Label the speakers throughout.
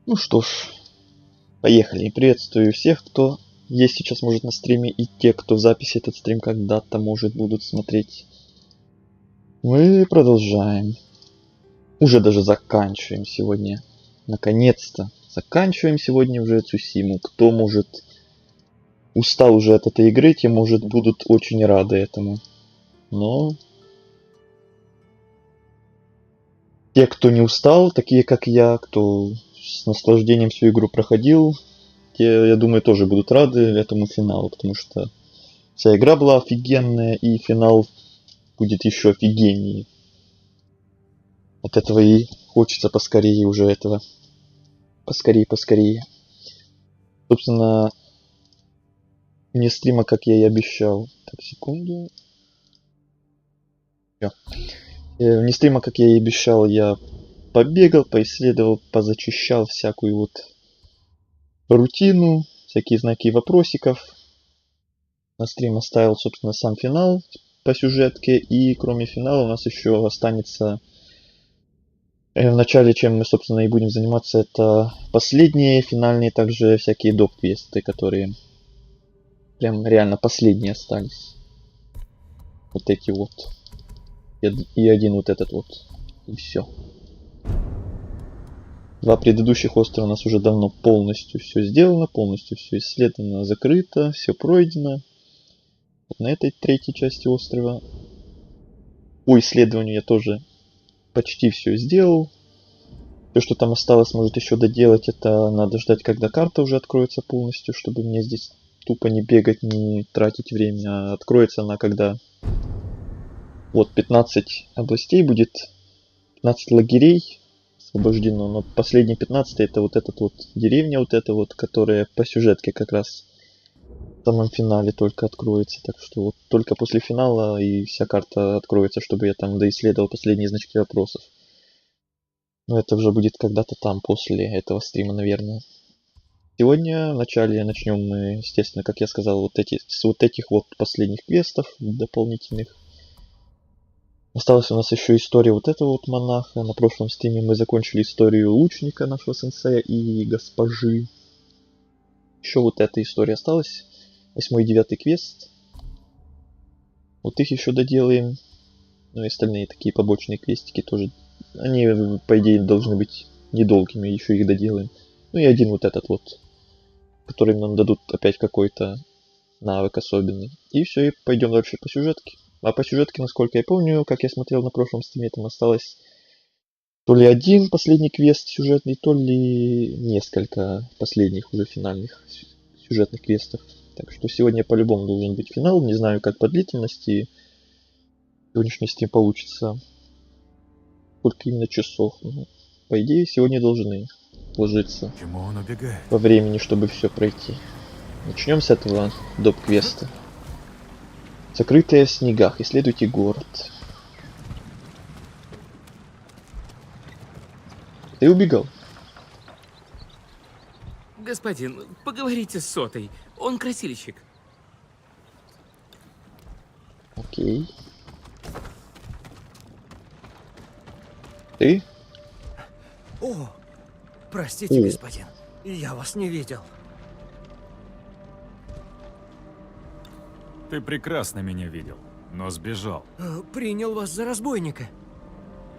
Speaker 1: Ну что ж, поехали. Приветствую всех, кто есть сейчас может на стриме, и те, кто в записи этот стрим когда-то может будут смотреть. Мы продолжаем. Уже даже заканчиваем сегодня. Наконец-то. Заканчиваем сегодня уже Цусиму. Кто может устал уже от этой игры, те может будут очень рады этому. Но те, кто не устал, такие как я, кто с наслаждением всю игру проходил, те, я думаю, тоже будут рады этому финалу, потому что вся игра была офигенная, и финал будет еще офигеннее. От этого и хочется поскорее уже этого. Поскорее. Собственно, вне стрима, как я и обещал. Так, секунду. Вне стрима, как я и обещал, я побегал, поисследовал, позачищал всякую вот рутину, всякие знаки вопросиков. На стрим оставил, собственно, сам финал по сюжетке, и кроме финала у нас еще останется в начале, чем мы, собственно, и будем заниматься, это последние, финальные, также всякие доп-квесты, которые прям реально последние остались. Вот эти вот. И один вот этот вот. И все. Два предыдущих острова у нас уже давно полностью все сделано, полностью все исследовано, закрыто, все пройдено. Вот на этой третьей части острова по исследованию я тоже почти все сделал. Все, что там осталось, может еще доделать, это надо ждать, когда карта уже откроется полностью, чтобы мне здесь тупо не бегать, не тратить время. А откроется она, когда вот 15 областей будет, 15 лагерей освобождено. Но последний 15 это вот этот вот деревня, вот эта вот, которая по сюжетке как раз в самом финале только откроется. Так что вот только после финала и вся карта откроется, чтобы я там доисследовал последние значки вопросов. Но это уже будет когда-то там, после этого стрима, наверное. Сегодня вначале начнем мы, естественно, как я сказал, с вот этих вот последних квестов дополнительных. Осталась у нас еще история вот этого вот монаха. На прошлом стриме мы закончили историю лучника нашего сенсея и госпожи. Еще вот эта история осталась. 8 и 9 квест. Вот их еще доделаем. Ну и остальные такие побочные квестики тоже. Они, по идее, должны быть недолгими, еще их доделаем. Ну и один вот этот вот, который нам дадут опять какой-то навык особенный. И все, и пойдем дальше по сюжетке. А по сюжетке, насколько я помню, как я смотрел на прошлом стриме, там осталось то ли один последний квест сюжетный, то ли несколько последних уже финальных сюжетных квестов. Так что сегодня по-любому должен быть финал. Не знаю, как по длительности сегодняшний стрим получится. Сколько именно часов. Ну, по идее, сегодня должны ложиться по времени, чтобы все пройти. Начнем с этого доп-квеста. Сокрытые в снегах. Исследуйте город. Ты убегал?
Speaker 2: Господин, поговорите с Сотой. Он красильщик.
Speaker 1: Окей. Ты?
Speaker 3: О, простите,
Speaker 1: О.
Speaker 3: господин. Я вас не видел.
Speaker 4: Ты прекрасно меня видел, но сбежал.
Speaker 3: Принял вас за разбойника.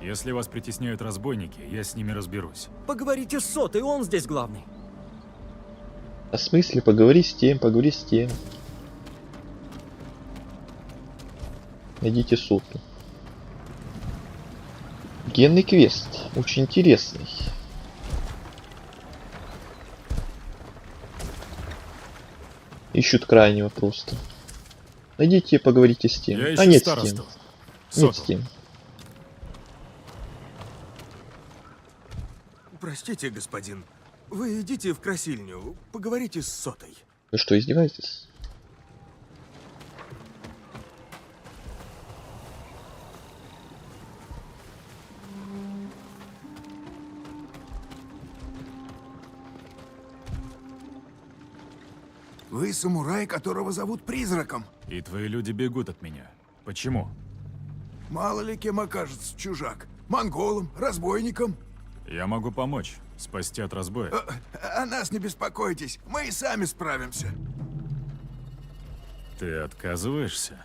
Speaker 4: Если вас притесняют разбойники, я с ними разберусь.
Speaker 3: Поговорите с Сотой, он здесь главный.
Speaker 1: А в смысле? Поговори с тем, поговори с тем. Найдите Соту. Генный квест. Очень интересный. Ищут крайнего просто. Найдите, поговорите с тем.
Speaker 4: Я
Speaker 1: А
Speaker 4: ищу
Speaker 1: нет,
Speaker 4: старосту.
Speaker 1: с тем. Нет,
Speaker 4: Соту.
Speaker 1: с тем.
Speaker 5: Простите, господин. Вы идите в красильню, поговорите с Сотой.
Speaker 1: Вы что, издеваетесь?
Speaker 5: Вы самурай, которого зовут Призраком.
Speaker 4: И твои люди бегут от меня. Почему?
Speaker 5: Мало ли кем окажется чужак. Монголом, разбойником.
Speaker 4: Я могу помочь. Спасти от разбоя.
Speaker 5: О нас не беспокойтесь, мы и сами справимся.
Speaker 4: Ты отказываешься?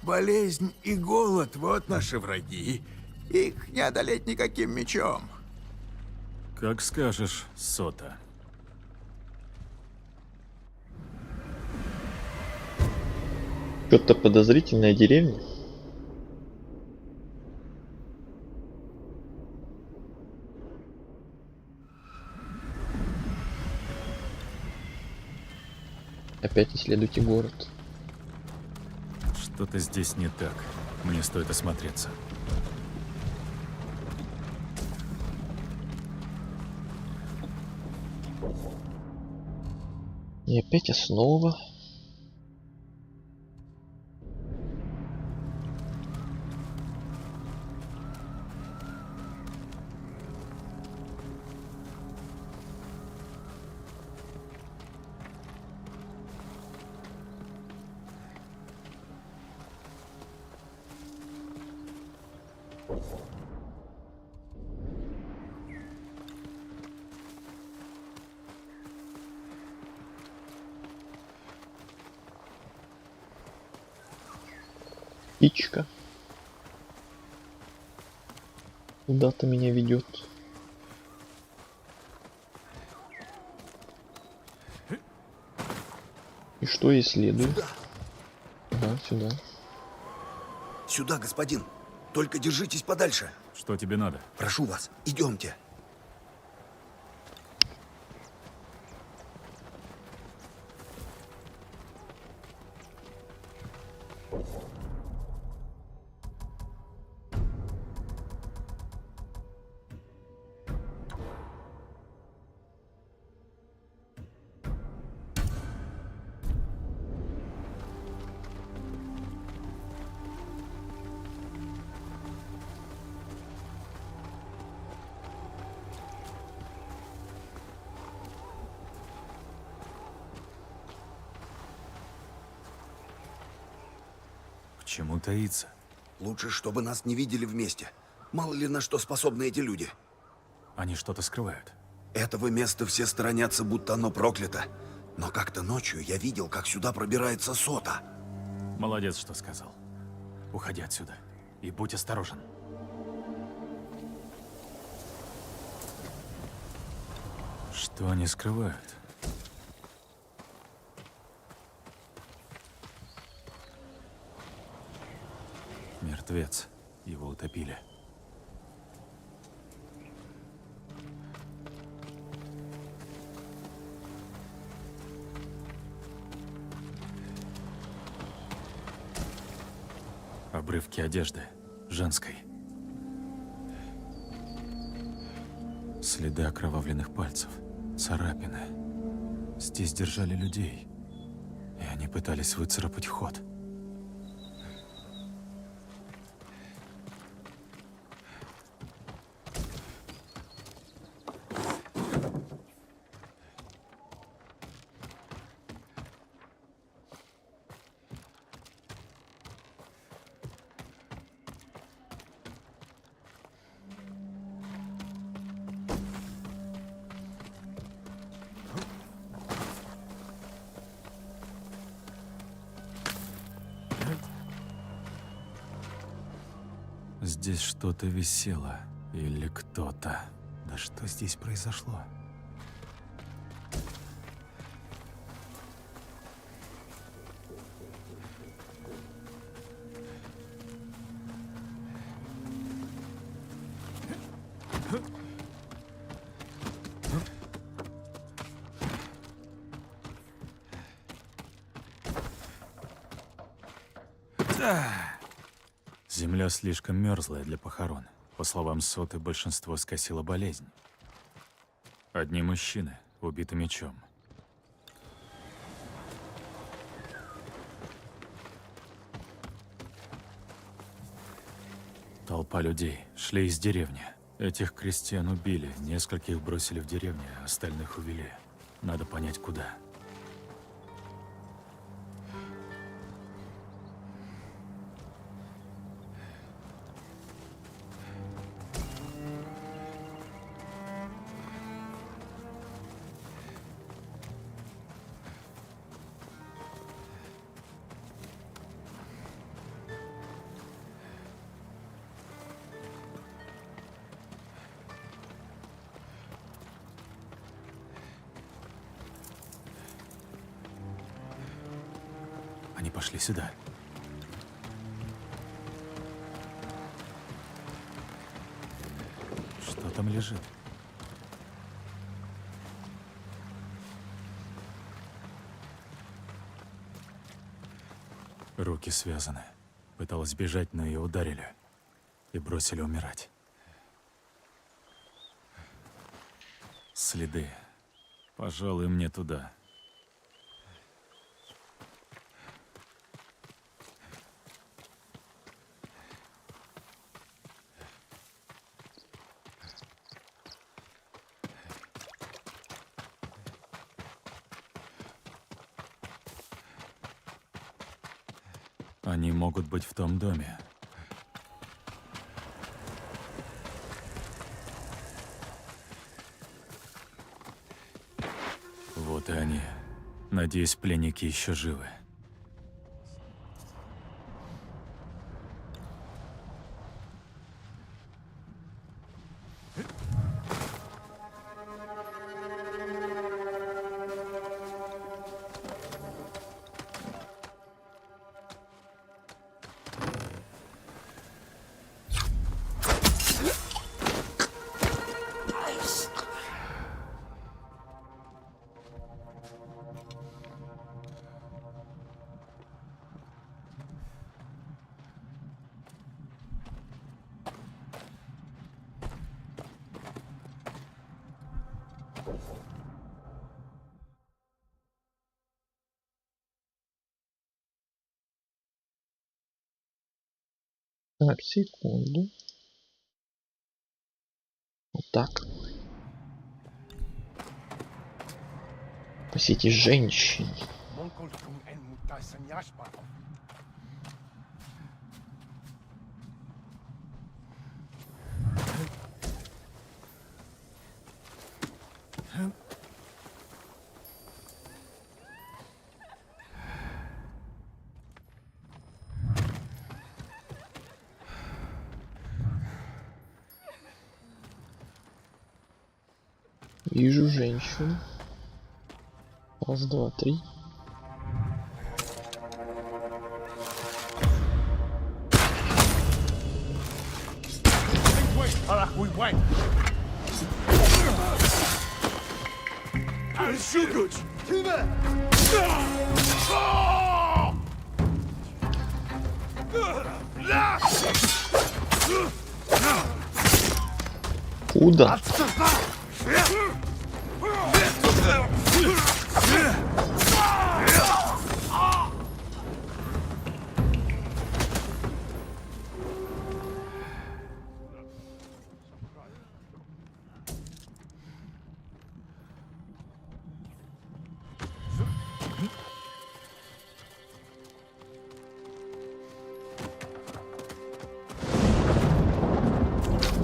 Speaker 5: Болезнь и голод — вот наши враги. Их не одолеть никаким мечом.
Speaker 4: Как скажешь, Сота.
Speaker 1: Что-то подозрительная деревня. Опять исследуйте город.
Speaker 4: Что-то здесь не так. Мне стоит осмотреться.
Speaker 1: И опять основа. Птичка. Куда-то меня ведет. И что я исследую? Ага, сюда.
Speaker 6: Сюда, господин. Только держитесь подальше.
Speaker 4: Что тебе надо?
Speaker 6: Прошу вас, идемте.
Speaker 4: Почему таиться?
Speaker 6: Лучше, чтобы нас не видели вместе. Мало ли на что способны эти люди.
Speaker 4: Они что-то скрывают.
Speaker 6: Этого места все сторонятся, будто оно проклято. Но как-то ночью я видел, как сюда пробирается сота.
Speaker 4: Молодец, что сказал. Уходи отсюда. И будь осторожен. Что они скрывают? Мертвец. Его утопили. Обрывки одежды. Женской. Следы окровавленных пальцев. Царапины. Здесь держали людей. И они пытались выцарапать ход. Здесь что-то висело. Или кто-то. Да что здесь произошло? Земля слишком мерзлая для похорон. По словам Соты, большинство скосило болезнь. Одни мужчины, убиты мечом. Толпа людей шли из деревни. Этих крестьян убили, нескольких бросили в деревне, а остальных увели. Надо понять, куда. Они пошли сюда. Что там лежит? Руки связаны. Пыталась бежать, но ее ударили. И бросили умирать. Следы. Пожалуй, мне туда. Они могут быть в том доме. Вот и они. Надеюсь, пленники еще живы.
Speaker 1: Так, секунду. Вот так. Посетить женщин. Вижу женщину. Раз, два, три. Куда?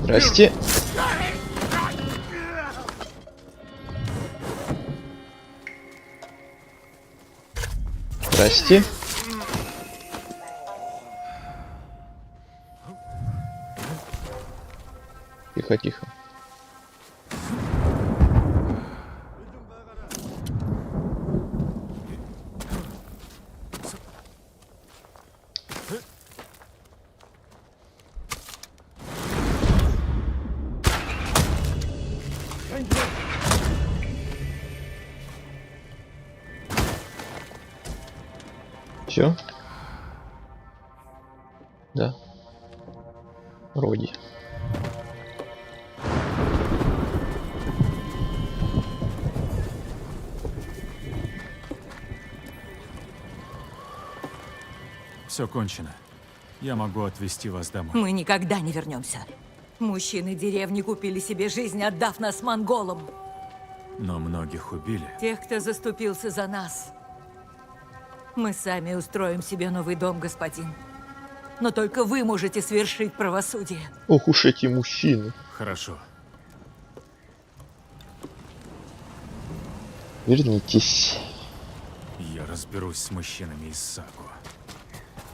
Speaker 1: Здрасте. Здрасте. Тихо, тихо. Все? Да. Вроде.
Speaker 4: Все кончено. Я могу отвезти вас домой.
Speaker 7: Мы никогда не вернемся. Мужчины деревни купили себе жизнь, отдав нас монголам.
Speaker 4: Но многих убили.
Speaker 7: Тех, кто заступился за нас. Мы сами устроим себе новый дом, господин. Но только вы можете свершить правосудие.
Speaker 1: Ох уж эти мужчины.
Speaker 4: Хорошо.
Speaker 1: Вернитесь.
Speaker 4: Я разберусь с мужчинами из Саго.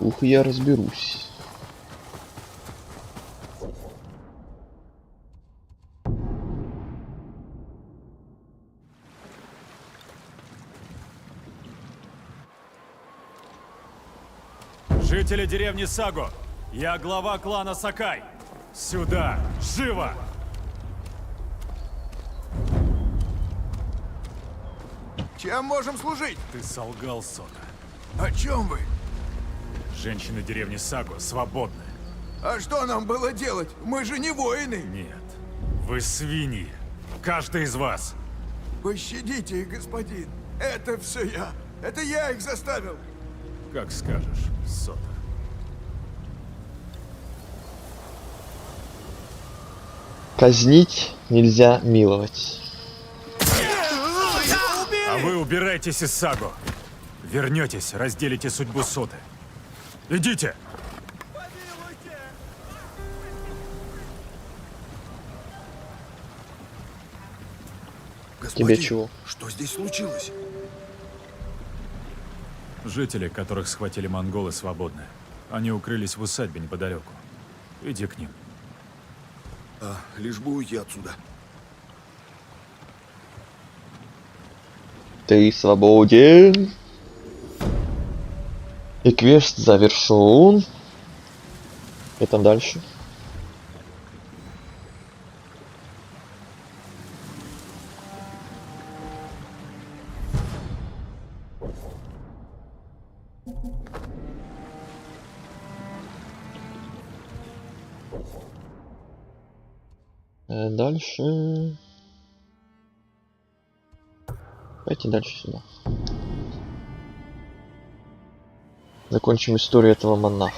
Speaker 1: Ух, я разберусь.
Speaker 4: Жители деревни Саго, я глава клана Сакай. Сюда! Живо!
Speaker 5: Чем можем служить?
Speaker 4: Ты солгал, Сота.
Speaker 5: О чем вы?
Speaker 4: Женщины деревни Саго свободны.
Speaker 5: А что нам было делать? Мы же не воины.
Speaker 4: Нет, вы свиньи. Каждый из вас.
Speaker 5: Пощадите их, господин. Это все я. Это я их заставил.
Speaker 4: Как скажешь, Сота.
Speaker 1: Казнить нельзя миловать.
Speaker 4: А вы убирайтесь из Саго. Вернетесь, разделите судьбу Соты. Идите!
Speaker 6: Господин,
Speaker 1: Тебе чего?
Speaker 6: что здесь случилось?
Speaker 4: Жители, которых схватили монголы, свободны. Они укрылись в усадьбе неподалеку. Иди к ним.
Speaker 6: Лишь бы уйти отсюда.
Speaker 1: Ты свободен. И квест завершен. И там дальше. Дальше. Давайте дальше сюда. Закончим историю этого монаха.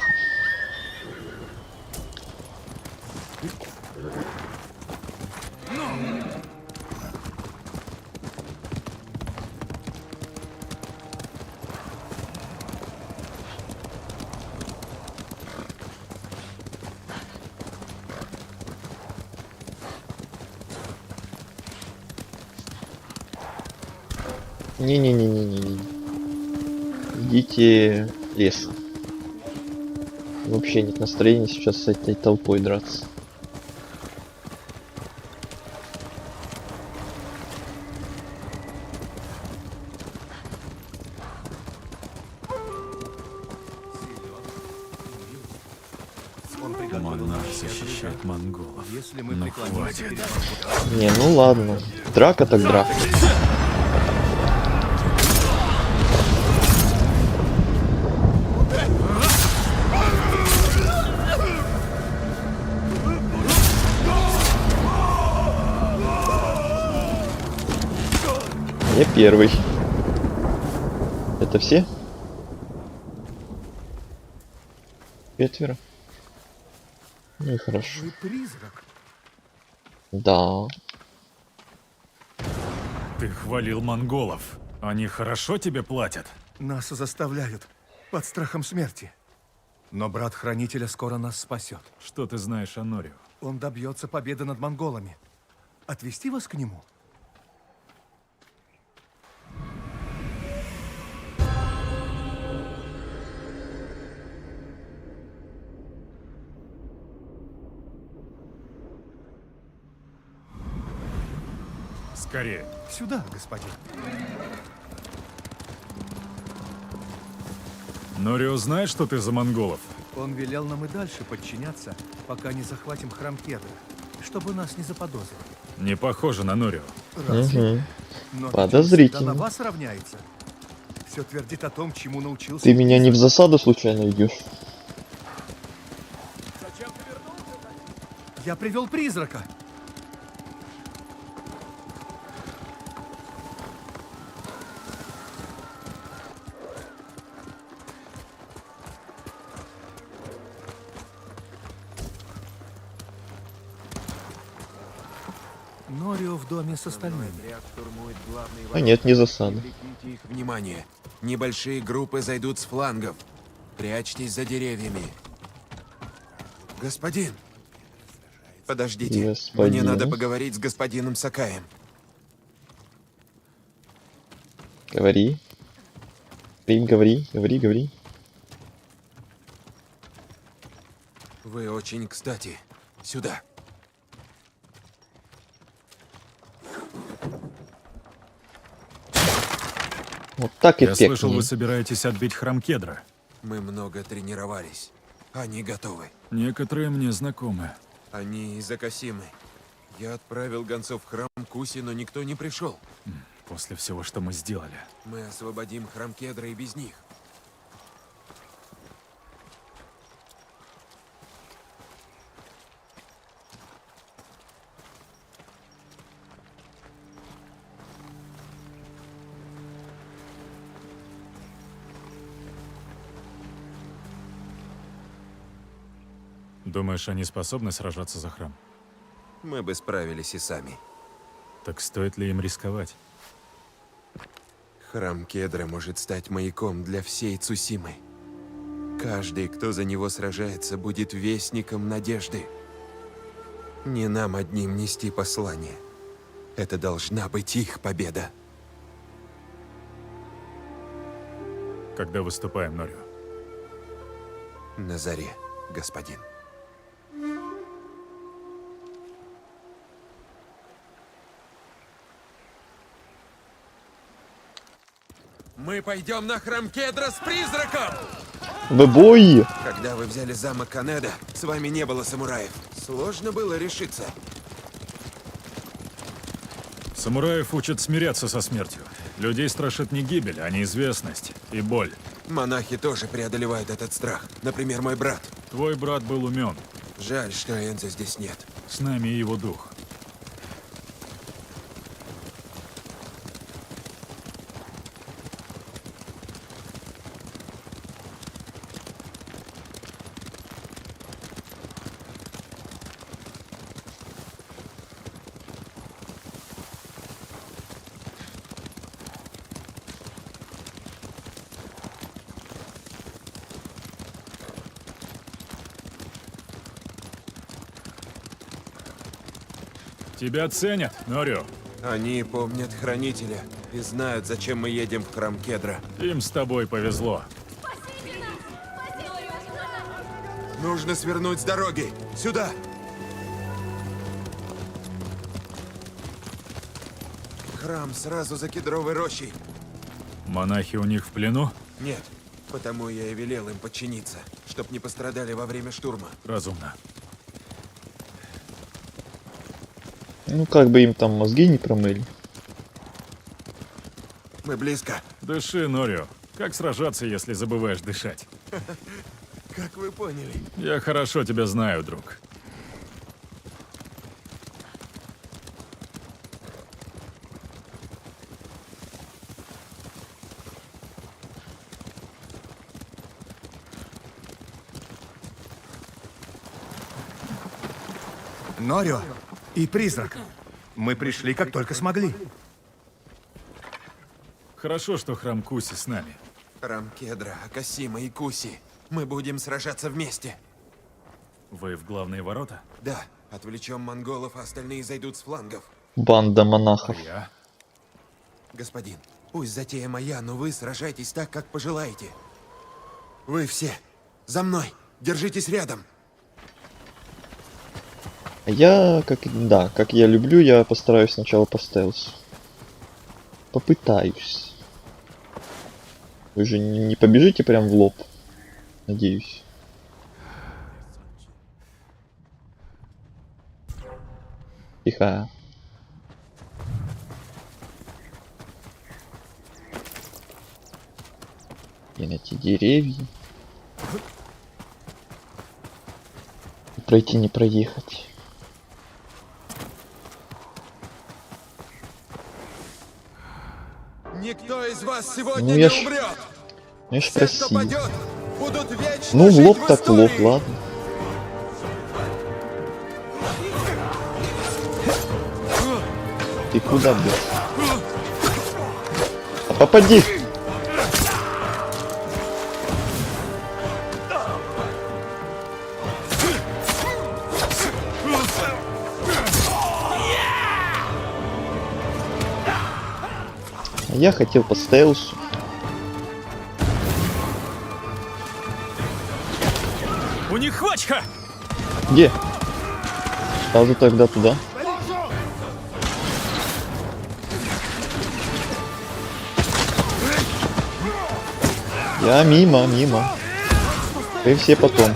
Speaker 1: Не-не-не-не-не. Идите лесом. Вообще нет настроения сейчас с этой толпой драться.
Speaker 4: защищать монголов. Ну хватит.
Speaker 1: Не, ну ладно. Драка так драка. Я первый. Это все? 4. Ну и хорошо.
Speaker 5: Вы призрак.
Speaker 1: Да.
Speaker 4: Ты хвалил монголов. Они хорошо тебе платят?
Speaker 8: Нас заставляют под страхом смерти. Но брат Хранителя скоро нас спасет.
Speaker 4: Что ты знаешь о Норио?
Speaker 8: Он добьется победы над монголами. Отвести вас к нему?
Speaker 4: Скорее.
Speaker 8: Сюда, господин.
Speaker 4: Норио знает, что ты за монголов?
Speaker 8: Он велел нам и дальше подчиняться, пока не захватим храм Кедра, чтобы нас не заподозрили.
Speaker 4: Не похоже на Норио.
Speaker 8: Разве?
Speaker 1: Угу.
Speaker 8: Но ведь
Speaker 1: Подозрительно.
Speaker 8: он всегда на вас равняется. Все твердит о том, чему научился.
Speaker 1: Ты меня не в засаду случайно ведешь?
Speaker 8: Я привел призрака. Норио в доме с остальными.
Speaker 1: А нет, не засада.
Speaker 9: Привлеките их внимание. Небольшие группы зайдут с флангов. Прячьтесь за деревьями. Господин! Подождите.
Speaker 1: Господин.
Speaker 9: Мне надо поговорить с господином Сакаем.
Speaker 1: Говори. Ты говори.
Speaker 9: Вы очень кстати. Сюда.
Speaker 1: Вот так
Speaker 4: Я слышал,
Speaker 1: эффектнее.
Speaker 4: вы собираетесь отбить храм Кедра.
Speaker 9: Мы много тренировались. Они готовы.
Speaker 4: Некоторые мне знакомы.
Speaker 9: Они из Акасимы. Я отправил гонцов в храм Куси, но никто не пришел.
Speaker 4: После всего, что мы сделали.
Speaker 9: Мы освободим храм Кедра и без них.
Speaker 4: Думаешь, они способны сражаться за храм?
Speaker 9: Мы бы справились и сами.
Speaker 4: Так стоит ли им рисковать?
Speaker 9: Храм Кедра может стать маяком для всей Цусимы. Каждый, кто за него сражается, будет вестником надежды. Не нам одним нести послание. Это должна быть их победа.
Speaker 4: Когда выступаем, Норио?
Speaker 9: На заре, господин. Мы пойдем на храм Кедра с призраком!
Speaker 1: В бой!
Speaker 9: Когда вы взяли замок Канеда, с вами не было самураев. Сложно было решиться.
Speaker 4: Самураев учат смиряться со смертью. Людей страшит не гибель, а неизвестность и боль.
Speaker 9: Монахи тоже преодолевают этот страх. Например, мой брат.
Speaker 4: Твой брат был умен.
Speaker 9: Жаль, что Энзо здесь нет.
Speaker 4: С нами и его дух. Тебя ценят, Норио.
Speaker 9: Они помнят Хранителя и знают, зачем мы едем в храм Кедра.
Speaker 4: Им с тобой повезло.
Speaker 9: Нужно свернуть с дороги. Сюда! Храм сразу за кедровой рощей.
Speaker 4: Монахи у них в плену?
Speaker 9: Нет, потому я и велел им подчиниться, чтоб не пострадали во время штурма.
Speaker 4: Разумно.
Speaker 1: Ну, как бы им там мозги не промыли.
Speaker 5: Мы близко.
Speaker 4: Дыши, Норио. Как сражаться, если забываешь дышать?
Speaker 9: Как вы поняли?
Speaker 4: Я хорошо тебя знаю, друг.
Speaker 8: Норио и призрак. Мы пришли, как только смогли.
Speaker 4: Хорошо, что храм Куси с нами.
Speaker 9: Рамкедра, Акасима и Куси. Мы будем сражаться вместе.
Speaker 4: Вы в главные ворота?
Speaker 9: Да, отвлечем монголов, а остальные зайдут с флангов.
Speaker 1: Банда
Speaker 4: А
Speaker 1: монахов.
Speaker 4: я?
Speaker 9: Господин, пусть затея моя, но вы сражайтесь так, как пожелаете. Вы все. За мной. Держитесь рядом.
Speaker 1: А я, как я люблю, я постараюсь сначала по стелсу. Попытаюсь. Вы же не побежите прям в лоб. Надеюсь. Тихо. И на эти деревья. И пройти не проехать.
Speaker 9: Никто из вас сегодня
Speaker 1: Ну,
Speaker 9: не
Speaker 1: я ж-
Speaker 9: умрет.
Speaker 1: Я ж
Speaker 9: Все, кто
Speaker 1: просил.
Speaker 9: падет, будут вечно
Speaker 1: Ну, в
Speaker 9: жить
Speaker 1: лоб
Speaker 9: в
Speaker 1: так в лоб,
Speaker 9: истории.
Speaker 1: ладно. Ты куда, блядь? А попади! А я хотел по стелсу.
Speaker 4: У них хвачка!
Speaker 1: Где? Сразу тогда туда. Я мимо. Вы все потом.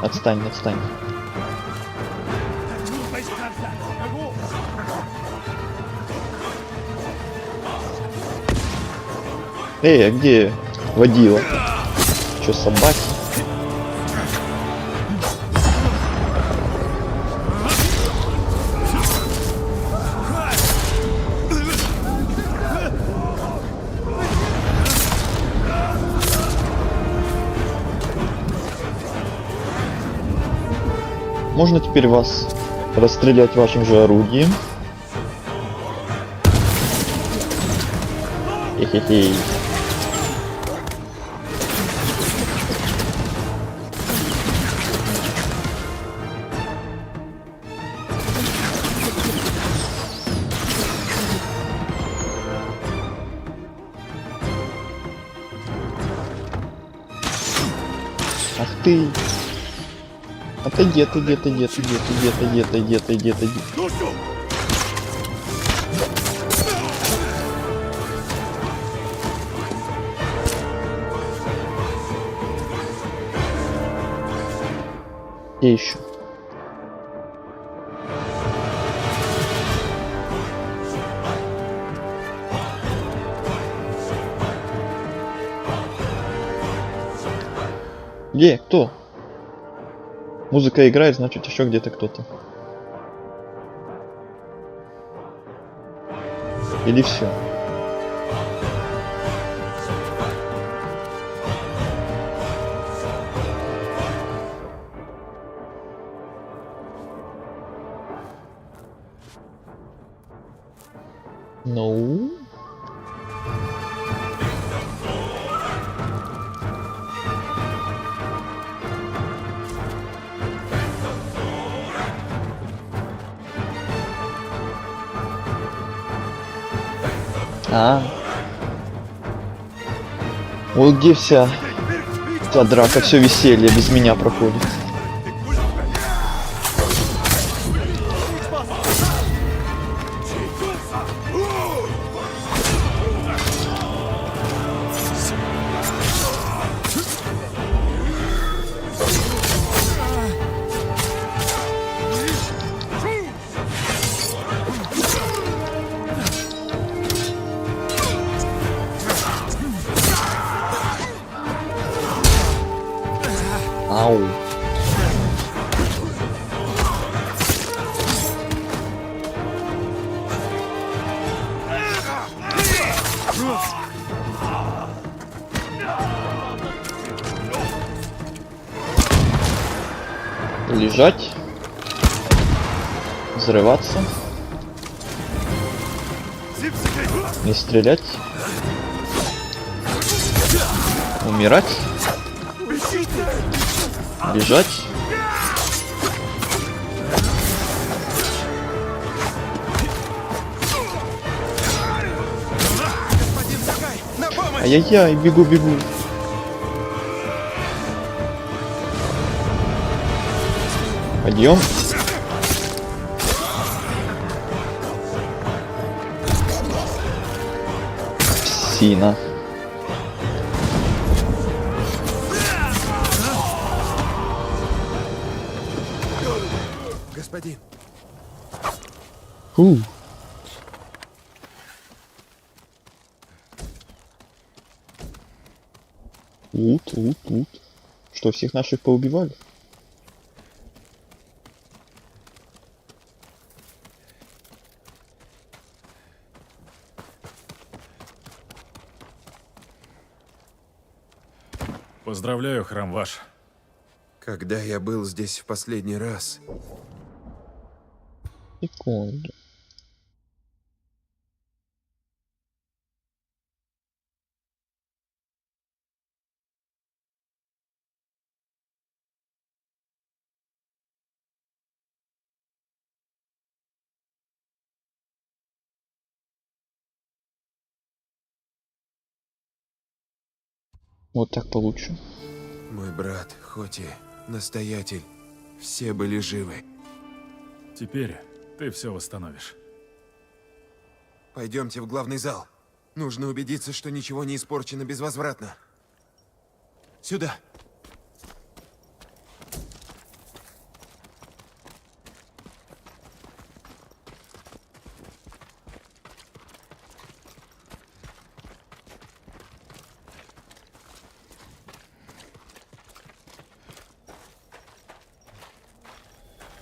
Speaker 1: Отстань. Эй, а где водила? Чё, собаки? Можно теперь вас расстрелять вашим же орудием. Хе-хе-хе. Ах ты! Отойди. Где еще? Где? Кто? Музыка играет, значит еще где-то кто-то. Или все? Ну? Вот где вся драка, все веселье без меня проходит. Ау. Лежать. Взрываться. Не стрелять. Умирать. Бежать. Ай-яй-яй, бегу. Пойдем. Псина.
Speaker 9: Господин,
Speaker 1: Фу. Лут. Что, всех наших поубивали?
Speaker 4: Поздравляю, храм ваш.
Speaker 9: когда я был здесь в последний раз,
Speaker 1: Секунду. Вот так получше.
Speaker 9: мой брат, хоть и настоятель, все были живы.
Speaker 4: Теперь ты все восстановишь.
Speaker 9: Пойдемте в главный зал. Нужно убедиться, что ничего не испорчено безвозвратно. Сюда.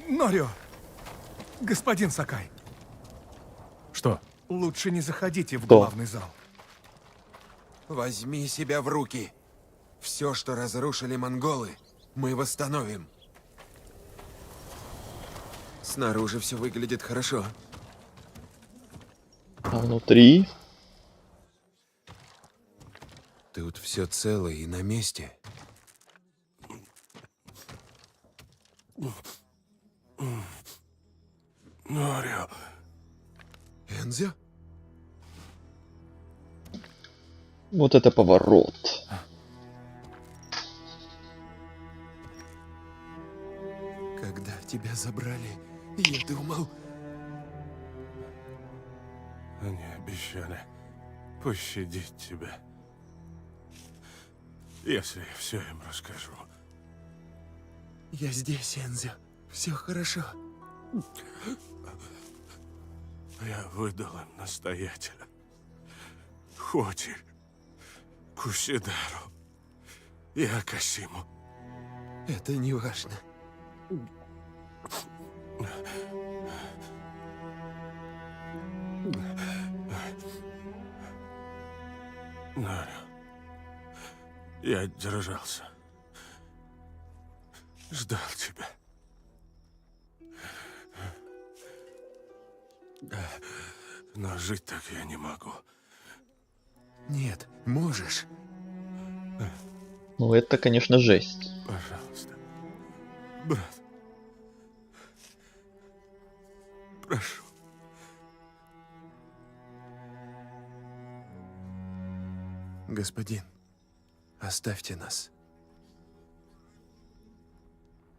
Speaker 8: Норио! Господин Сакай,
Speaker 4: Что?
Speaker 8: лучше не заходите в
Speaker 1: Что?
Speaker 8: главный зал.
Speaker 9: Возьми себя в руки. Все, что разрушили монголы, мы восстановим. Снаружи все выглядит хорошо.
Speaker 1: А внутри?
Speaker 9: Тут все цело и на месте.
Speaker 8: Норио,
Speaker 9: Энзо?
Speaker 1: Вот это поворот.
Speaker 9: Когда тебя забрали, я думал...
Speaker 8: они обещали пощадить тебя, если я все им расскажу.
Speaker 9: Я здесь, Энзо. Все хорошо.
Speaker 8: Я выдал им настоятеля. Хоти, Кусидару и Акасиму.
Speaker 9: Это не важно.
Speaker 8: Норио, я держался. Ждал тебя. Но жить так я не могу.
Speaker 9: Нет, можешь.
Speaker 1: Ну это, конечно, жесть.
Speaker 8: Пожалуйста, брат. Прошу.
Speaker 9: Господин, оставьте нас.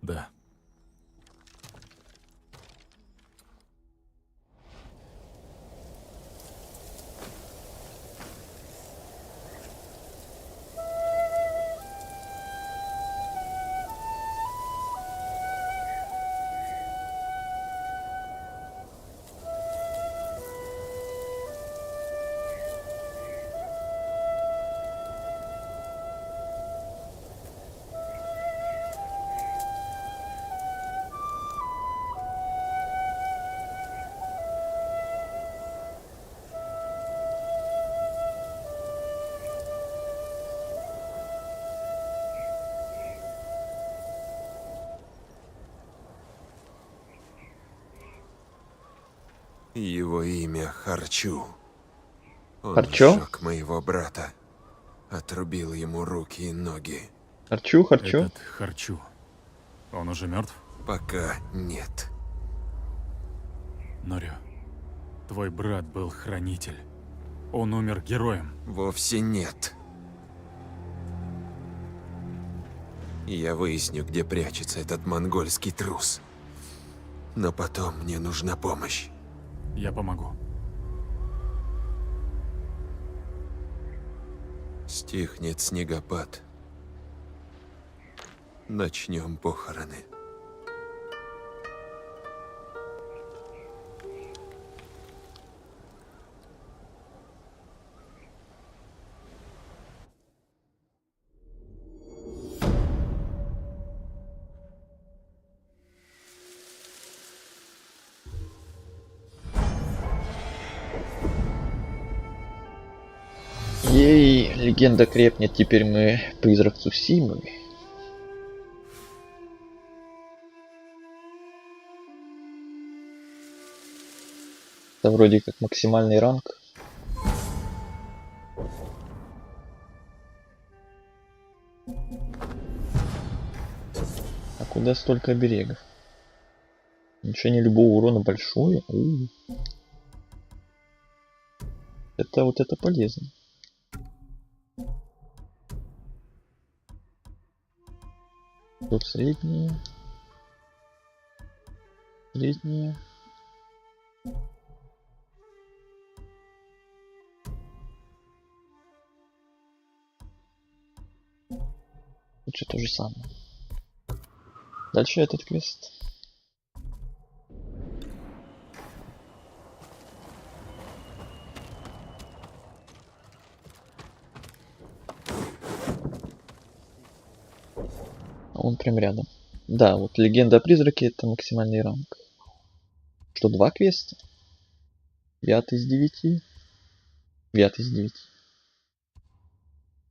Speaker 4: Да.
Speaker 9: Его имя Харчу. Он
Speaker 1: Харчо?
Speaker 9: сжег моего брата. Отрубил ему руки и ноги.
Speaker 1: Харчу, харчу.
Speaker 4: Этот Харчу. Он уже мертв?
Speaker 9: Пока нет.
Speaker 4: Норю, твой брат был хранитель. Он умер героем.
Speaker 9: Вовсе нет. Я выясню, где прячется этот монгольский трус. Но потом мне нужна помощь.
Speaker 4: Я помогу.
Speaker 9: Стихнет снегопад. Начнем похороны.
Speaker 1: Ей, легенда крепнет, теперь мы призрак Цусимы. Это вроде как максимальный ранг. А куда столько оберегов? Уменьшение любого урона большое. Это вот это полезно. Тут среднее. Среднее. Тут все то же самое. Дальше этот квест. Он прям рядом. Да, вот легенда о призраке — это максимальный ранг. Что, 2 квеста? 5 из 9. 5 из 9.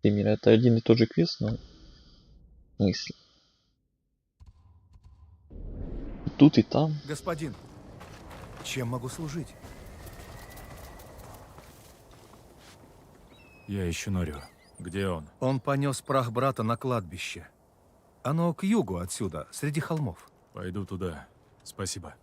Speaker 1: Пример, это один и тот же квест, но мысли. И тут и там.
Speaker 8: Господин, чем могу служить?
Speaker 4: Я ищу Норю. Где он?
Speaker 8: Он понес прах брата на кладбище. Оно к югу отсюда, среди холмов.
Speaker 4: Пойду туда. Спасибо.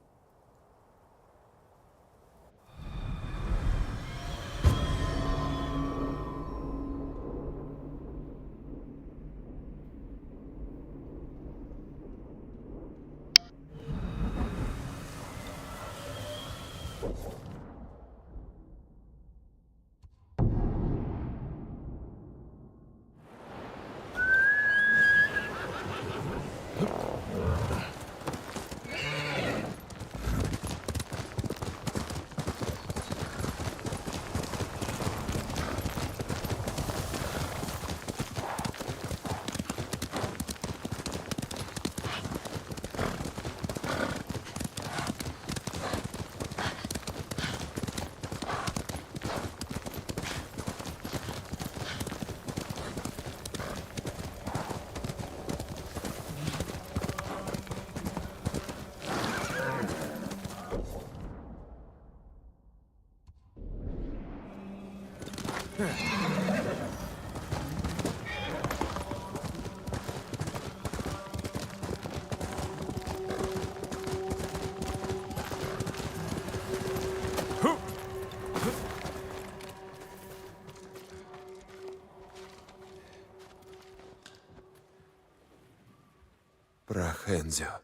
Speaker 9: Прах Энзио.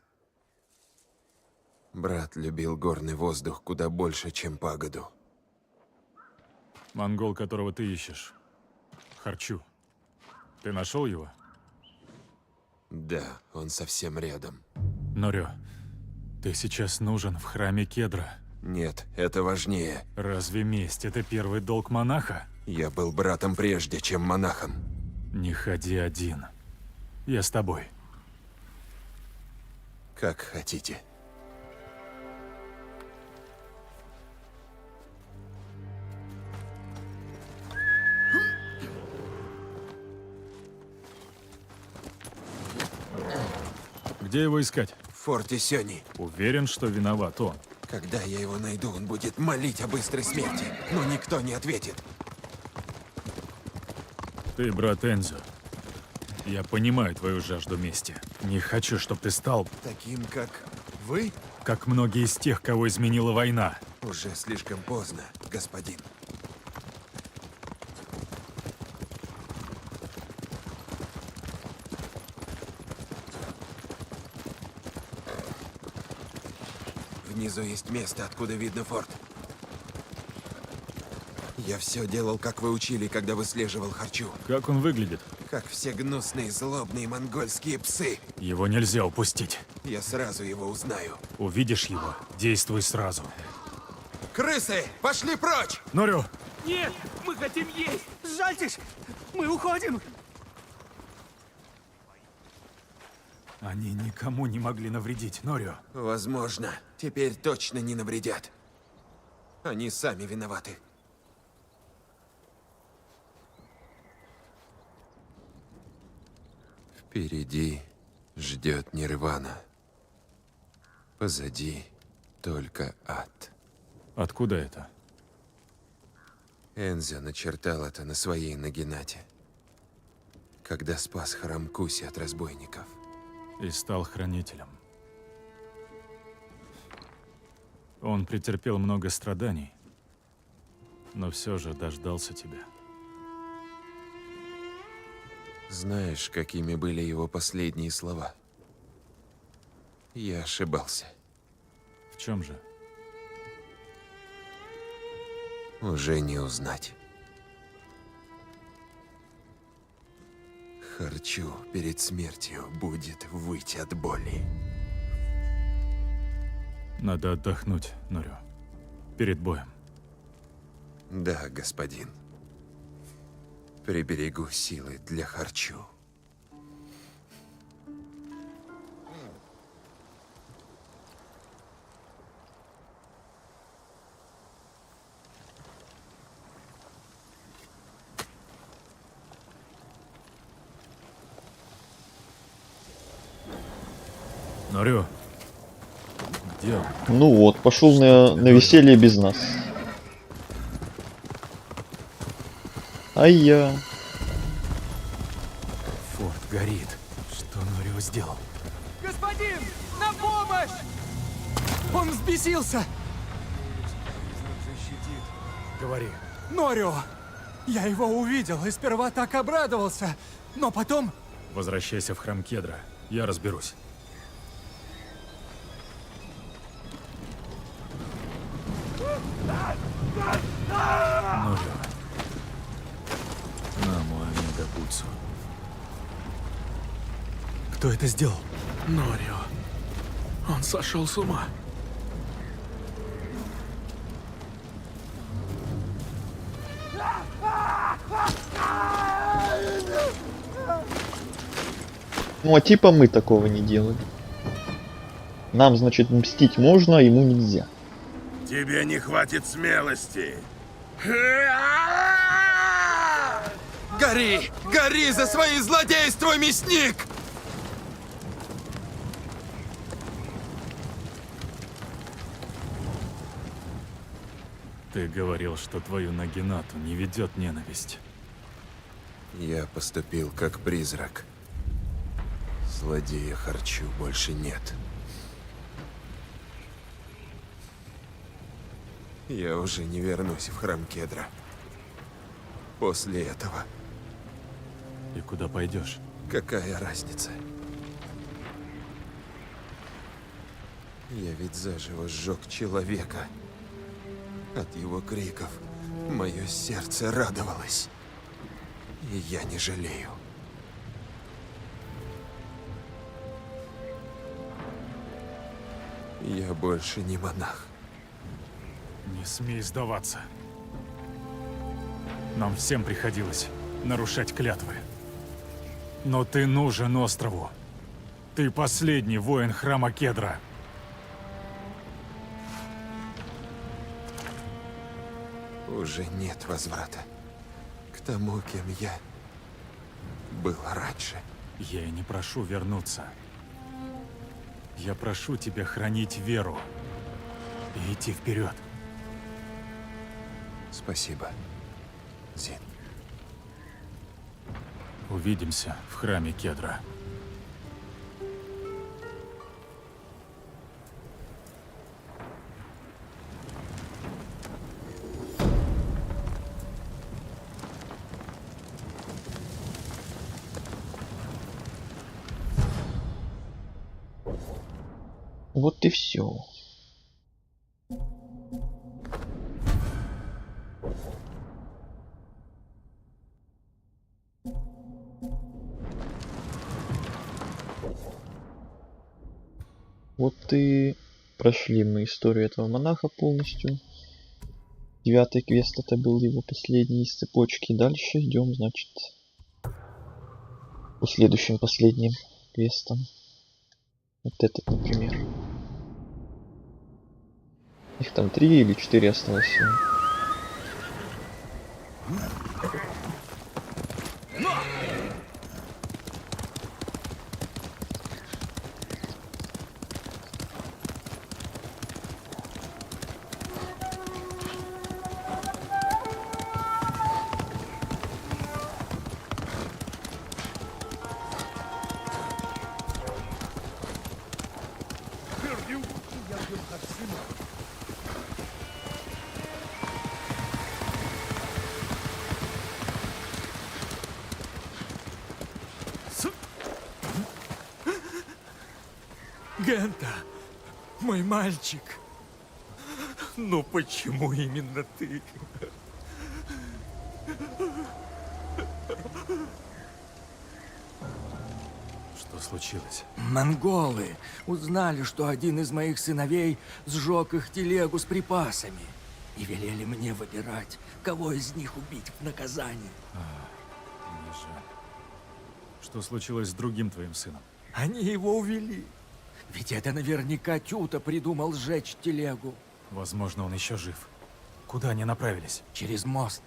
Speaker 9: Брат любил горный воздух куда больше, чем пагоду.
Speaker 4: Монгол, которого ты ищешь. Харчу. Ты нашел его?
Speaker 9: Да, он совсем рядом.
Speaker 4: Норю, ты сейчас нужен в храме Кедра.
Speaker 9: Нет, это важнее.
Speaker 4: Разве месть — это первый долг монаха?
Speaker 9: Я был братом прежде, чем монахом.
Speaker 4: Не ходи один. Я с тобой.
Speaker 9: Как хотите.
Speaker 4: Где его искать?
Speaker 9: В форте Сёни.
Speaker 4: Уверен, что виноват он.
Speaker 9: Когда я его найду, он будет молить о быстрой смерти, но никто не ответит.
Speaker 4: Ты брат Энзо. Я понимаю твою жажду мести. Не хочу, чтобы ты стал,
Speaker 9: Таким, как вы,
Speaker 4: как многие из тех, кого изменила война.
Speaker 9: уже слишком поздно, господин. Внизу есть место, откуда видно форт. Я все делал, как вы учили, когда выслеживал Харчу.
Speaker 4: Как он выглядит?
Speaker 9: Как все гнусные, злобные монгольские псы.
Speaker 4: Его нельзя упустить.
Speaker 9: Я сразу его узнаю.
Speaker 4: Увидишь его, действуй сразу.
Speaker 9: Крысы, пошли прочь!
Speaker 4: Норю!
Speaker 2: Нет, мы хотим есть!
Speaker 3: Жальтесь! Мы уходим!
Speaker 4: Они никому не могли навредить, Норю.
Speaker 9: Возможно, теперь точно не навредят. Они сами виноваты. Впереди ждет Нирвана. Позади только ад.
Speaker 4: Откуда это?
Speaker 9: Энзо начертал это на своей Нагинате, когда спас храм Куси от разбойников.
Speaker 4: И стал хранителем. Он претерпел много страданий, но все же дождался тебя.
Speaker 9: Знаешь, какими были его последние слова? Я ошибался.
Speaker 4: В чем же?
Speaker 9: Уже не узнать. Харчу перед смертью будет выть от боли.
Speaker 4: Надо отдохнуть, Норю. Перед боем.
Speaker 9: Да, господин. Приберегу силы для Харчу.
Speaker 4: Норю. Где он?
Speaker 1: Ну вот, пошел на веселье без нас. А я...
Speaker 4: Форт горит. Что Норио сделал?
Speaker 3: Господин! На помощь! Он взбесился!
Speaker 4: Говори.
Speaker 3: Норио! Я его увидел и сперва так обрадовался, но потом...
Speaker 4: Возвращайся в храм Кедра. Я разберусь. Норио. Наму Амида Буцу.
Speaker 3: Кто это сделал?
Speaker 2: Норио. Он сошел с ума.
Speaker 1: Ну а типа мы такого не делали. Нам, значит, мстить можно, а ему нельзя.
Speaker 6: Тебе не хватит смелости.
Speaker 9: Гори! Гори за свои злодейства, мясник!
Speaker 4: Ты говорил, что твою Нагинату не ведет ненависть.
Speaker 9: Я поступил как призрак. Злодея Харчу больше нет. Я уже не вернусь в храм Кедра. После этого
Speaker 4: И куда пойдешь?
Speaker 9: какая разница? Я ведь заживо сжег человека. От его криков мое сердце радовалось. И я не жалею. Я больше не монах.
Speaker 4: Не смей сдаваться. Нам всем приходилось нарушать клятвы. Но ты нужен острову. Ты последний воин храма Кедра.
Speaker 9: Уже нет возврата к тому, кем я был раньше.
Speaker 4: Я и не прошу вернуться. Я прошу тебя хранить веру. и идти вперед.
Speaker 9: Спасибо, Зин.
Speaker 4: Увидимся в храме Кедра.
Speaker 1: Вот и все. Вот и прошли мы историю этого монаха полностью. 9-й квест это был его последний из цепочки. Дальше идем, значит, по следующим последним квестам. Вот этот, например. Их там 3 или 4 осталось всего.
Speaker 3: Гента, мой мальчик. Ну почему именно ты?
Speaker 4: Что случилось?
Speaker 8: Монголы узнали, что один из моих сыновей сжег их телегу с припасами. И велели мне выбирать, кого из них убить в наказание.
Speaker 4: Мне жаль. Что случилось с другим твоим сыном?
Speaker 8: Они его увели. Ведь это наверняка Тюта придумал сжечь телегу.
Speaker 4: Возможно, он еще жив. Куда они направились?
Speaker 8: Через мост.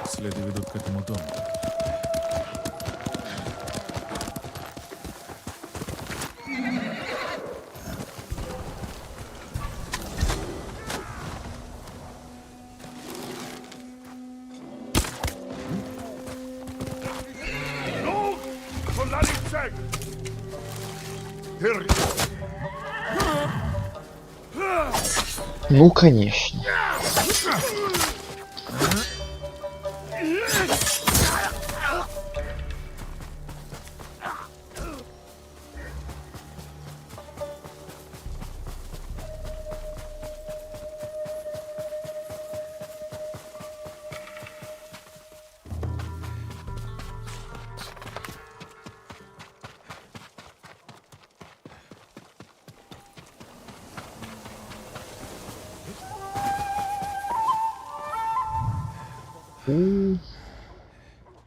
Speaker 4: Следы ведут к этому дому.
Speaker 1: Ну, конечно.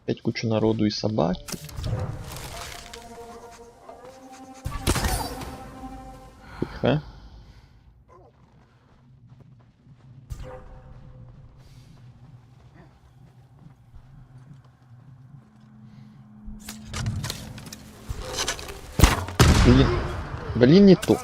Speaker 1: Опять куча народу и собаки. Тихо. Блин, не то.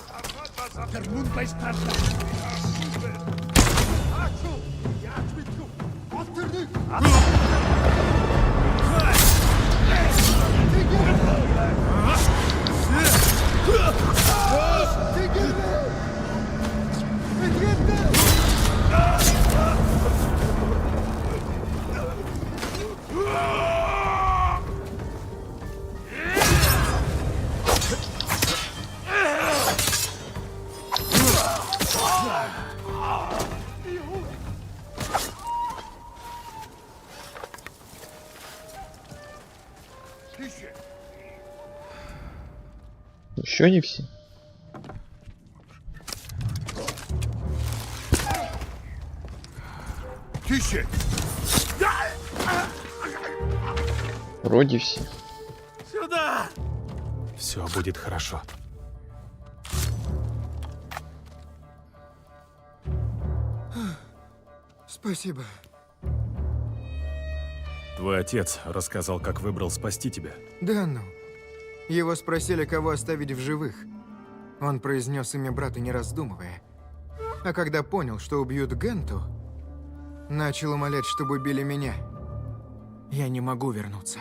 Speaker 1: Еще не все. Вроде все.
Speaker 4: Все будет хорошо.
Speaker 3: Спасибо.
Speaker 4: Твой отец рассказал, как выбрал спасти тебя.
Speaker 3: Да ну. Его спросили, кого оставить в живых. Он произнес имя брата, не раздумывая. А когда понял, что убьют Генту, начал умолять, чтобы убили меня. Я не могу вернуться.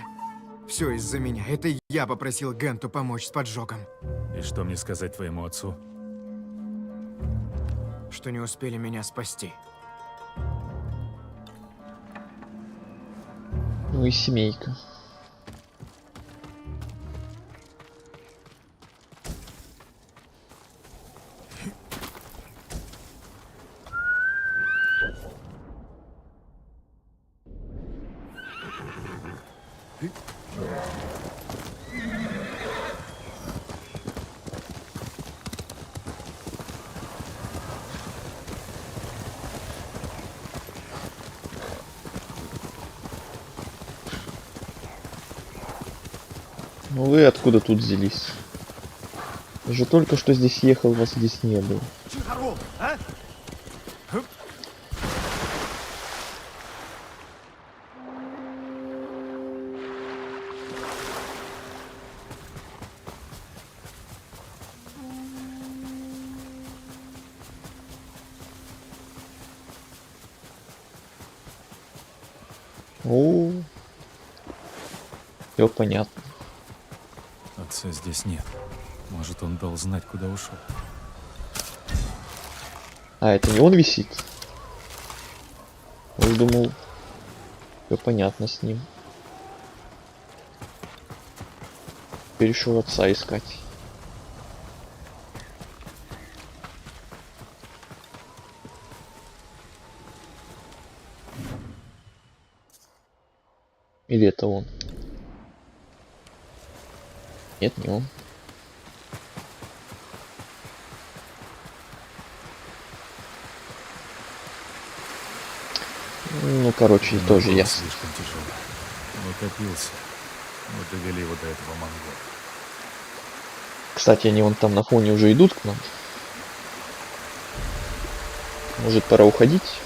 Speaker 3: Все из-за меня. Это я попросил Генту помочь с поджогом.
Speaker 4: И что мне сказать твоему отцу?
Speaker 3: Что не успели меня спасти.
Speaker 1: Ну и семейка. Ну вы откуда тут взялись? Я же только что здесь ехал, вас здесь не было. О, все понятно.
Speaker 4: Отца здесь нет. Может, он дал знать, куда ушел.
Speaker 1: А, это не он висит? Я думал, все понятно с ним. Перешел отца искать. Или это он? Нет, не он. Ну, короче,
Speaker 4: Но
Speaker 1: тоже
Speaker 4: был
Speaker 1: ясно.
Speaker 4: слишком тяжелый. Утопился. Мы довели его до этого монгола.
Speaker 1: Кстати, они вон там на фоне уже идут к нам. Может, пора уходить?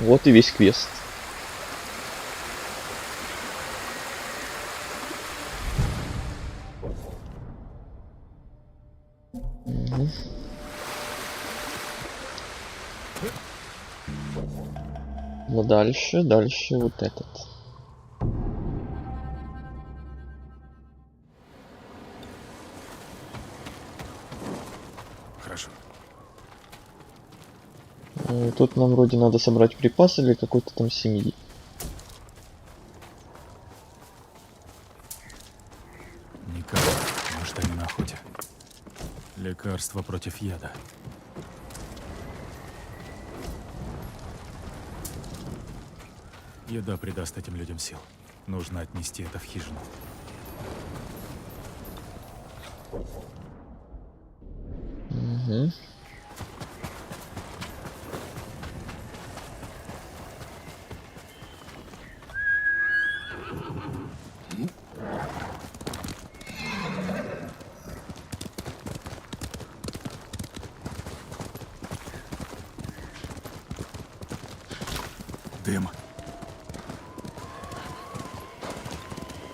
Speaker 1: Вот и весь квест. Угу. Ну дальше вот этот.
Speaker 4: Хорошо.
Speaker 1: Тут нам вроде надо собрать припасы для какой-то там семьи.
Speaker 4: Никого. Может, они на охоте. Лекарство против яда. Еда придаст этим людям сил. Нужно отнести это в хижину.
Speaker 1: Угу.
Speaker 4: Дым.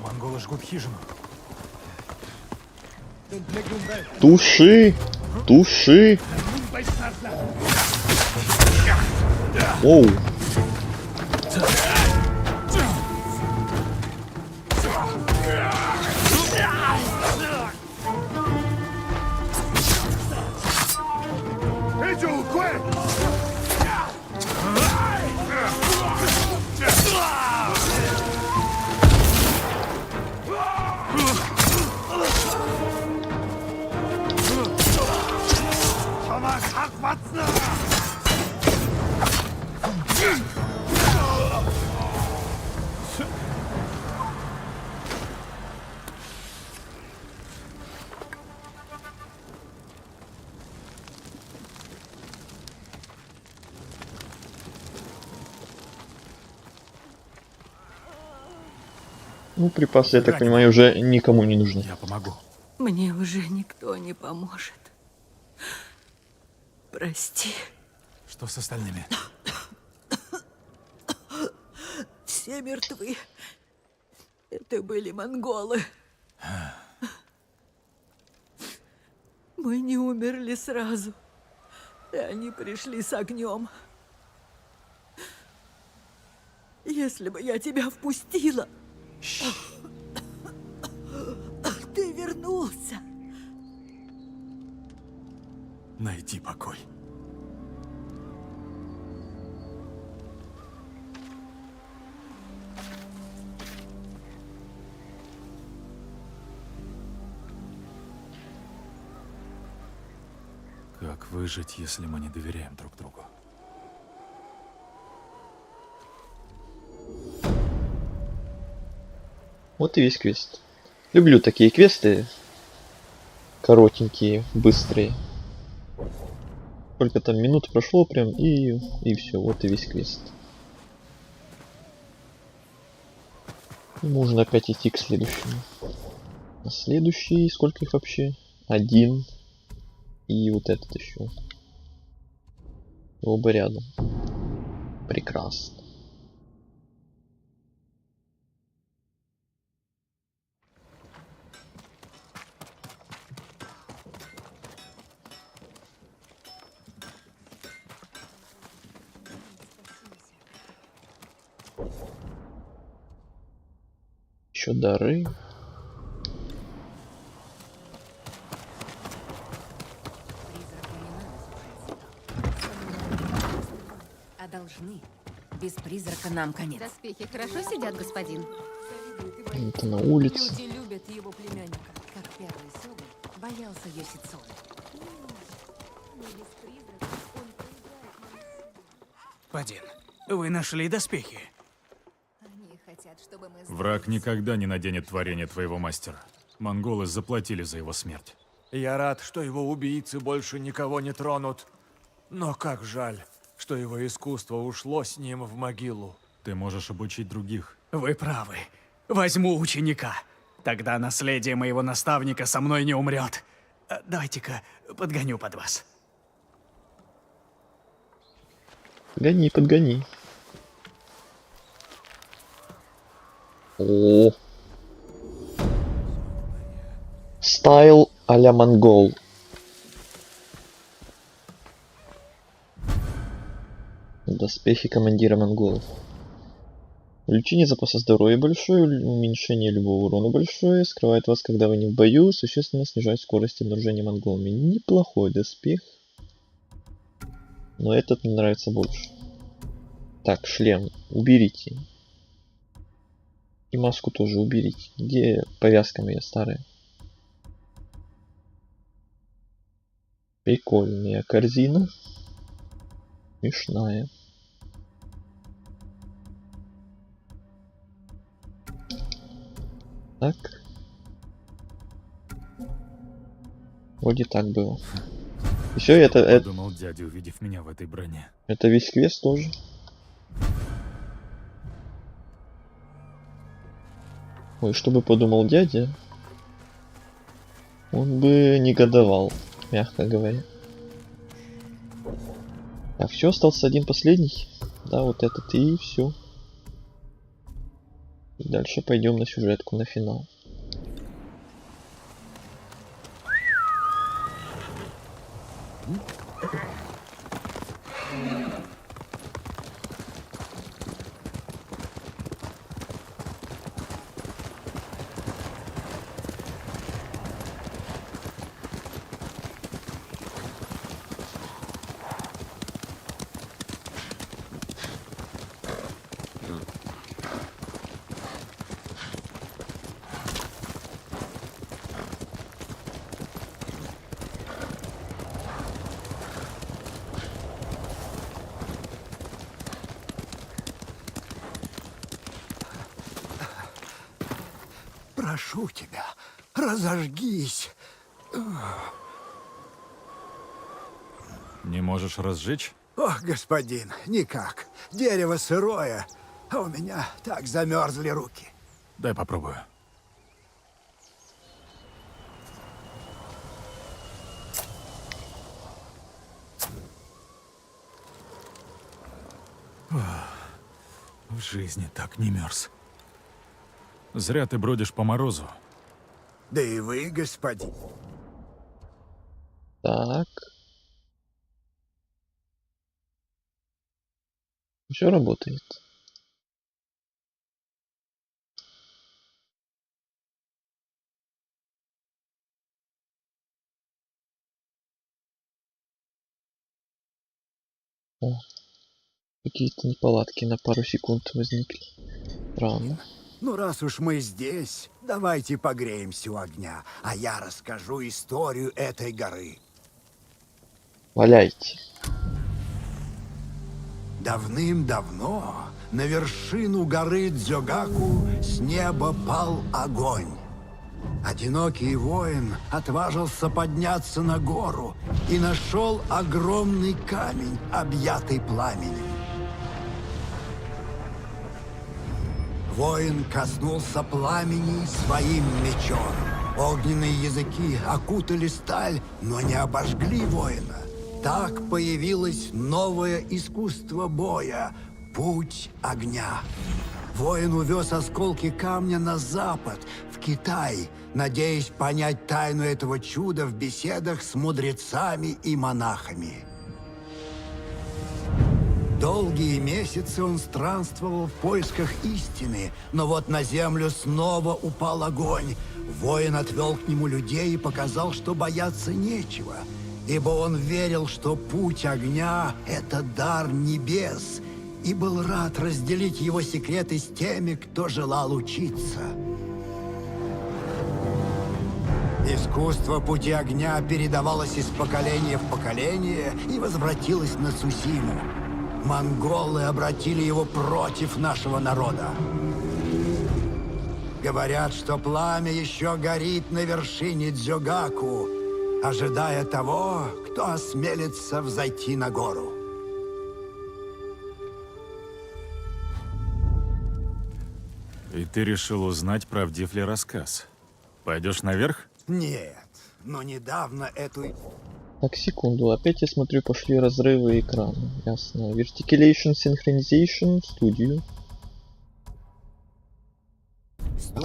Speaker 4: Монголы жгут хижину.
Speaker 1: Туши! Туши! Оу! Ну, припасы, я так
Speaker 4: Ранен.
Speaker 1: понимаю, уже никому не нужны.
Speaker 4: Я помогу.
Speaker 7: Мне уже никто не поможет. Прости.
Speaker 4: Что с остальными?
Speaker 7: Все мертвы. Это были монголы. Мы не умерли сразу. И они пришли с огнем. Если бы я тебя впустила, ты вернулся.
Speaker 4: Найди покой. Как выжить, если мы не доверяем друг другу?
Speaker 1: Вот и весь квест. Люблю такие квесты. Коротенькие, быстрые. Сколько там минут прошло прям, и все, вот и весь квест. И можно опять идти к следующему. А следующий, сколько их вообще? 1. И вот этот еще. Оба рядом. Прекрасно. Еще дары.
Speaker 10: А должны. Без призрака нам конец.
Speaker 11: Доспехи хорошо сидят, господин?
Speaker 1: Это на улице.
Speaker 10: Люди любят его племянника, как первый Сёгун боялся Йосицуны.
Speaker 8: Господин, вы нашли доспехи?
Speaker 11: Они хотят, чтобы мы...
Speaker 4: Враг никогда не наденет творение твоего мастера. Монголы заплатили за его смерть.
Speaker 8: Я рад, что его убийцы больше никого не тронут. Но как жаль, что его искусство ушло с ним в могилу.
Speaker 4: Ты можешь обучить других.
Speaker 12: Вы правы. Возьму ученика. Тогда наследие моего наставника со мной не умрет. Давайте-ка подгоню под вас.
Speaker 1: Подгони, подгони. О. Стайл а-ля монгол. Доспехи командира монголов. Увеличение запаса здоровья большое, уменьшение любого урона большое, скрывает вас, когда вы не в бою, существенно снижает скорость обнаружения монголами. Неплохой доспех. Но этот мне нравится больше. Так, шлем уберите. И маску тоже уберите. Где повязка моя старая? Прикольная корзина. Смешная. Так. Вроде так было. И все, это
Speaker 4: Думал, дядя, увидев меня в этой броне.
Speaker 1: это весь квест тоже. Ой, что бы подумал дядя, он бы негодовал, мягко говоря. Так, все, остался один последний. Да, вот этот, и все. Дальше пойдем на сюжетку, на финал.
Speaker 5: Прошу тебя, разожгись.
Speaker 4: Не можешь разжечь?
Speaker 5: Ох, господин, никак. Дерево сырое, а у меня так замерзли руки.
Speaker 4: Дай попробую. В жизни так не мерз. Зря ты бродишь по морозу.
Speaker 5: Да и вы, господин.
Speaker 1: Так. Все работает. О, какие-то неполадки на пару секунд возникли. Странно.
Speaker 5: Ну, раз уж мы здесь, давайте погреемся у огня, а я расскажу историю этой горы.
Speaker 1: Валяйте.
Speaker 5: Давным-давно на вершину горы Дзёгаку с неба пал огонь. Одинокий воин отважился подняться на гору и нашел огромный камень, объятый пламенем. Воин коснулся пламени своим мечом. Огненные языки окутали сталь, но не обожгли воина. Так появилось новое искусство боя – путь огня. Воин увез осколки камня на запад, в Китай, надеясь понять тайну этого чуда в беседах с мудрецами и монахами. Долгие месяцы он странствовал в поисках истины, но вот на землю снова упал огонь. Воин отвел к нему людей и показал, что бояться нечего, ибо он верил, что путь огня — это дар небес, и был рад разделить его секреты с теми, кто желал учиться. Искусство пути огня передавалось из поколения в поколение и возвратилось на Цусиму. Монголы обратили его против нашего народа. Говорят, что пламя еще горит на вершине Дзёгаку, ожидая того, кто осмелится взойти на гору.
Speaker 4: И ты решил узнать, правдив ли рассказ. Пойдешь наверх?
Speaker 5: Нет, но недавно эту...
Speaker 1: Так, секунду. Опять я смотрю, пошли разрывы экрана. Ясно. Verticulation, Synchronization, студию.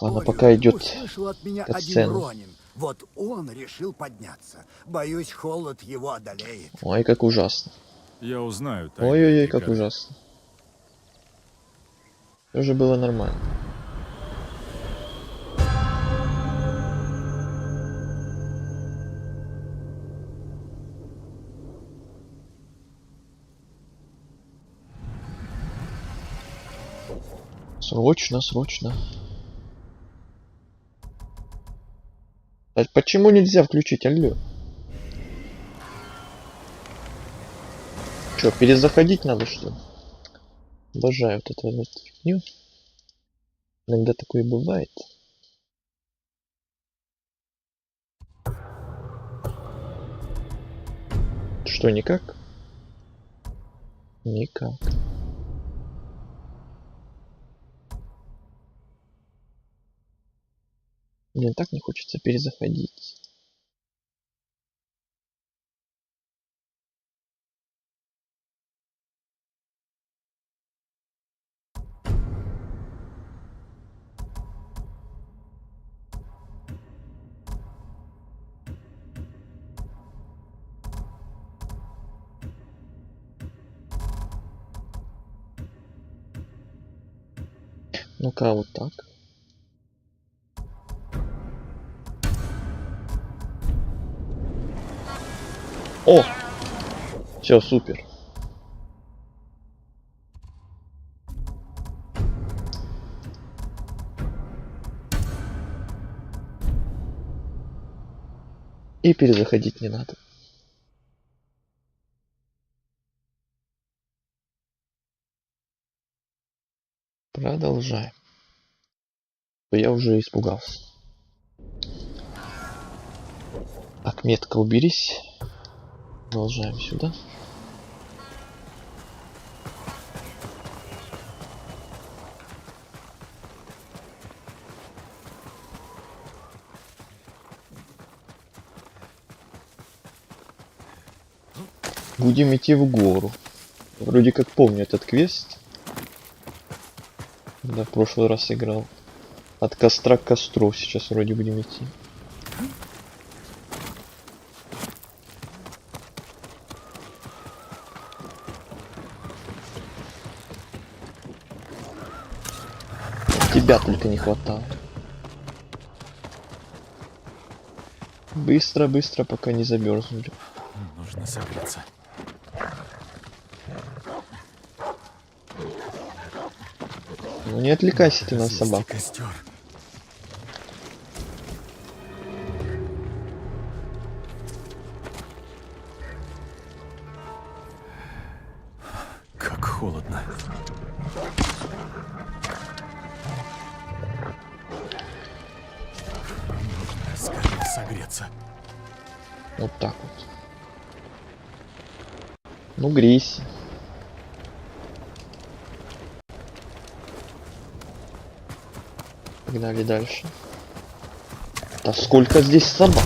Speaker 1: Ладно, пока идет
Speaker 5: услышал от меня один
Speaker 1: катсцена.
Speaker 5: Ронин. Вот он решил подняться. Боюсь, холод его одолеет.
Speaker 1: Ой, как ужасно.
Speaker 4: Я узнаю. тайну
Speaker 1: Ой-ой-ой,
Speaker 4: этой
Speaker 1: как
Speaker 4: горы.
Speaker 1: ужасно. Тоже было нормально. Срочно, срочно. А почему нельзя включить, алло? Чё, перезаходить надо, что ли? Обожаю вот эту вот фигню. Иногда такое бывает. Что, никак? Никак. Мне так не хочется перезаходить. Ну-ка, вот так. О! Все, супер. И перезаходить не надо. Продолжаем. Я уже испугался. Так, метка, уберись. Продолжаем сюда. Будем идти в гору. Вроде как помню этот квест. Да, в прошлый раз играл. От костра к костру сейчас вроде будем идти. Тебя только не хватало. Быстро, быстро, пока не замерзнули.
Speaker 4: Нужно согреться.
Speaker 1: Ну не отвлекайся ты на собаку.
Speaker 4: Костер. Как холодно. Нужно скорее согреться.
Speaker 1: Вот так вот. Ну грейся. Погнали дальше. Да сколько здесь собак?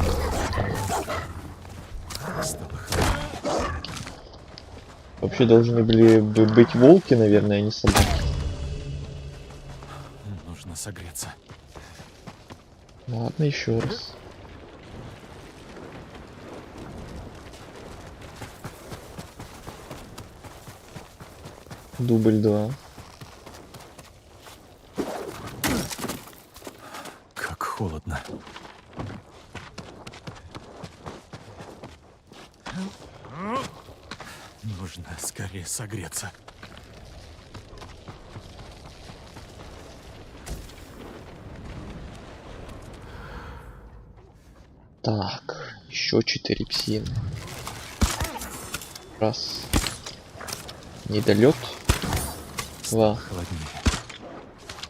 Speaker 1: Вообще должны были бы быть волки, наверное, а не собаки.
Speaker 4: Нужно согреться.
Speaker 1: Ладно, еще раз. Дубль 2.
Speaker 4: Как холодно. Нужно скорее согреться.
Speaker 1: Так, еще 4 псины. Раз. Недолет. 2.
Speaker 4: Холоднее.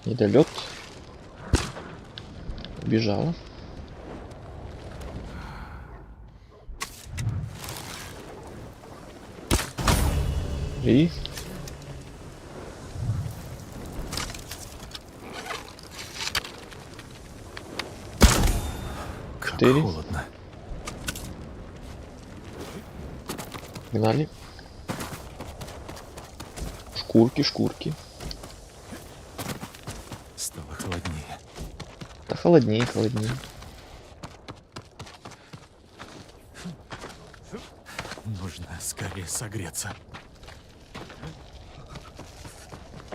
Speaker 1: Недолет. Убежала. 3.
Speaker 4: Как
Speaker 1: 4.
Speaker 4: холодно.
Speaker 1: Гнали. Шкурки, шкурки.
Speaker 4: Стало холоднее.
Speaker 1: Да холоднее, холоднее.
Speaker 4: Нужно скорее согреться.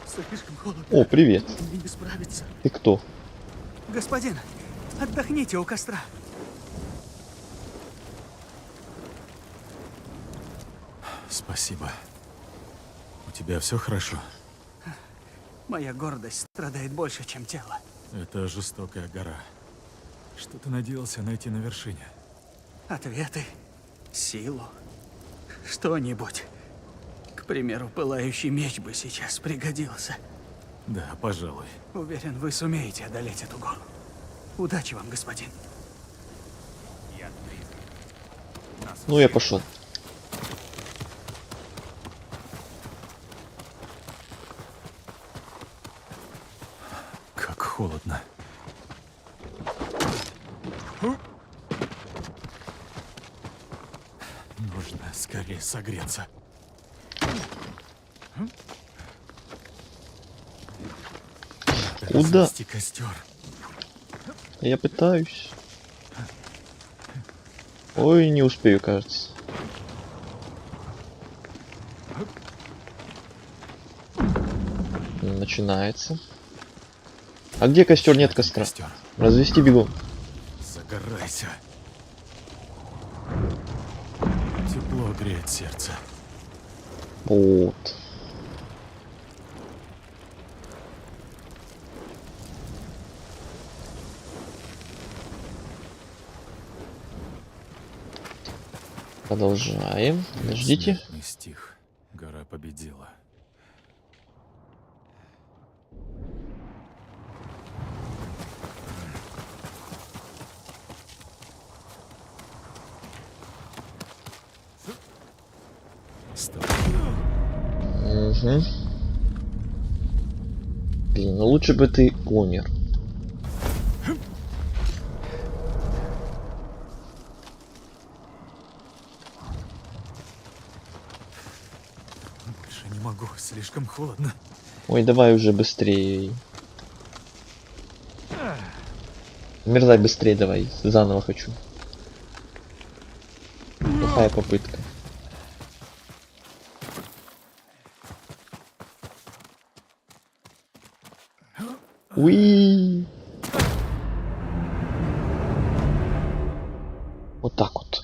Speaker 12: Слишком холодно.
Speaker 1: О, привет.
Speaker 12: Мне не справиться.
Speaker 1: Ты кто?
Speaker 12: Господин, отдохните у костра.
Speaker 4: Спасибо. У тебя все хорошо?
Speaker 12: Моя гордость страдает больше, чем тело.
Speaker 4: Это жестокая гора. Что ты надеялся найти на вершине?
Speaker 12: Ответы, силу, что-нибудь. К примеру, пылающий меч бы сейчас пригодился.
Speaker 4: Да, пожалуй.
Speaker 12: Уверен, вы сумеете одолеть эту гору. Удачи вам, господин.
Speaker 1: Ну, я пошел.
Speaker 4: Как холодно. Нужно скорее согреться.
Speaker 1: Куда?
Speaker 4: Развести костер.
Speaker 1: Я пытаюсь. Ой, не успею, кажется. Начинается. А где костер? Нет костра.
Speaker 4: Костер.
Speaker 1: Развести бегом.
Speaker 4: Загорайся. Тепло греет сердце.
Speaker 1: Вот. Продолжаем. Подождите.
Speaker 4: Смертный стих. Гора победила. Стоп.
Speaker 1: Угу. Блин, ну лучше бы ты умер.
Speaker 4: могу, слишком холодно.
Speaker 1: Ой, давай уже быстрее. Мерзай быстрее давай, заново хочу. Плохая попытка. Уи. Вот так вот.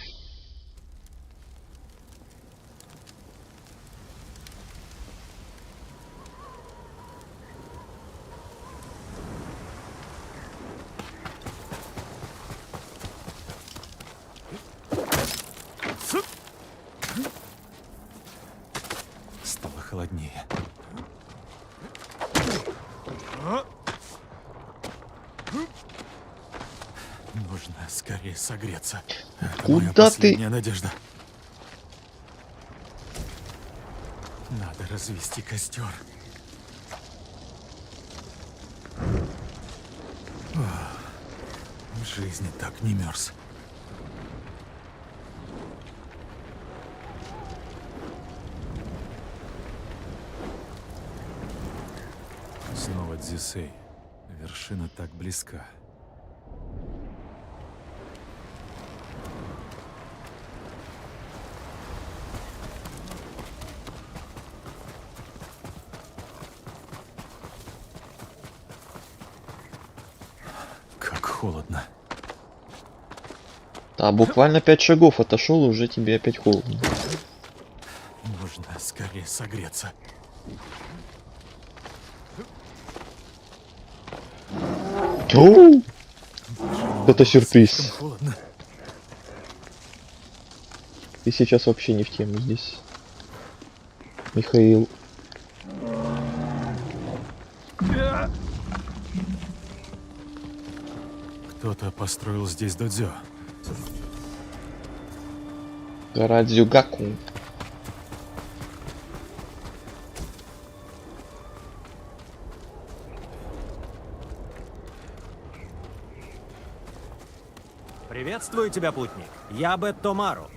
Speaker 4: Стало холоднее. Нужно скорее согреться. Это моя
Speaker 1: Куда ты?
Speaker 4: последняя надежда. Надо развести костер. В жизни так не мерз. Снова Дзисей. Вершина так близка. Как холодно.
Speaker 1: Да, буквально 5 шагов отошел, и уже тебе опять холодно.
Speaker 4: Нужно скорее согреться.
Speaker 1: Оу! Это сюрприз.
Speaker 4: Слишком холодно.
Speaker 1: Ты сейчас вообще не в тему здесь, Михаил.
Speaker 4: Кто-то построил здесь додзё.
Speaker 1: Гора Дзюгаку.
Speaker 13: Приветствую тебя, путник. Я Бет Томару.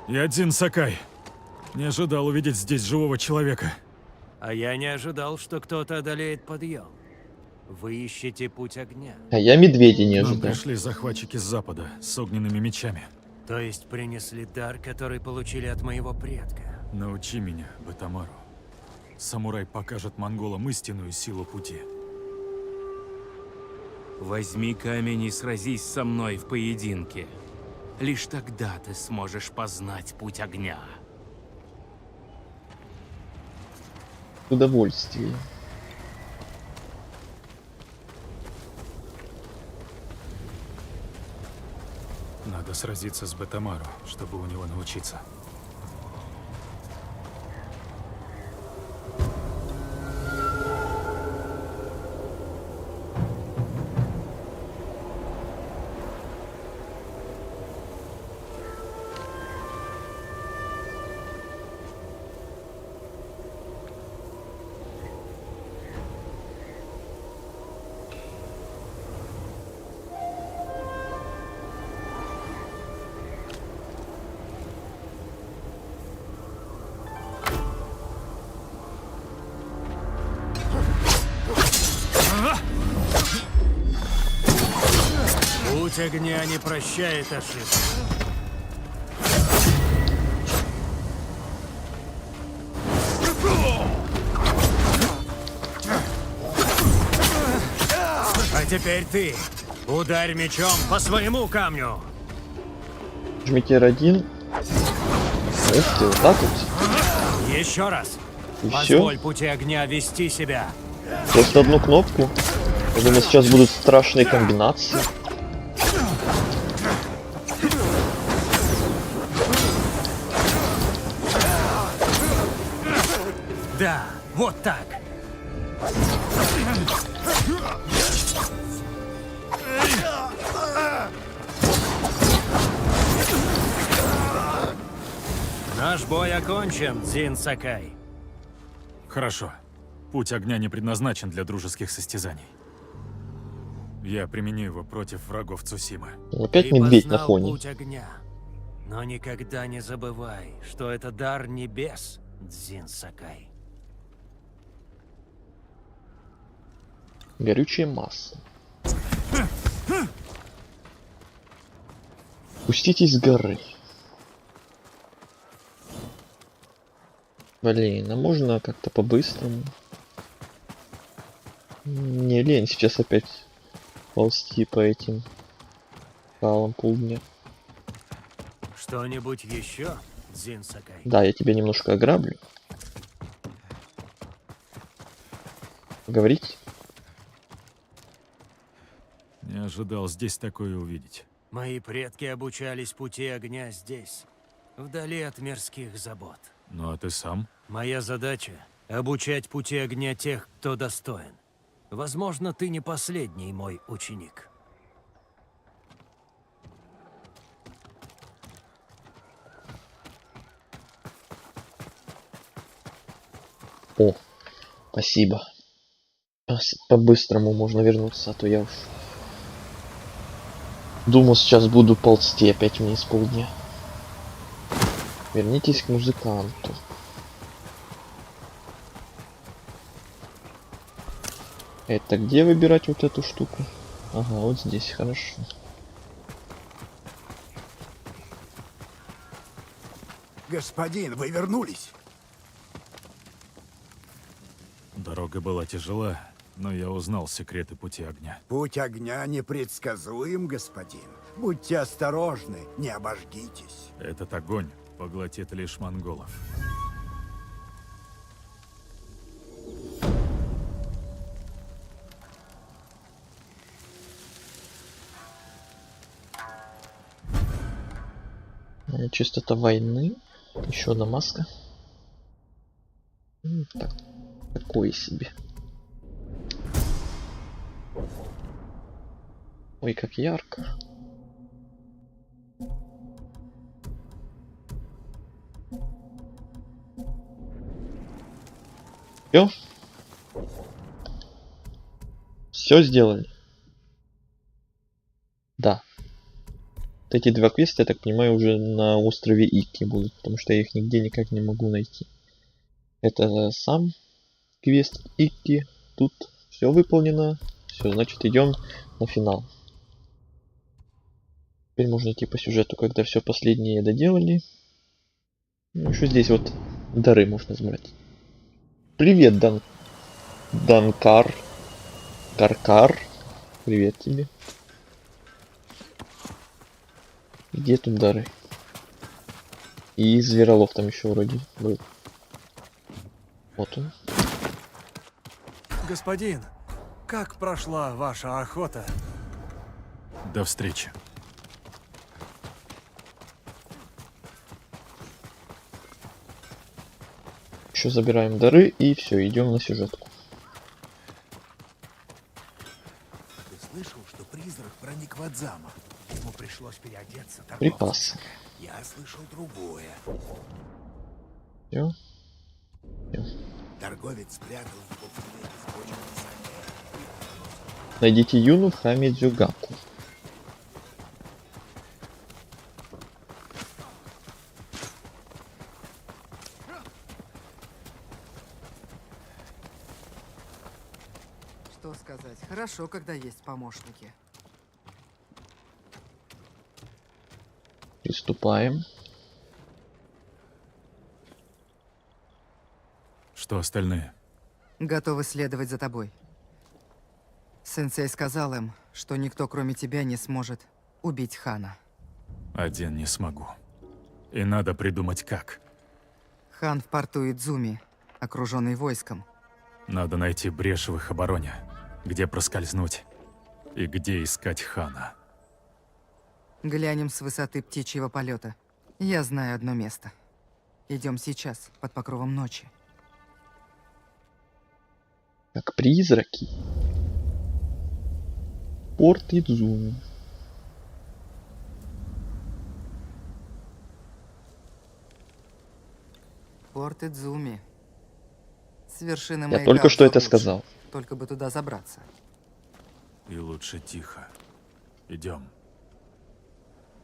Speaker 4: Я Дзин Сакай. Не ожидал увидеть здесь живого человека.
Speaker 13: А я не ожидал, что кто-то одолеет подъем. Вы ищете путь огня.
Speaker 1: А я медведя не
Speaker 4: К нам
Speaker 1: ожидал.
Speaker 4: пришли захватчики с запада с огненными мечами.
Speaker 13: То есть принесли дар, который получили от моего предка.
Speaker 4: Научи меня, Бетамару. Самурай покажет монголам истинную силу пути.
Speaker 2: Возьми камень и сразись со мной в поединке. Лишь тогда ты сможешь познать путь огня.
Speaker 1: Удовольствие.
Speaker 4: Надо сразиться с Бетамару, чтобы у него научиться.
Speaker 13: Путь огня не прощает ошибок. А теперь ты. Ударь мечом по своему камню.
Speaker 1: Жмите R1. Ух ты, вот так вот.
Speaker 13: Еще раз.
Speaker 1: И
Speaker 13: Позволь
Speaker 1: все.
Speaker 13: пути огня вести себя.
Speaker 1: Просто одну кнопку. Я думаю, сейчас будут страшные комбинации.
Speaker 13: Да, вот так. Наш бой окончен, Дзин Сакай.
Speaker 4: Хорошо. Путь огня не предназначен для дружеских состязаний. Я применю его против врагов Цусимы.
Speaker 1: Опять
Speaker 13: Ты
Speaker 1: медведь на
Speaker 13: познал
Speaker 1: фоне.
Speaker 13: путь огня. Но никогда не забывай, что это дар небес, Дзин Сакай.
Speaker 1: Горючая масса. Спуститесь с горы. Блин, а можно как-то по-быстрому? Не лень сейчас опять ползти по этим скалам полдня.
Speaker 13: Что-нибудь еще, Дзин Сакай?
Speaker 1: Да, я тебя немножко ограблю. Говорить?
Speaker 4: Не ожидал здесь такое увидеть.
Speaker 13: Мои предки обучались пути огня здесь, вдали от мирских забот.
Speaker 4: Ну а ты сам?
Speaker 13: Моя задача — обучать пути огня тех, кто достоин. Возможно, ты не последний мой ученик.
Speaker 1: О, спасибо. По-быстрому можно вернуться, а то я уж думал, сейчас буду ползти опять вниз полдня. Вернитесь к музыканту. Это где выбирать вот эту штуку? Ага, вот здесь, хорошо.
Speaker 5: Господин, вы вернулись?
Speaker 4: Дорога была тяжела, но я узнал секреты пути огня.
Speaker 5: Путь огня непредсказуем, господин. Будьте осторожны, не обожгитесь.
Speaker 4: Этот огонь поглотит лишь монголов.
Speaker 1: Чистота войны. Еще одна маска. Так, такое себе. Ой, как ярко. Все? Все сделали? Да. Вот эти два квеста, я так понимаю, уже на острове Икки будут, потому что я их нигде никак не могу найти. Это сам квест Икки. Тут все выполнено. Все, значит, идем на финал. Теперь можно идти по сюжету, когда все последнее доделали. Ну, еще здесь вот дары можно забрать. Привет, Данкар. Каркар. Привет тебе. Где тут дары? И зверолов там еще вроде был. Вот он.
Speaker 8: Господин, как прошла ваша охота?
Speaker 4: До встречи.
Speaker 1: Еще забираем дары и все, идем на сюжетку.
Speaker 5: Ты слышал, что призрак проник в Адзама? Ему пришлось переодеться торговцем.
Speaker 1: Припасы.
Speaker 5: Я слышал другое.
Speaker 1: Все.
Speaker 5: Торговец спрятал его в телеге с бочкой сахара.
Speaker 1: Найдите Юну Хамидзюгаку.
Speaker 14: Что сказать? Хорошо, когда есть помощники.
Speaker 1: Приступаем.
Speaker 4: Что остальные?
Speaker 14: Готовы следовать за тобой. Сенсей сказал им, что никто, кроме тебя, не сможет убить Хана.
Speaker 4: Один не смогу. И надо придумать как.
Speaker 14: Хан в порту Идзуми, окруженный войском.
Speaker 4: Надо найти брешь в их обороне, где проскользнуть и где искать Хана.
Speaker 14: Глянем с высоты птичьего полета. Я знаю одно место. Идем сейчас, под покровом ночи.
Speaker 1: Как призраки. Порт Идзуми.
Speaker 14: Порт Идзуми. С вершины
Speaker 1: Я
Speaker 14: маяка
Speaker 1: только что это
Speaker 14: лучше.
Speaker 1: сказал.
Speaker 14: Только бы туда забраться.
Speaker 4: И лучше тихо. Идем.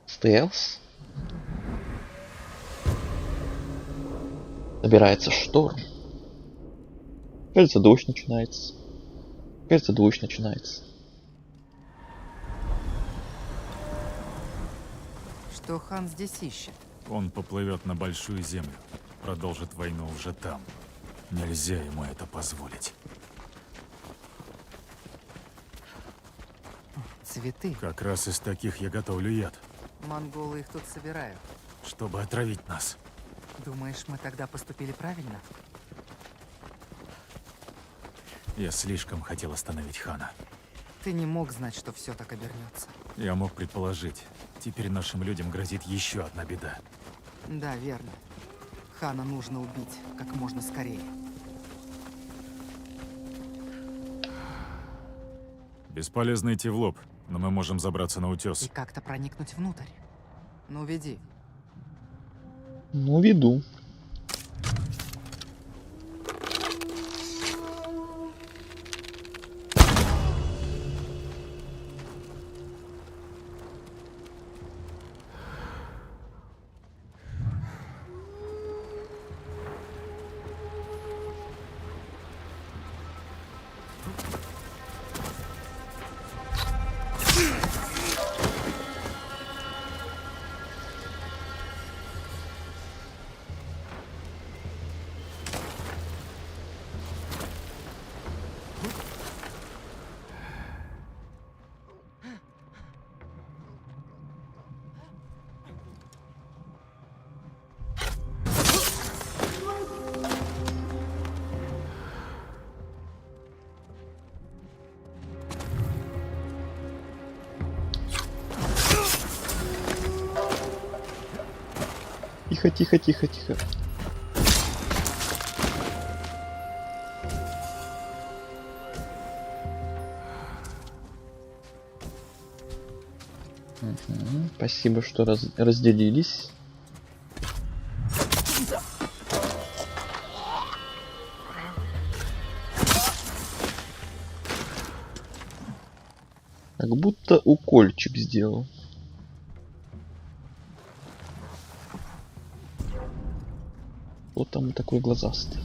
Speaker 1: Стелс. Собирается шторм. Кажется, дождь начинается. Кажется, дождь начинается.
Speaker 14: Что хан здесь ищет?
Speaker 4: Он поплывет на Большую Землю. Продолжит войну уже там. Нельзя ему это позволить.
Speaker 14: Цветы.
Speaker 4: Как раз из таких я готовлю яд,
Speaker 14: Монголы их тут собирают.
Speaker 4: чтобы отравить нас.
Speaker 14: Думаешь, мы тогда поступили правильно?
Speaker 4: Я слишком хотел остановить хана.
Speaker 14: Ты не мог знать, что все так обернется.
Speaker 4: Я мог предположить. Теперь нашим людям грозит еще одна беда.
Speaker 14: Да, верно. Хана нужно убить как можно скорее.
Speaker 4: Бесполезно идти в лоб, но мы можем забраться на
Speaker 14: И
Speaker 4: утес.
Speaker 14: как-то проникнуть внутрь. Ну, веди.
Speaker 1: Ну, веду. Тихо, тихо, тихо, тихо. Мгм. Спасибо, что разделились. Как будто укольчик сделал. Вот там такой глазастый.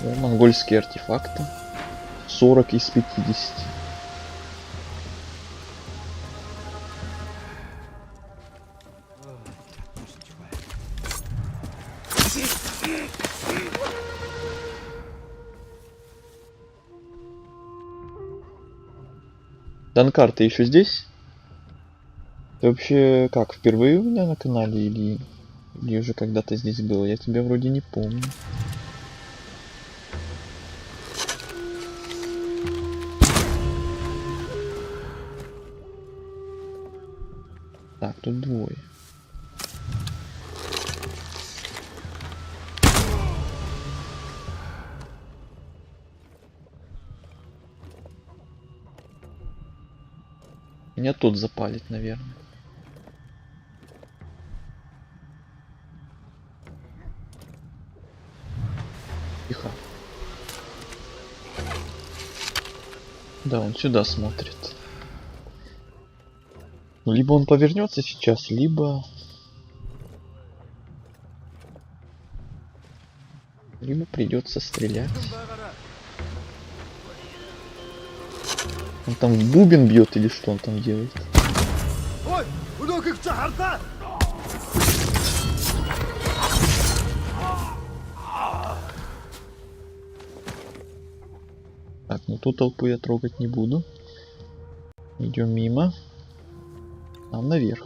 Speaker 1: О, монгольские артефакты. 40 из 50. Данкар, ты еще здесь? Ты вообще как, впервые у меня на канале или уже когда-то здесь был? Я тебя вроде не помню. Так, тут двое. Меня тут запалит, наверное. Тихо. Да, он сюда смотрит. Ну, либо он повернется сейчас, либо придется стрелять. Он там в бубен бьет или что он там делает? Так, ну ту толпу я трогать не буду. Идем мимо. Нам наверх.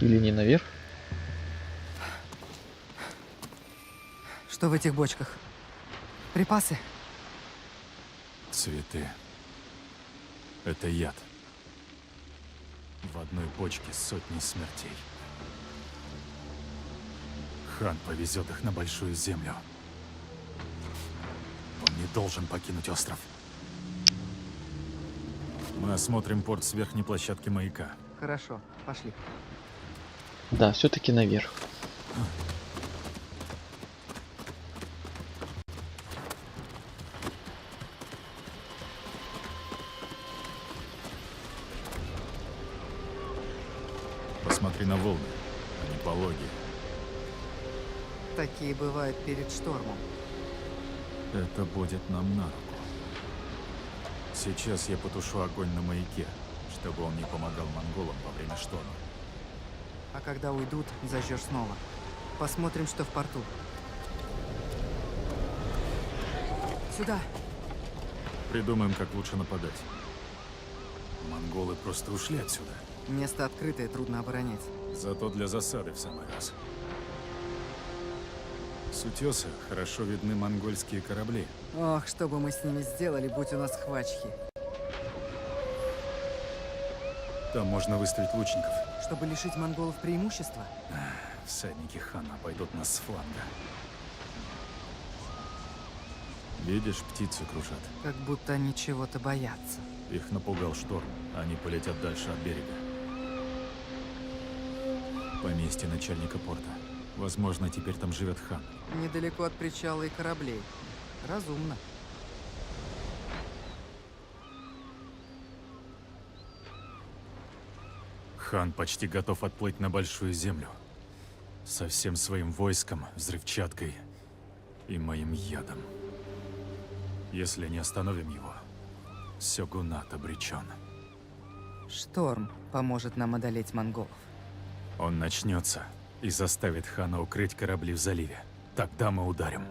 Speaker 1: Или не наверх?
Speaker 14: Что в этих бочках? Припасы?
Speaker 4: Цветы. Это яд. В одной бочке сотни смертей. Хан повезет их на Большую Землю. Он не должен покинуть остров. Мы осмотрим порт с верхней площадки маяка.
Speaker 14: Хорошо, пошли.
Speaker 1: Да, все-таки наверх.
Speaker 4: Посмотри на волны, они пологие.
Speaker 14: Такие бывают перед штормом.
Speaker 4: Это будет нам на руку. Сейчас я потушу огонь на маяке, чтобы он не помогал монголам во время шторма.
Speaker 14: А когда уйдут, зажжешь снова. Посмотрим, что в порту. Сюда.
Speaker 4: Придумаем, как лучше нападать. Монголы просто ушли отсюда.
Speaker 14: Место открытое, трудно оборонять.
Speaker 4: Зато для засады в самый раз. С утеса хорошо видны монгольские корабли.
Speaker 14: Ох, что бы мы с ними сделали, будь у нас хвачхи.
Speaker 4: Там можно выставить лучников.
Speaker 14: Чтобы лишить монголов преимущества?
Speaker 4: Всадники хана пойдут нас с фланга. Видишь, птицы кружат.
Speaker 14: Как будто они чего-то боятся.
Speaker 4: Их напугал шторм. Они полетят дальше от берега. Поместье начальника порта. Возможно, теперь там живет хан.
Speaker 14: Недалеко от причала и кораблей. Разумно.
Speaker 4: Хан почти готов отплыть на Большую Землю. Со всем своим войском, взрывчаткой и моим ядом. Если не остановим его, Сёгунат обречен.
Speaker 14: Шторм поможет нам одолеть монголов.
Speaker 4: Он начнется и заставит хана укрыть корабли в заливе. Тогда мы ударим.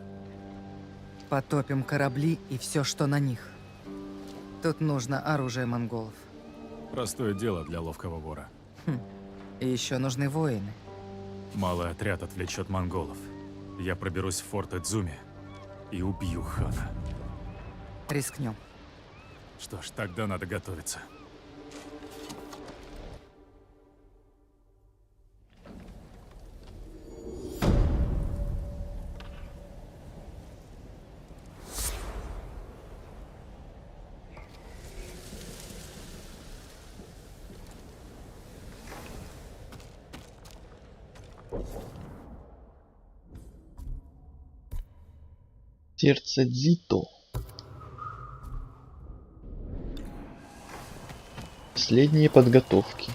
Speaker 14: Потопим корабли и все, что на них. Тут нужно оружие монголов.
Speaker 4: Простое дело для ловкого вора.
Speaker 14: И еще нужны воины.
Speaker 4: Малый отряд отвлечет монголов. Я проберусь в форт Эдзуми и убью хана.
Speaker 14: Рискнем.
Speaker 4: Что ж, тогда надо готовиться.
Speaker 1: Сердце Дзито. Последние подготовки.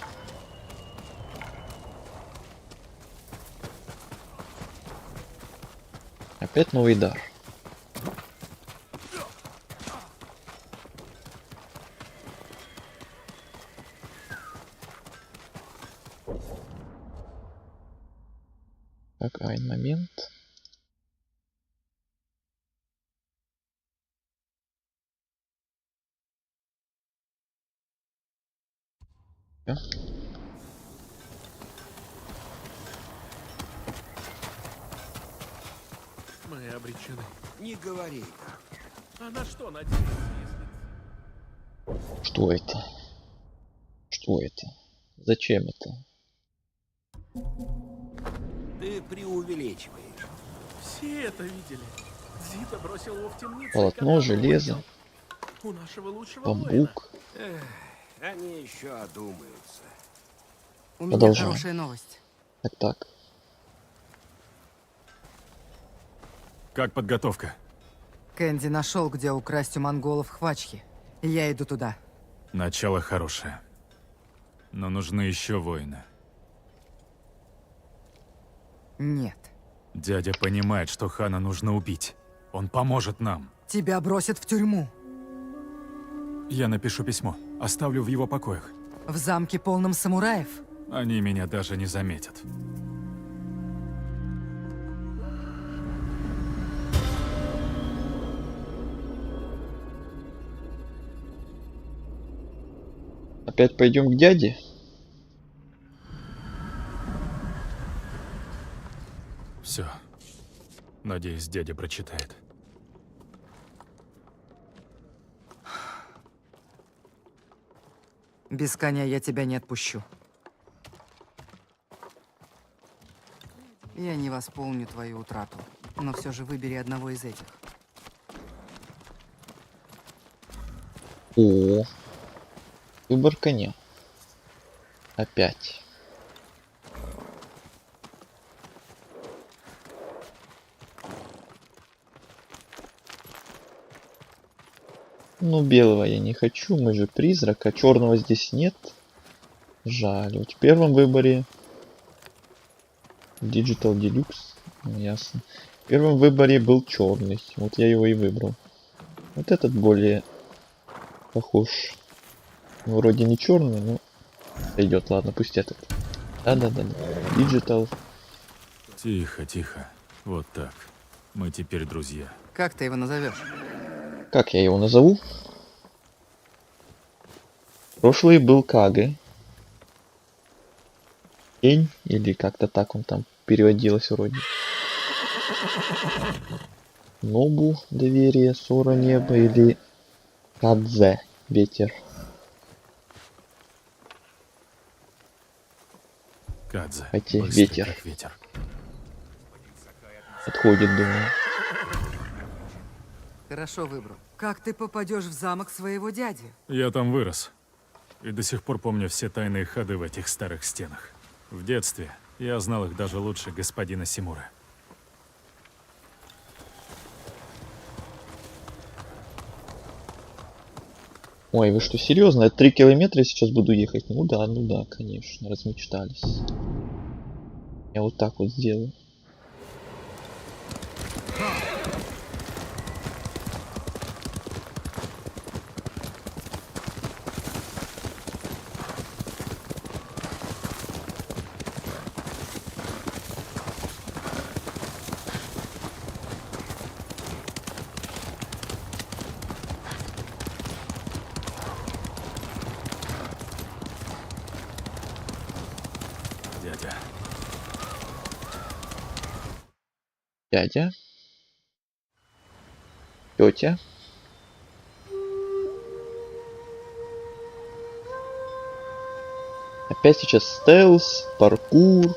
Speaker 1: Опять новый дар. Так, один момент. Да.
Speaker 2: Мы обречены.
Speaker 6: Не говори.
Speaker 2: А на что надеяться, если...
Speaker 1: Что это? Что это? Зачем это?
Speaker 6: Ты преувеличиваешь.
Speaker 2: Все это видели. Зита бросил его в темницу.
Speaker 1: Полотно, железо,
Speaker 2: У нашего лучшего
Speaker 1: бамбук.
Speaker 6: Они еще одумаются.
Speaker 14: У меня
Speaker 1: Продолжаем.
Speaker 14: хорошая новость.
Speaker 1: Так.
Speaker 4: Как подготовка?
Speaker 14: Кэнди нашел, где украсть у монголов хвачхи. И я иду туда.
Speaker 4: Начало хорошее. Но нужны еще воины.
Speaker 14: Нет.
Speaker 4: Дядя понимает, что хана нужно убить. Он поможет нам.
Speaker 14: Тебя бросят в тюрьму.
Speaker 4: Я напишу письмо. Оставлю в его покоях.
Speaker 14: В замке полном самураев.
Speaker 4: Они меня даже не заметят.
Speaker 1: Опять пойдем к дяде?
Speaker 4: Все. Надеюсь, дядя прочитает.
Speaker 14: Без коня я тебя не отпущу. Я не восполню твою утрату, но все же выбери одного из этих.
Speaker 1: О, Выбор коня. Опять. Ну, белого я не хочу, мы же призрак, а черного здесь нет. Жаль. Вот в первом выборе Digital Deluxe, ну, ясно. В первом выборе был черный, вот я его и выбрал. Вот этот более похож. Ну, вроде не черный, но идет. Ладно, пусть этот. Да-да-да. Digital.
Speaker 4: Тихо, тихо. Вот так. Мы теперь друзья.
Speaker 14: Как ты его назовешь?
Speaker 1: Как я его назову? Прошлый был Каге. Тень, или как-то так он там переводилось вроде. Нобу, доверие, Сора, небо, или Кадзе, ветер.
Speaker 4: Кадзе.
Speaker 1: Хотя
Speaker 4: быстрый,
Speaker 1: ветер.
Speaker 4: как ветер.
Speaker 1: Подходит, думаю.
Speaker 14: Хорошо выбрал. Как ты попадешь в замок своего дяди?
Speaker 4: Я там вырос. И до сих пор помню все тайные ходы в этих старых стенах. В детстве я знал их даже лучше господина Симуры.
Speaker 1: Ой, вы что, серьезно? Я 3 километра сейчас буду ехать? Ну да, конечно, размечтались. Я вот так вот сделаю.
Speaker 4: Дядя.
Speaker 1: Дядя. Тетя. Опять сейчас стелс, паркур,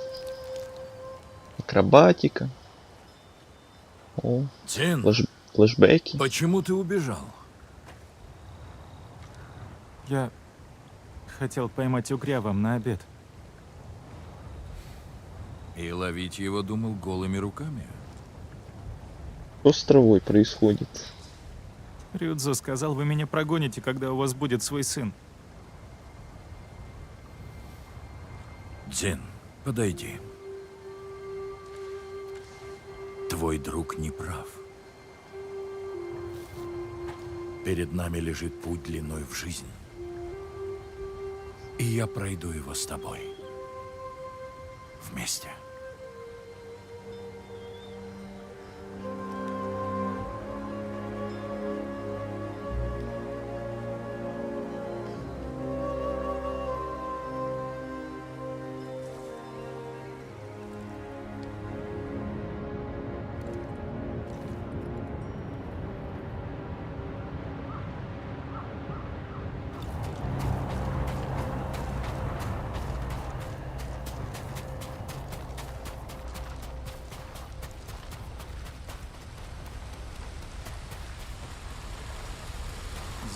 Speaker 1: акробатика. О,
Speaker 13: Тин,
Speaker 1: флешбеки.
Speaker 13: почему ты убежал?
Speaker 4: Я хотел поймать угря вам на обед.
Speaker 8: И ловить его думал голыми руками?
Speaker 1: Что с травой происходит?
Speaker 4: Рюдзо сказал, вы меня прогоните, когда у вас будет свой сын.
Speaker 13: Дзин, подойди. Твой друг не прав. Перед нами лежит путь длиной в жизнь. И я пройду его с тобой. Вместе.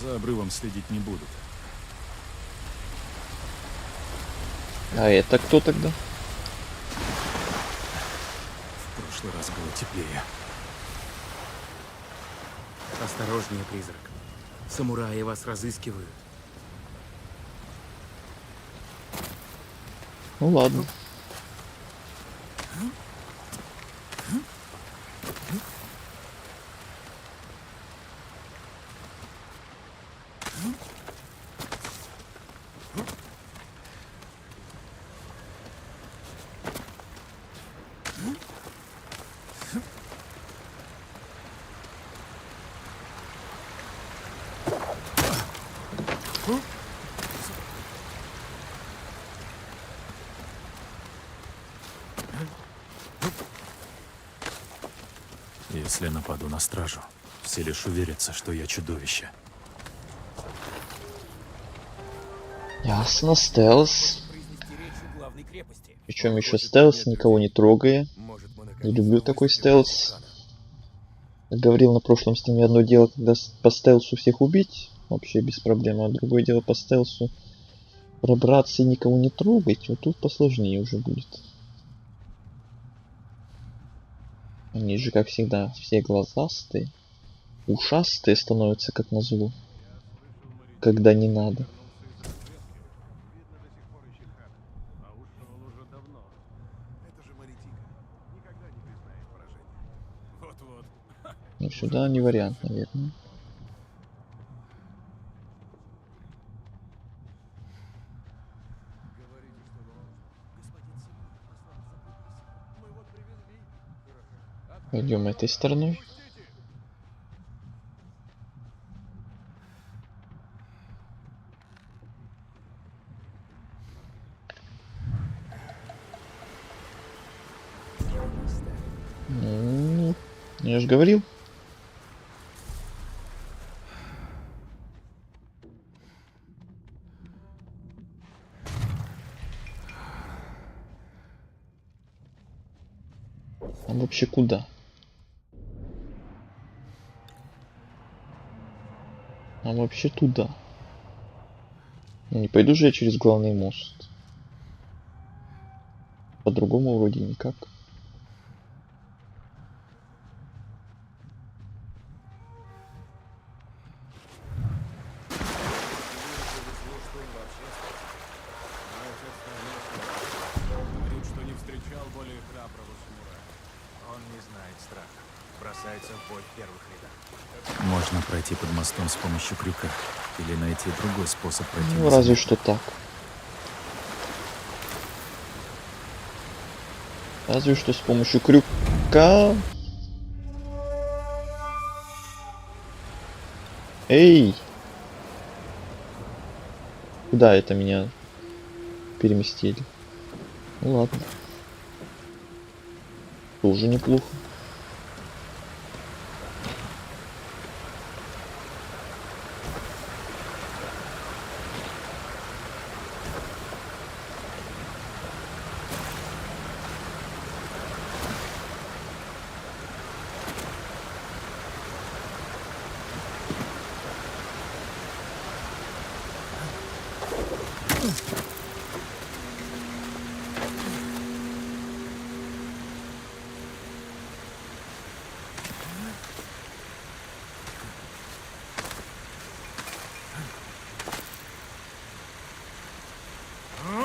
Speaker 4: За обрывом следить не будут.
Speaker 1: А это кто тогда?
Speaker 4: В прошлый раз было теплее.
Speaker 2: Осторожнее, призрак. Самураи вас разыскивают.
Speaker 1: Ну ладно.
Speaker 4: Если нападу на стражу, все лишь уверятся, что я чудовище.
Speaker 1: Ясно, стелс. Причем еще стелс, никого не трогая. Не люблю такой стелс. Как говорил на прошлом стриме, одно дело, когда по стелсу всех убить, вообще без проблем, а другое дело по стелсу пробраться и никого не трогать, вот тут посложнее уже будет. Они же, как всегда, все глазастые, ушастые становятся, как назло, когда не надо. Ну сюда не вариант, наверное. Пойдем этой стороной. Ну, я же говорил. А вообще куда? А вообще туда. Ну, не пойду же я через главный мост. По-другому вроде никак.
Speaker 4: Говорит, что не встречал более храброго самурая. Он не знает страха. Бросается в бой в первых рядах. Можно пройти под мостом с помощью крюка. Или найти другой способ пройти.
Speaker 1: Ну, разве что так. Разве что с помощью крюка. Эй! Куда это меня переместили? Ну ладно. Тоже неплохо.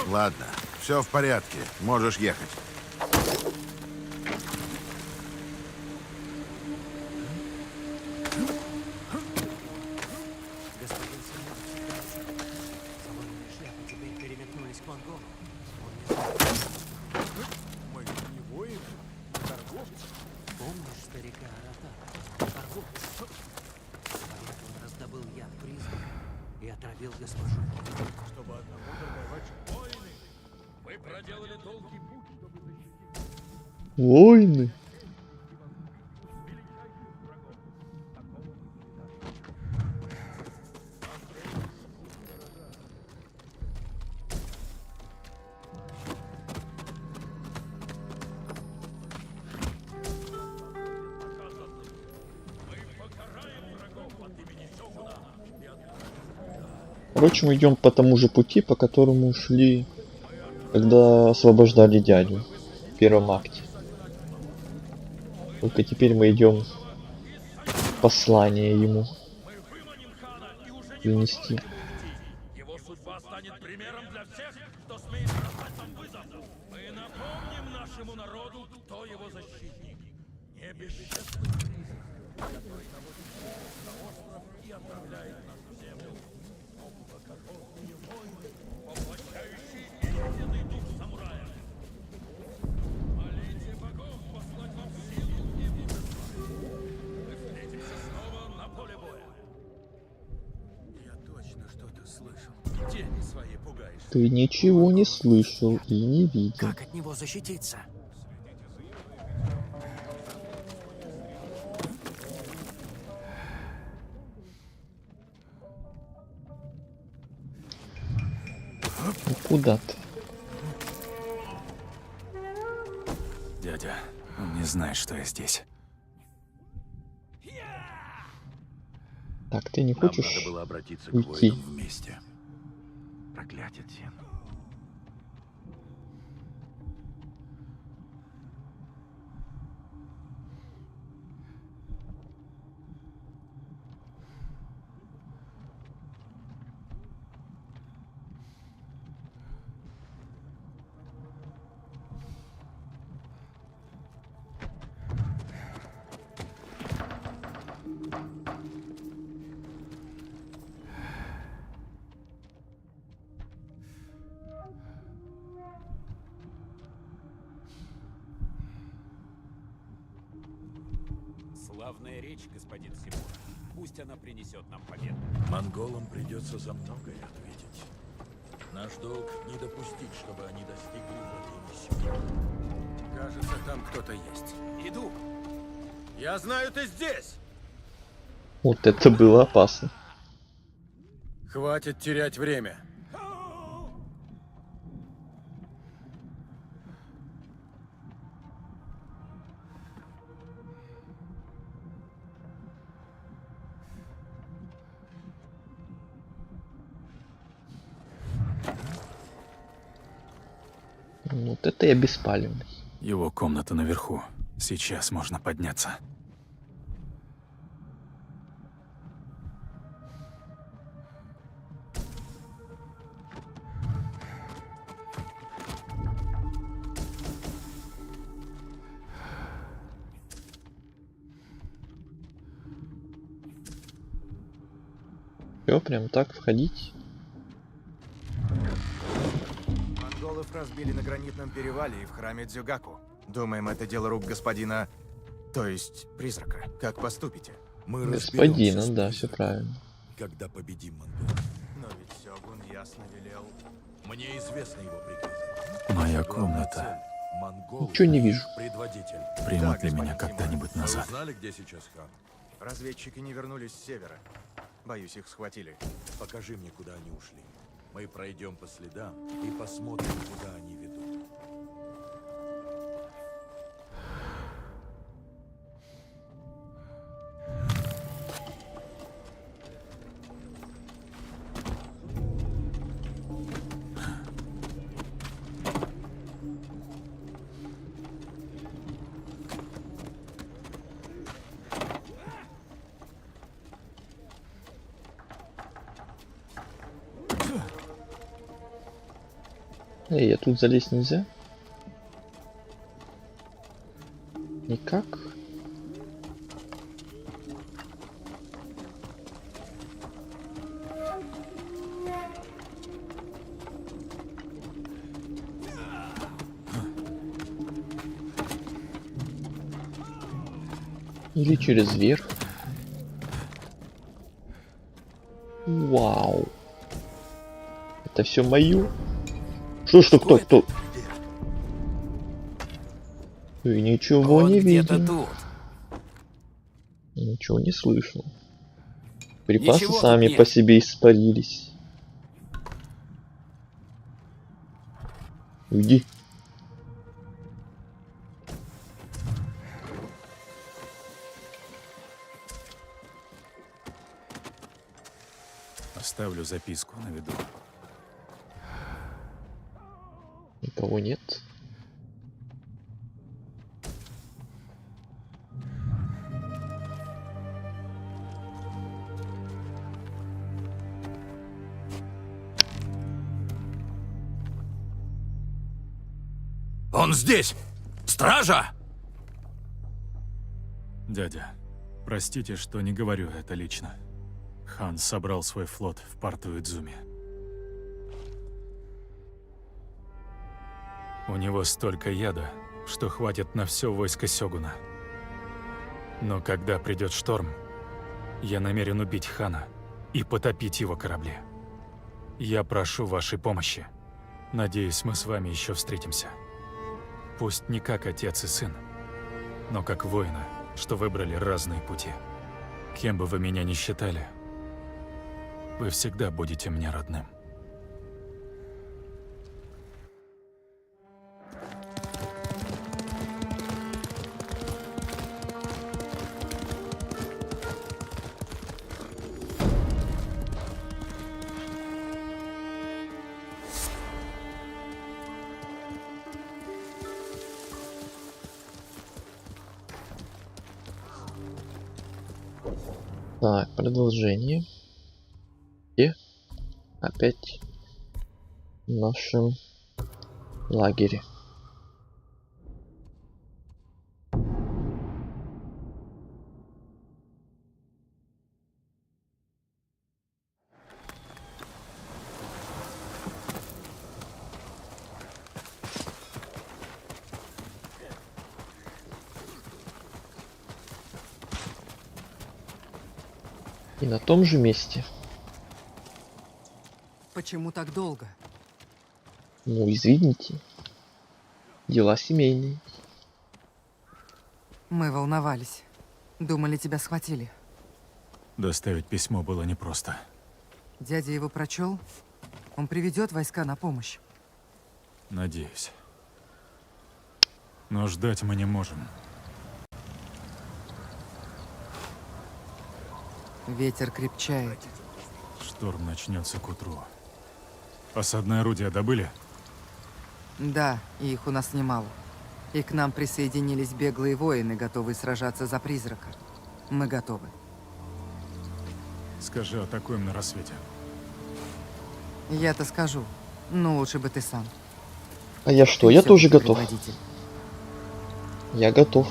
Speaker 6: Ладно, все в порядке. Можешь ехать.
Speaker 13: Господин Симон, соломенные шляпы теперь переметнулись к монголам.
Speaker 4: Мы не воины, торговцы.
Speaker 13: Помнишь старика Аратара? Торговец. Говорят, он раздобыл яд призрака и отравил госпожу.
Speaker 4: Чтобы одного торговать. Воины! Вы проделали долгий путь, чтобы защитить.
Speaker 1: Войны. Короче, мы идем по тому же пути, по которому шли, когда освобождали дядю в первом акте. Только теперь мы идем послание ему принести.
Speaker 2: Его судьба станет примером для всех, кто смеет бросать нам вызов. Мы напомним нашему народу, кто его защитник. Не бесчестный призрак, который наводит на остров и отправляет нас в землю. Многокровные войны, воплощающие истинный дух самурая. Молите богов послать вам силу и мужество. Мы встретимся снова на поле боя.
Speaker 4: Я точно что-то слышал. Тени свои пугаешь.
Speaker 1: Ты ничего не слышал и не видел.
Speaker 13: Как от него защититься?
Speaker 1: Ну, куда ты?
Speaker 4: Дядя, он не знает, что я здесь.
Speaker 1: Так, ты не
Speaker 6: Нам
Speaker 1: хочешь
Speaker 6: надо было обратиться к
Speaker 1: уйти?
Speaker 6: воинам вместе. Проклятие, Тен.
Speaker 15: Славная речь, господин Симура. Пусть она принесет нам победу.
Speaker 2: Монголам придется за многое ответить. Наш долг не допустить, чтобы они достигли владения Севера.
Speaker 8: Кажется, там кто-то есть. Иду. Я знаю, ты здесь.
Speaker 1: Вот это было опасно.
Speaker 8: Хватит терять время.
Speaker 1: Вот это я беспалевный.
Speaker 4: Его комната наверху. Сейчас можно подняться.
Speaker 1: Все, прям так входить.
Speaker 3: Монголов разбили на гранитном перевале и в храме Дзюгаку. Думаем, это дело рук господина... То есть, призрака. Как поступите?
Speaker 6: Мы
Speaker 1: Господина,
Speaker 6: разберемся с
Speaker 1: да, все
Speaker 6: призраком,
Speaker 1: правильно.
Speaker 6: когда победим монголов.
Speaker 3: Но ведь Сёгун ясно велел...
Speaker 6: Мне известны его приказы.
Speaker 4: Моя
Speaker 6: Главная
Speaker 4: комната.
Speaker 6: цель — монголы,
Speaker 1: Ничего не вижу.
Speaker 6: предводитель.
Speaker 4: Примут ли
Speaker 3: господин
Speaker 4: меня
Speaker 3: Симур.
Speaker 4: когда-нибудь
Speaker 6: Вы
Speaker 4: назад?
Speaker 6: узнали, где сейчас хан?
Speaker 3: Разведчики не вернулись с севера. Боюсь, их схватили.
Speaker 6: Покажи мне, куда они ушли. Мы пройдем по следам и посмотрим, куда они ведут.
Speaker 1: Эй, а тут залезть нельзя? Никак? Или через верх? Вау. Это все мое? Что, кто? И ничего не видел. Ничего не слышал. Припасы
Speaker 15: Ничего тут
Speaker 1: сами
Speaker 15: нет.
Speaker 1: по себе испарились. Уйди.
Speaker 4: Оставлю записку на виду.
Speaker 1: Никого нет.
Speaker 6: Он здесь! Стража!
Speaker 4: Дядя, простите, что не говорю это лично. Хан собрал свой флот в порту Идзуми. У него столько яда, что хватит на все войско Сёгуна. Но когда придет шторм, я намерен убить хана и потопить его корабли. Я прошу вашей помощи. Надеюсь, мы с вами еще встретимся. Пусть не как отец и сын, но как воины, что выбрали разные пути. Кем бы вы меня ни считали, вы всегда будете мне родным.
Speaker 1: Так, продолжение. И опять в нашем лагере. И на том же месте.
Speaker 14: Почему так долго?
Speaker 1: Ну, извините. Дела семейные.
Speaker 14: Мы волновались. Думали, тебя схватили.
Speaker 4: Доставить письмо было непросто.
Speaker 14: Дядя его прочел. Он приведет войска на помощь.
Speaker 4: Надеюсь. Но ждать мы не можем.
Speaker 14: Ветер крепчает.
Speaker 4: Шторм начнется к утру. Осадное орудие добыли?
Speaker 14: Да, и их у нас немало. И к нам присоединились беглые воины, готовые сражаться за призрака. Мы готовы.
Speaker 4: Скажи, атакуем на рассвете.
Speaker 14: Я-то скажу. Но лучше бы ты сам.
Speaker 1: А я что?
Speaker 14: Ты
Speaker 1: Я
Speaker 14: всё-таки
Speaker 1: тоже готов.
Speaker 14: предводитель.
Speaker 1: Я готов.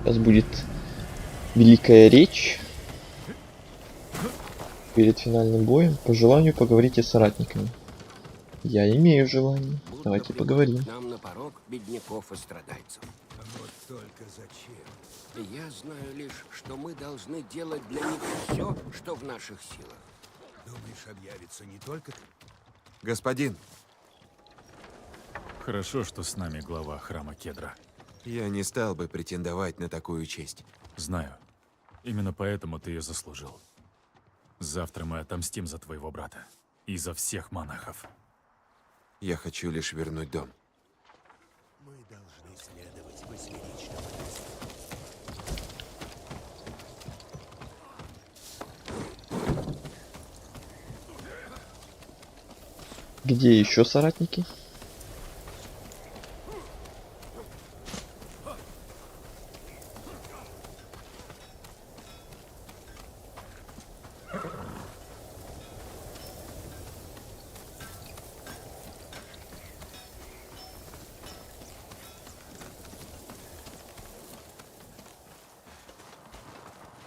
Speaker 1: Сейчас будет великая речь перед финальным боем. По желанию поговорите с соратниками. Я имею желание. Давайте поговорим.
Speaker 16: Нам на порог бедняков и страдальцев.
Speaker 5: Вот только зачем?
Speaker 16: Я знаю лишь, что мы должны делать для них все, что в наших силах.
Speaker 5: Думаешь, объявится не только...
Speaker 9: Господин,
Speaker 4: Хорошо, что с нами глава храма Кедра.
Speaker 9: я не стал бы претендовать на такую честь.
Speaker 4: Знаю. Именно поэтому ты ее заслужил. Завтра мы отомстим за твоего брата. И за всех монахов.
Speaker 9: Я хочу лишь вернуть дом.
Speaker 5: Мы должны следовать восьмеричному.
Speaker 1: Где еще соратники?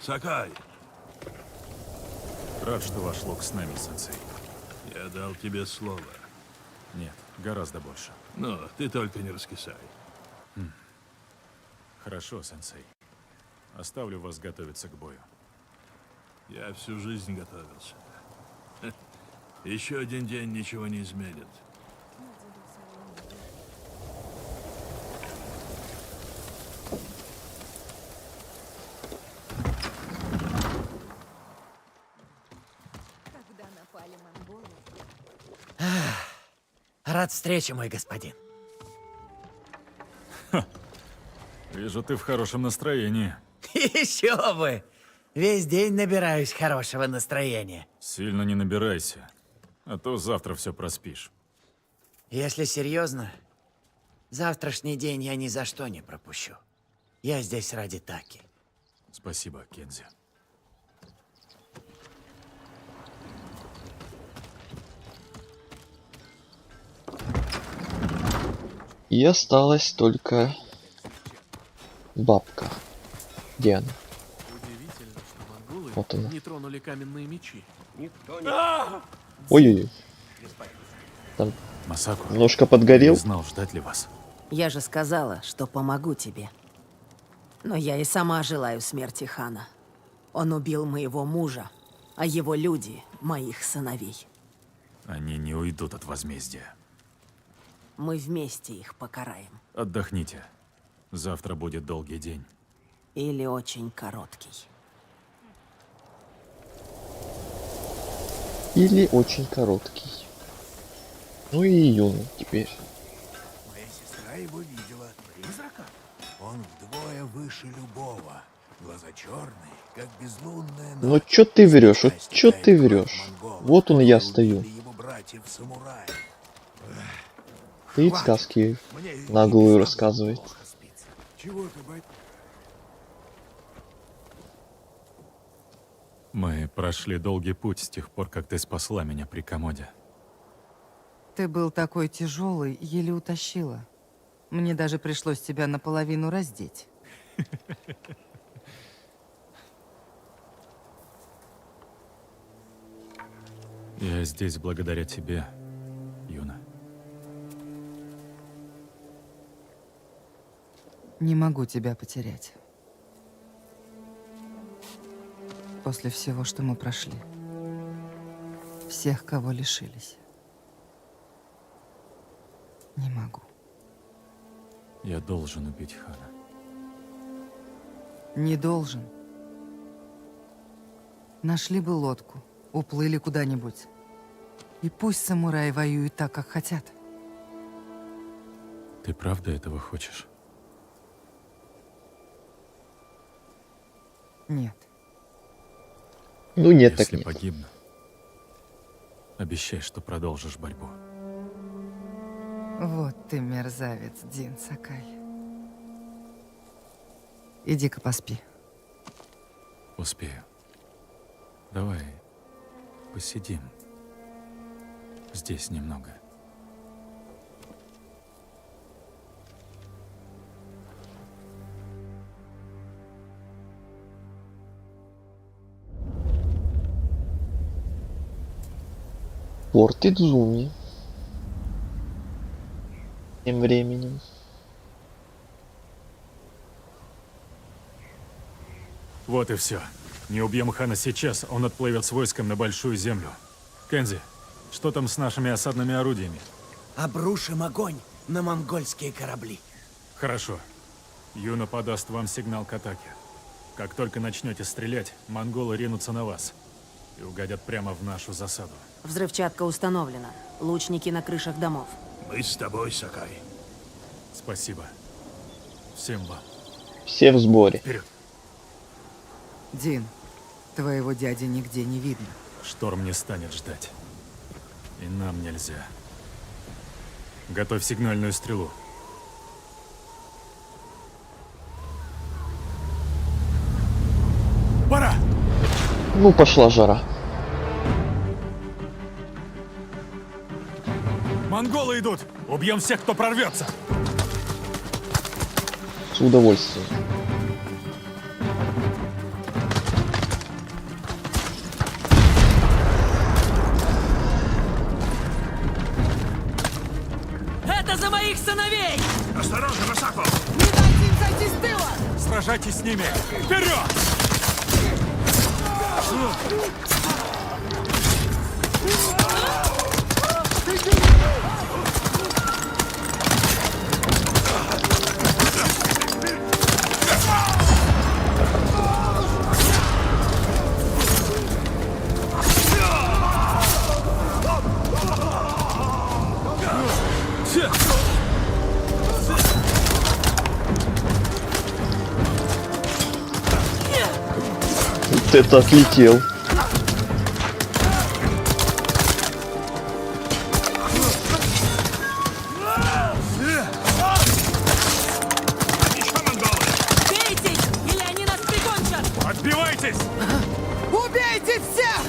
Speaker 2: Сакай,
Speaker 4: Рад, что ваш лук с нами, сенсей.
Speaker 2: я дал тебе слово.
Speaker 4: Нет, гораздо больше.
Speaker 2: Но ты только не раскисай.
Speaker 4: Хорошо, сенсей. Оставлю вас готовиться к бою.
Speaker 2: Я всю жизнь готовился. Еще один день ничего не изменит.
Speaker 11: Когда напали монголы,
Speaker 13: Рад встрече, мой господин.
Speaker 4: Вижу, ты в хорошем настроении.
Speaker 13: Еще бы! Весь день набираюсь хорошего настроения.
Speaker 4: Сильно не набирайся, а то завтра все проспишь.
Speaker 13: Если серьезно, завтрашний день я ни за что не пропущу. Я здесь ради Таки.
Speaker 4: Спасибо, Кензи.
Speaker 1: И осталась только бабка. Где она?
Speaker 15: Удивительно, что монголы
Speaker 1: Вот она.
Speaker 15: не тронули каменные мечи.
Speaker 16: Никто не...
Speaker 1: Ой-ой-ой. Там
Speaker 4: Масаку,
Speaker 1: немножко
Speaker 4: я
Speaker 1: подгорел.
Speaker 4: не знал, ждать ли вас.
Speaker 10: Я же сказала, что помогу тебе. Но я и сама желаю смерти хана. Он убил моего мужа, а его люди — моих сыновей.
Speaker 4: Они не уйдут от возмездия.
Speaker 10: Мы вместе их покараем.
Speaker 4: Отдохните. Завтра будет долгий день.
Speaker 10: Или очень короткий.
Speaker 1: Или очень короткий. Ну и юный теперь.
Speaker 5: Моя сестра его видела. Призрака? Он вдвое выше любого. Глаза черные, как безлунная ночь.
Speaker 1: Ну чё ты врешь? Вот чё ты врешь? Вот он я стою.
Speaker 5: Его брата. братьев-самураев.
Speaker 1: И сказки наглую рассказывает.
Speaker 5: Чего ты, бать?
Speaker 4: Мы прошли долгий путь с тех пор, как ты спасла меня при комоде.
Speaker 14: Ты был такой тяжелый, еле утащила. Мне даже пришлось тебя наполовину раздеть.
Speaker 4: Я здесь благодаря тебе, Юна.
Speaker 14: Не могу тебя потерять. После всего, что мы прошли. Всех, кого лишились. Не могу.
Speaker 4: Я должен убить Хана.
Speaker 14: Не должен. Нашли бы лодку, уплыли куда-нибудь. И пусть самураи воюют так, как хотят.
Speaker 4: Ты правда этого хочешь?
Speaker 14: Нет.
Speaker 1: Ну нет, так
Speaker 4: Если
Speaker 1: нет.
Speaker 4: погибну, обещай, что продолжишь борьбу.
Speaker 14: Вот ты мерзавец, Дин Сакай. Иди-ка поспи.
Speaker 4: Успею. Давай посидим здесь немного.
Speaker 1: Порт Идзуми. Тем временем.
Speaker 4: Вот и все. Не убьем Хана сейчас, он отплывет с войском на Большую Землю. Кензи, что там с нашими осадными орудиями?
Speaker 8: Обрушим огонь на монгольские корабли.
Speaker 4: Хорошо. Юна подаст вам сигнал к атаке. Как только начнете стрелять, монголы ринутся на вас и угодят прямо в нашу засаду.
Speaker 10: Взрывчатка установлена. Лучники на крышах домов.
Speaker 5: Мы с тобой, Сакай.
Speaker 4: Спасибо. Всем вам.
Speaker 1: Все в сборе.
Speaker 4: Вперед.
Speaker 14: Дин, твоего дяди нигде не видно.
Speaker 4: Шторм не станет ждать. И нам нельзя. Готовь сигнальную стрелу. Пора!
Speaker 1: Ну, пошла жара.
Speaker 4: Монголы идут! Убьем всех, кто прорвется!
Speaker 1: С удовольствием.
Speaker 7: Это за моих сыновей!
Speaker 5: Осторожно, Масако!
Speaker 7: Не дайте им зайти с тыла!
Speaker 4: Сражайтесь с ними! Вперед!
Speaker 1: Ты так летел.
Speaker 7: Бейтесь, или они нас прикончат!
Speaker 4: Отбивайтесь!
Speaker 14: Убейте всех!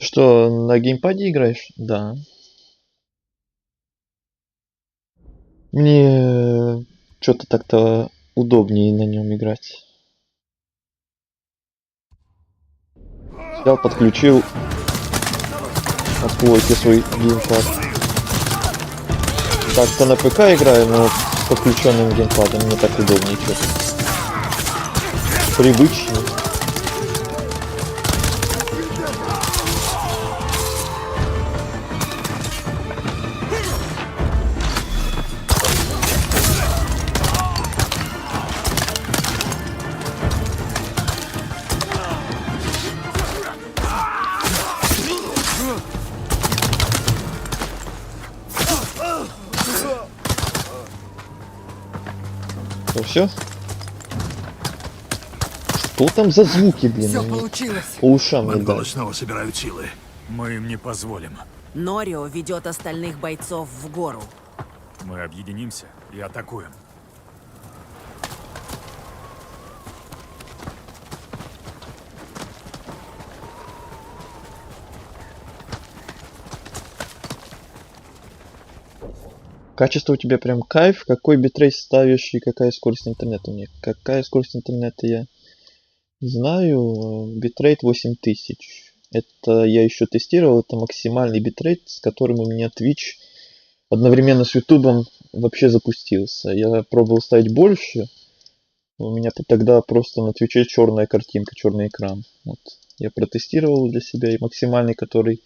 Speaker 1: Что, на геймпаде играешь? Да. Мне что-то так-то удобнее на нем играть. Взял, подключил. Откройте свой геймпад. Так-то на ПК играю, но с подключенным геймпадом мне так удобнее что-то. Привычнее. Ну все? Что там за звуки, блин?
Speaker 14: Все
Speaker 1: Они
Speaker 14: получилось.
Speaker 1: по ушам не
Speaker 4: Монголы
Speaker 1: дают.
Speaker 4: снова собирают силы. Мы им не позволим.
Speaker 10: Норио ведет остальных бойцов в гору.
Speaker 4: Мы объединимся и атакуем.
Speaker 1: Качество у тебя прям кайф. Какой битрейт ставишь и какая скорость интернета у меня? Какая скорость интернета я знаю. Битрейт 8000. Это я еще тестировал. Это максимальный битрейт, с которым у меня Twitch одновременно с Ютубом вообще запустился. Я пробовал ставить больше. У меня тогда просто на Твиче черная картинка, черный экран. Вот. Я протестировал для себя и максимальный, который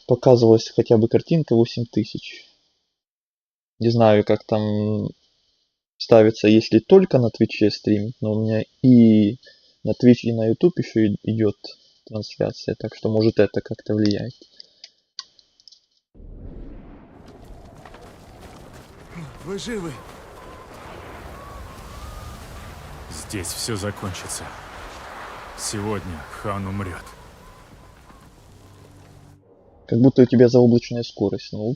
Speaker 1: показывалась хотя бы картинка 8000. Не знаю, как там ставится, если только на Твиче стримить, но у меня и на Twitch, и на YouTube еще идет трансляция, так что может это как-то влияет.
Speaker 8: Вы живы?
Speaker 4: Здесь все закончится. Сегодня хан умрет.
Speaker 1: Как будто у тебя заоблачная скорость. Ну,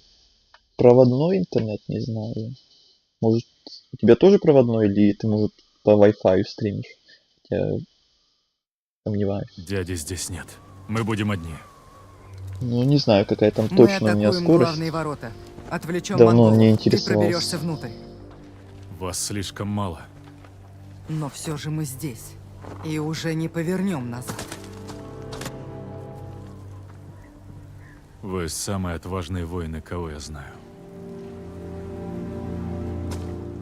Speaker 1: проводной интернет, не знаю. Может, у тебя тоже проводной, или ты, может, по Wi-Fi стримишь? Я сомневаюсь.
Speaker 4: Дяди здесь нет. Мы будем одни.
Speaker 1: Ну, не знаю, какая там
Speaker 14: Мы
Speaker 1: точно у меня
Speaker 14: атакуем
Speaker 1: скорость.
Speaker 14: главные ворота. Отвлечем
Speaker 1: Давно
Speaker 14: монголов.
Speaker 1: не
Speaker 14: Ты
Speaker 1: интересовался.
Speaker 14: проберешься внутрь.
Speaker 4: Вас слишком мало.
Speaker 14: Но все же мы здесь. И уже не повернем назад.
Speaker 4: Вы самые отважные воины, кого я знаю.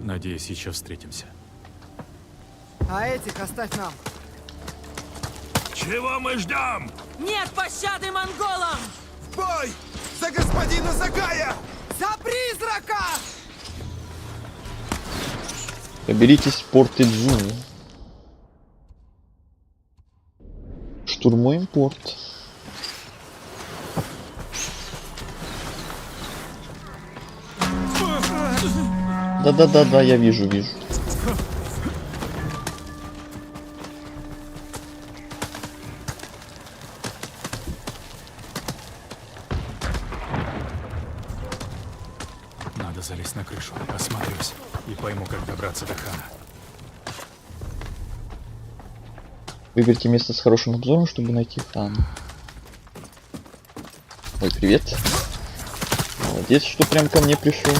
Speaker 4: Надеюсь, еще встретимся.
Speaker 14: А этих оставь нам.
Speaker 2: Чего мы ждем?
Speaker 7: Нет пощады монголам!
Speaker 3: В бой! За господина Загая! За призрака!
Speaker 1: Поберитесь в порт Идзуми. Штурмуем порт. Да-да-да-да, я вижу.
Speaker 4: Надо залезть на крышу, осмотрюсь и пойму, как добраться до хана.
Speaker 1: Выберите место с хорошим обзором, чтобы найти хана. Ой, привет. Молодец, что прям ко мне пришел.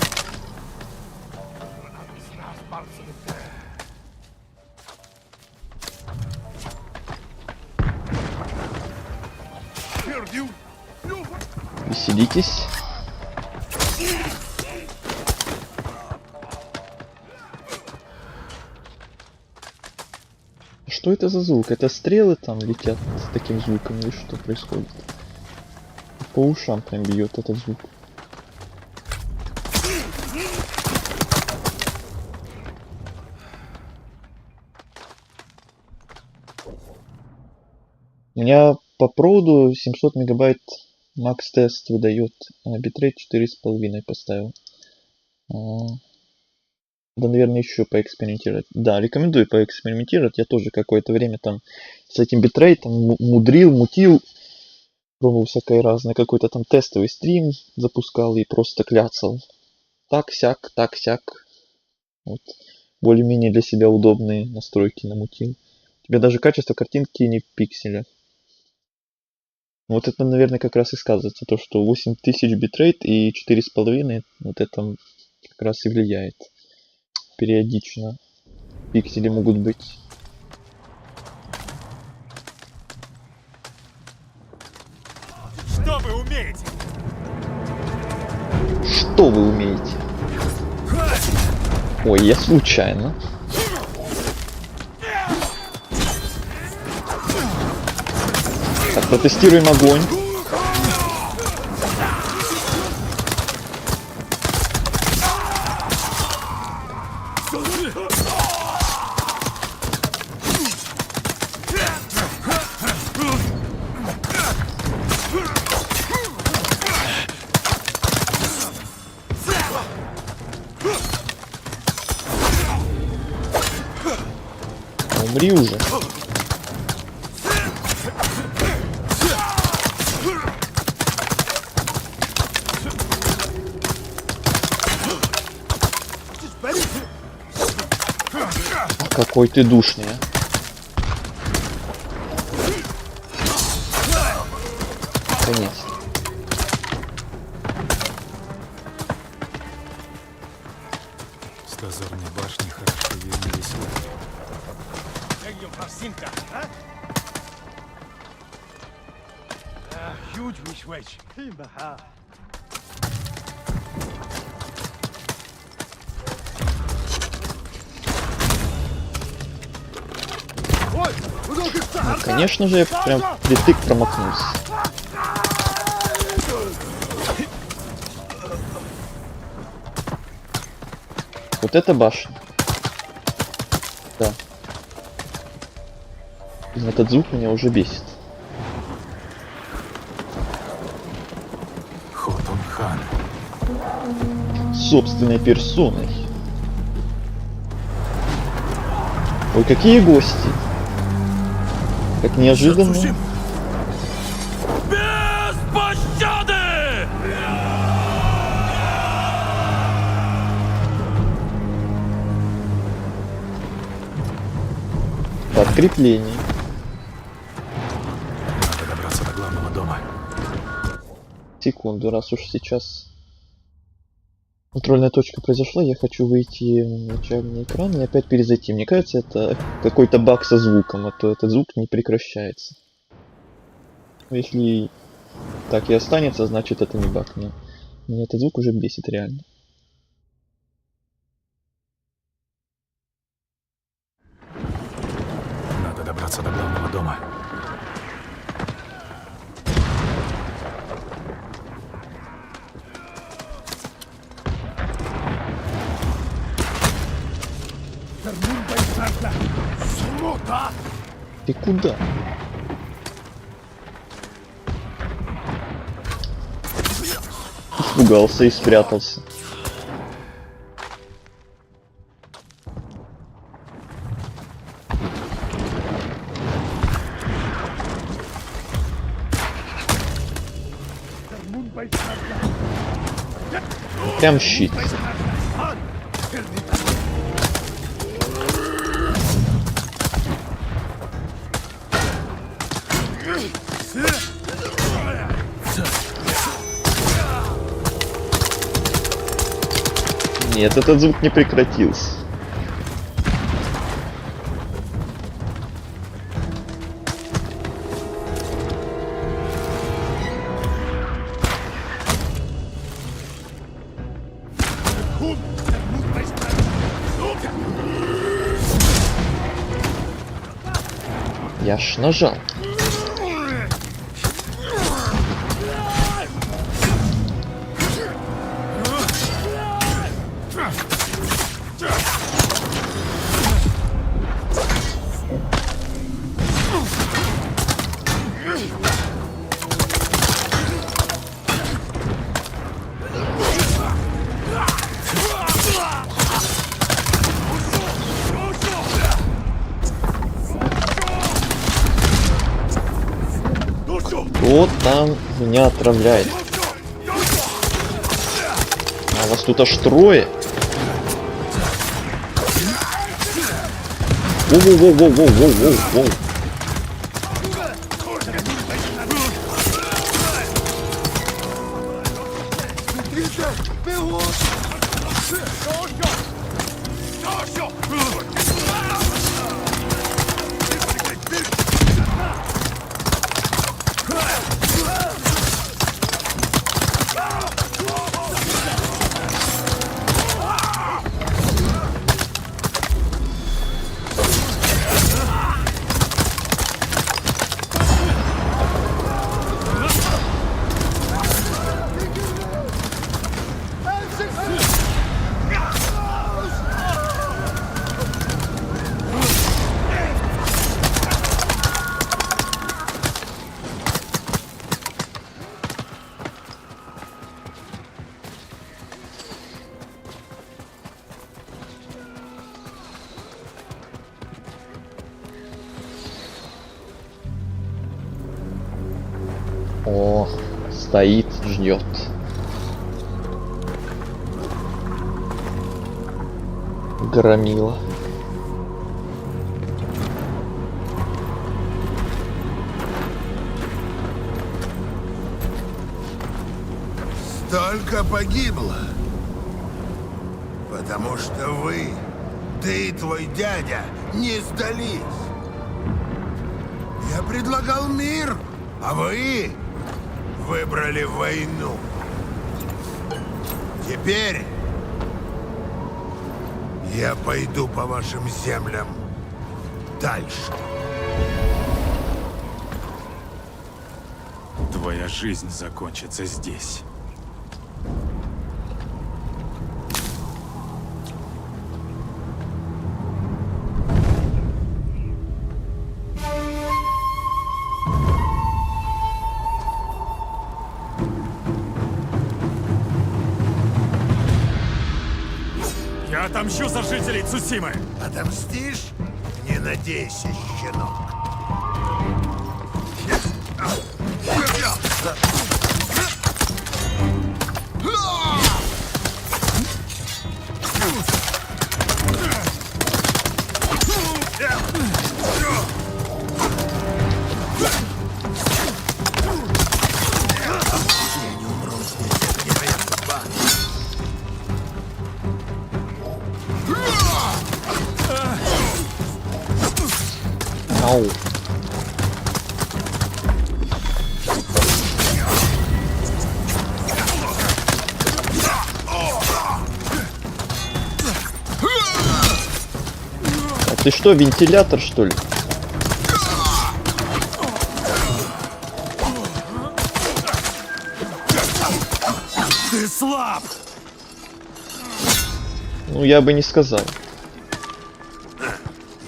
Speaker 1: Веселитесь. Что это за звук? Это стрелы там летят с таким звуком или что происходит? По ушам прям бьет этот звук. У меня по проводу 700 мегабайт макс тест выдает, битрейт 4,5 поставил. Да, наверное, еще поэкспериментировать. Да, рекомендую поэкспериментировать. Я тоже какое-то время там с этим битрейтом мутил, пробовал всякое разное. Какой-то там тестовый стрим запускал и просто кляцал. Так-сяк. Вот. Более-менее для себя удобные настройки намутил. У тебя даже качество картинки не в пикселях. Вот это, наверное, как раз и сказывается. То, что 8000 битрейт и 4,5, вот это как раз и влияет. Периодично пиксели могут быть.
Speaker 2: Что вы умеете?
Speaker 1: что вы умеете? Ой, я случайно. Так, протестируем огонь. Умри уже. Какой ты душный, а. Конец.
Speaker 4: С дозорной башни хорошо видно весла.
Speaker 1: Ну, конечно же, я прям впритык промахнулся. Вот это башня. Да. Этот звук меня уже бесит.
Speaker 4: Хотун-хан.
Speaker 1: Собственной персоной. Ой, какие гости. Как неожиданно.
Speaker 2: Без пощады!
Speaker 1: Подкрепление.
Speaker 4: Надо добраться до главного дома.
Speaker 1: Секунду, раз уж сейчас контрольная точка произошла, я хочу выйти на начальный экран и опять перезайти. Мне кажется, это какой-то баг со звуком, а то этот звук не прекращается. Если так и останется, значит это не баг. Меня этот звук уже бесит реально.
Speaker 4: Надо добраться до главного дома.
Speaker 1: Ты куда? Испугался и спрятался. Прям щит. Нет, этот звук не прекратился. Я ж нажал. Кто там меня отравляет? А вас тут аж трое. Воу-воу-воу-воу-воу-воу-воу. О, стоит, ждет. Громила.
Speaker 17: Столько погибло. Потому что вы, ты и твой дядя, не сдались. Я предлагал мир, а вы выбрали войну. Теперь я пойду по вашим землям дальше.
Speaker 4: Твоя жизнь закончится здесь. Я отомщу за жителей Цусимы!
Speaker 17: Отомстишь? Не надейся, щенок. Я не умру здесь, это не моя судьба.
Speaker 1: Ау. А ты что, вентилятор, что ли?
Speaker 4: Ты слаб!
Speaker 1: Ну, я бы не сказал.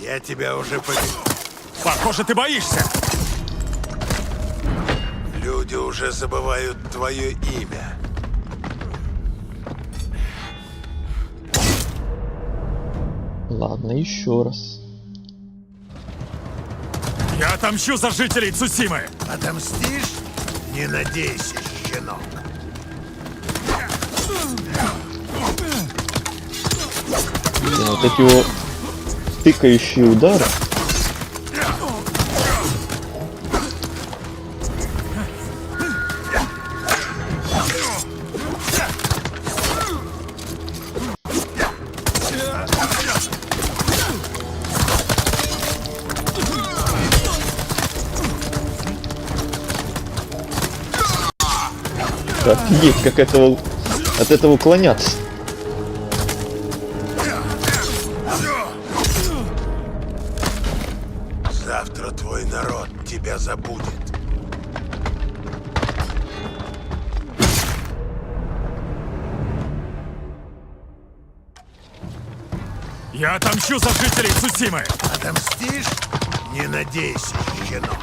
Speaker 17: Я тебя уже победил.
Speaker 4: Похоже, ты боишься!
Speaker 17: Люди уже забывают твое имя.
Speaker 1: Ладно, еще раз.
Speaker 4: Я отомщу за жителей Цусимы!
Speaker 17: Отомстишь? Не надейся, щенок.
Speaker 1: Блин, вот эти вот тыкающие удары. Офигеть, как от этого уклоняться.
Speaker 17: Завтра твой народ тебя забудет.
Speaker 4: Я отомщу за жителей Цусимы!
Speaker 17: Отомстишь? Не надейся, щенок.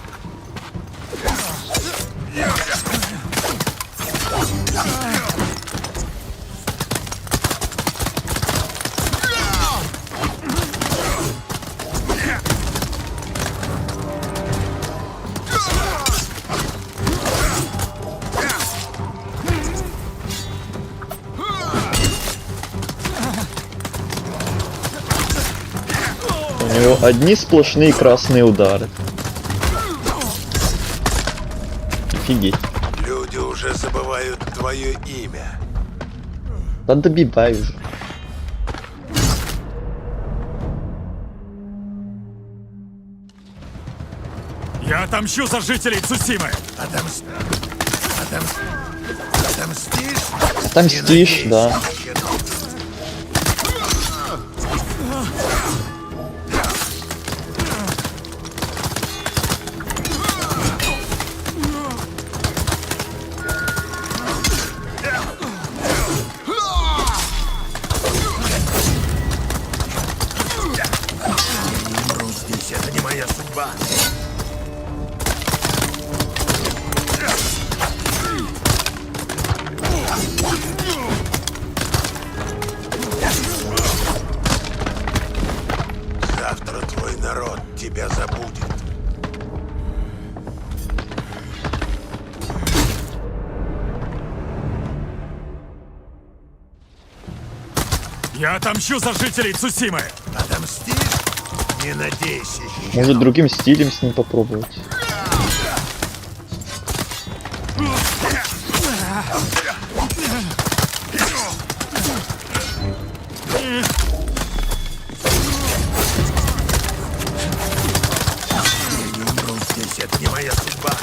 Speaker 1: У него одни сплошные красные удары. Офигеть.
Speaker 17: Люди уже забывают твое имя.
Speaker 1: Да добивай уже.
Speaker 4: Я отомщу за жителей Цусимы!
Speaker 17: Отомстишь?
Speaker 1: Отомстишь, да.
Speaker 17: Умру здесь, это не моя судьба.
Speaker 4: Я отомщу за жителей Цусимы!
Speaker 17: Отомстишь? Не надейся.
Speaker 1: Может, другим стилем с ним попробовать.
Speaker 17: Я не умру здесь, это не моя судьба.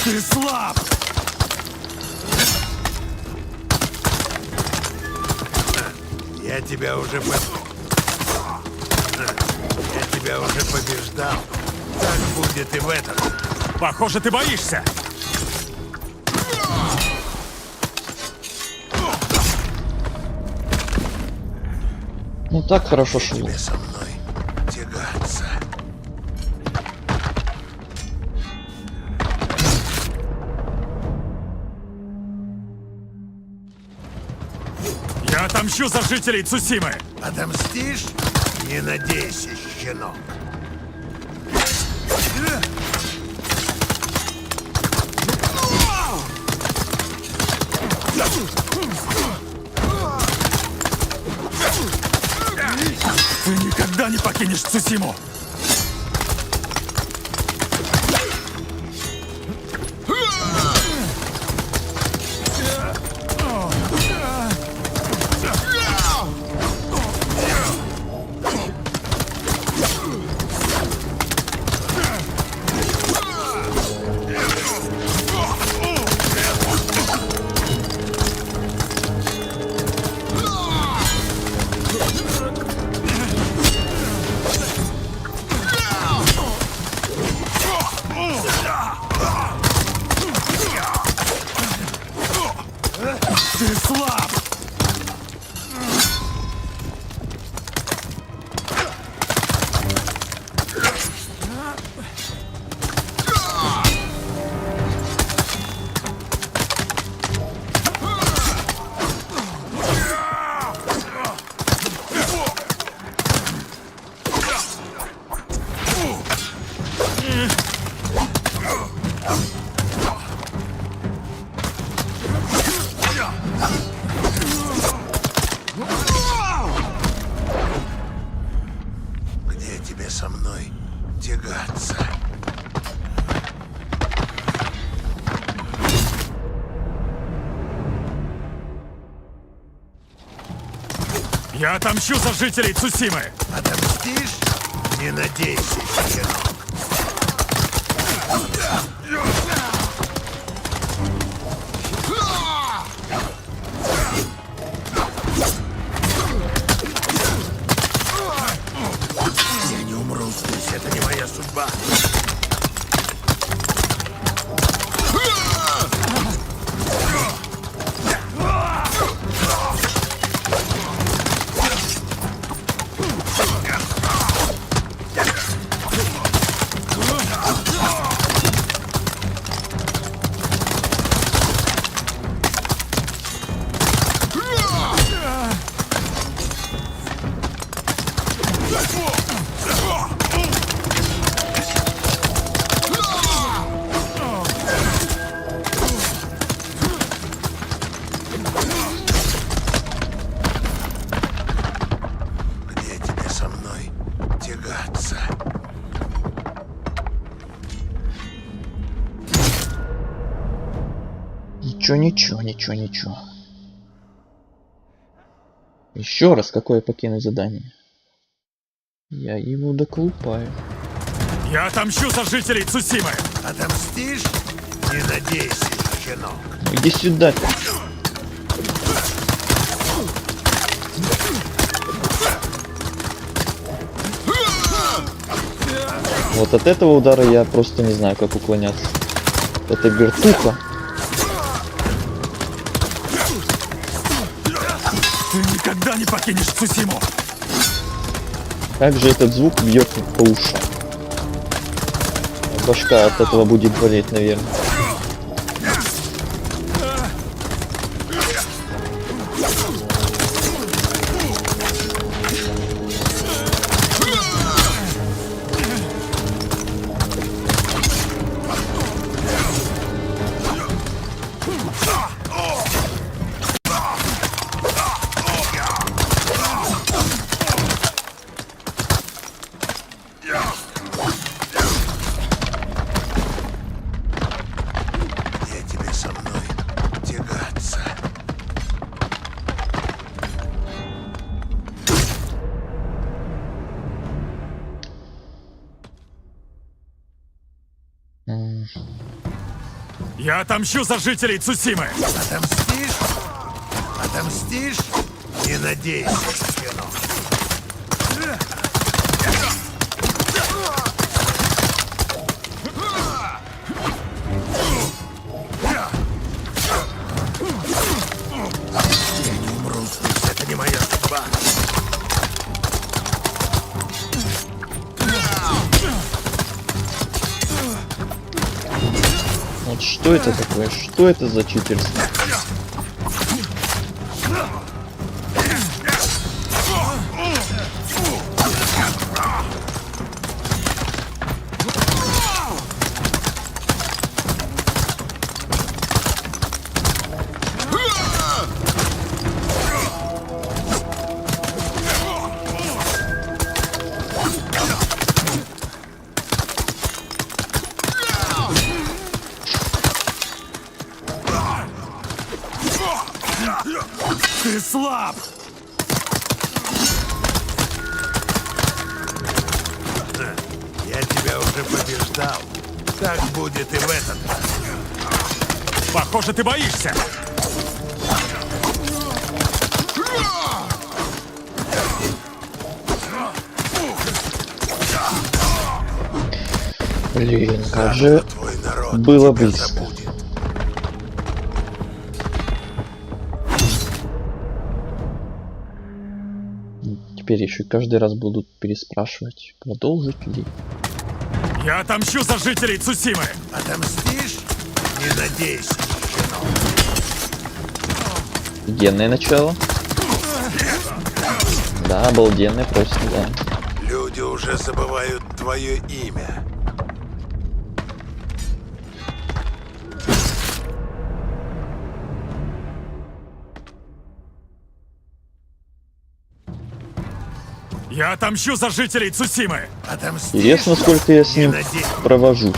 Speaker 4: Ты слаб!
Speaker 17: Я тебя уже побеждал. Так будет и в этом.
Speaker 4: Похоже, ты боишься!
Speaker 1: Ну так хорошо шло.
Speaker 17: Тебе со мной тягаться.
Speaker 4: Я отомщу за жителей Цусимы!
Speaker 17: Отомстишь? Не надейся, щенок.
Speaker 4: Ты никогда не покинешь Цусиму! Ты слаб!
Speaker 17: Где тебе со мной тягаться?
Speaker 4: Я отомщу за жителей Цусимы!
Speaker 17: Отомстишь? Не надейся, щенок. Я не умру здесь, это не моя судьба. Где тебе со мной тягаться?
Speaker 1: Ничего. Еще раз, какое покинуть задание? Я его доколупаю.
Speaker 4: Я отомщу за жителей Цусимы!
Speaker 17: Отомстишь? Не надейся, щенок.
Speaker 1: Иди сюда. Вот от этого удара я просто не знаю, как уклоняться. Это вертуха.
Speaker 4: никогда не покинешь Цусиму!
Speaker 1: Как же этот звук бьет по ушам. Башка от этого будет болеть, наверное.
Speaker 17: Я тебе со мной тягаться.
Speaker 4: Я отомщу за жителей Цусимы!
Speaker 17: Отомстишь? Отомстишь? Не надейся, сынок. Я не умру здесь, это не моя судьба.
Speaker 1: Вот что это такое? Что это за читерство?
Speaker 4: Ты слаб!
Speaker 17: Я тебя уже побеждал. Так будет и в этот раз.
Speaker 4: Похоже, ты боишься!
Speaker 1: Блин, как же было близко. Теперь еще каждый раз будут переспрашивать, продолжить ли.
Speaker 4: Я отомщу за жителей Цусимы!
Speaker 17: Отомстишь? Не надейся, щенок.
Speaker 1: Офигенное начало. Да, обалденное просто, да.
Speaker 17: Люди уже забывают твое имя.
Speaker 4: Я отомщу за жителей Цусимы!
Speaker 17: Отомстишь?
Speaker 1: Интересно, сколько я с ним провожусь.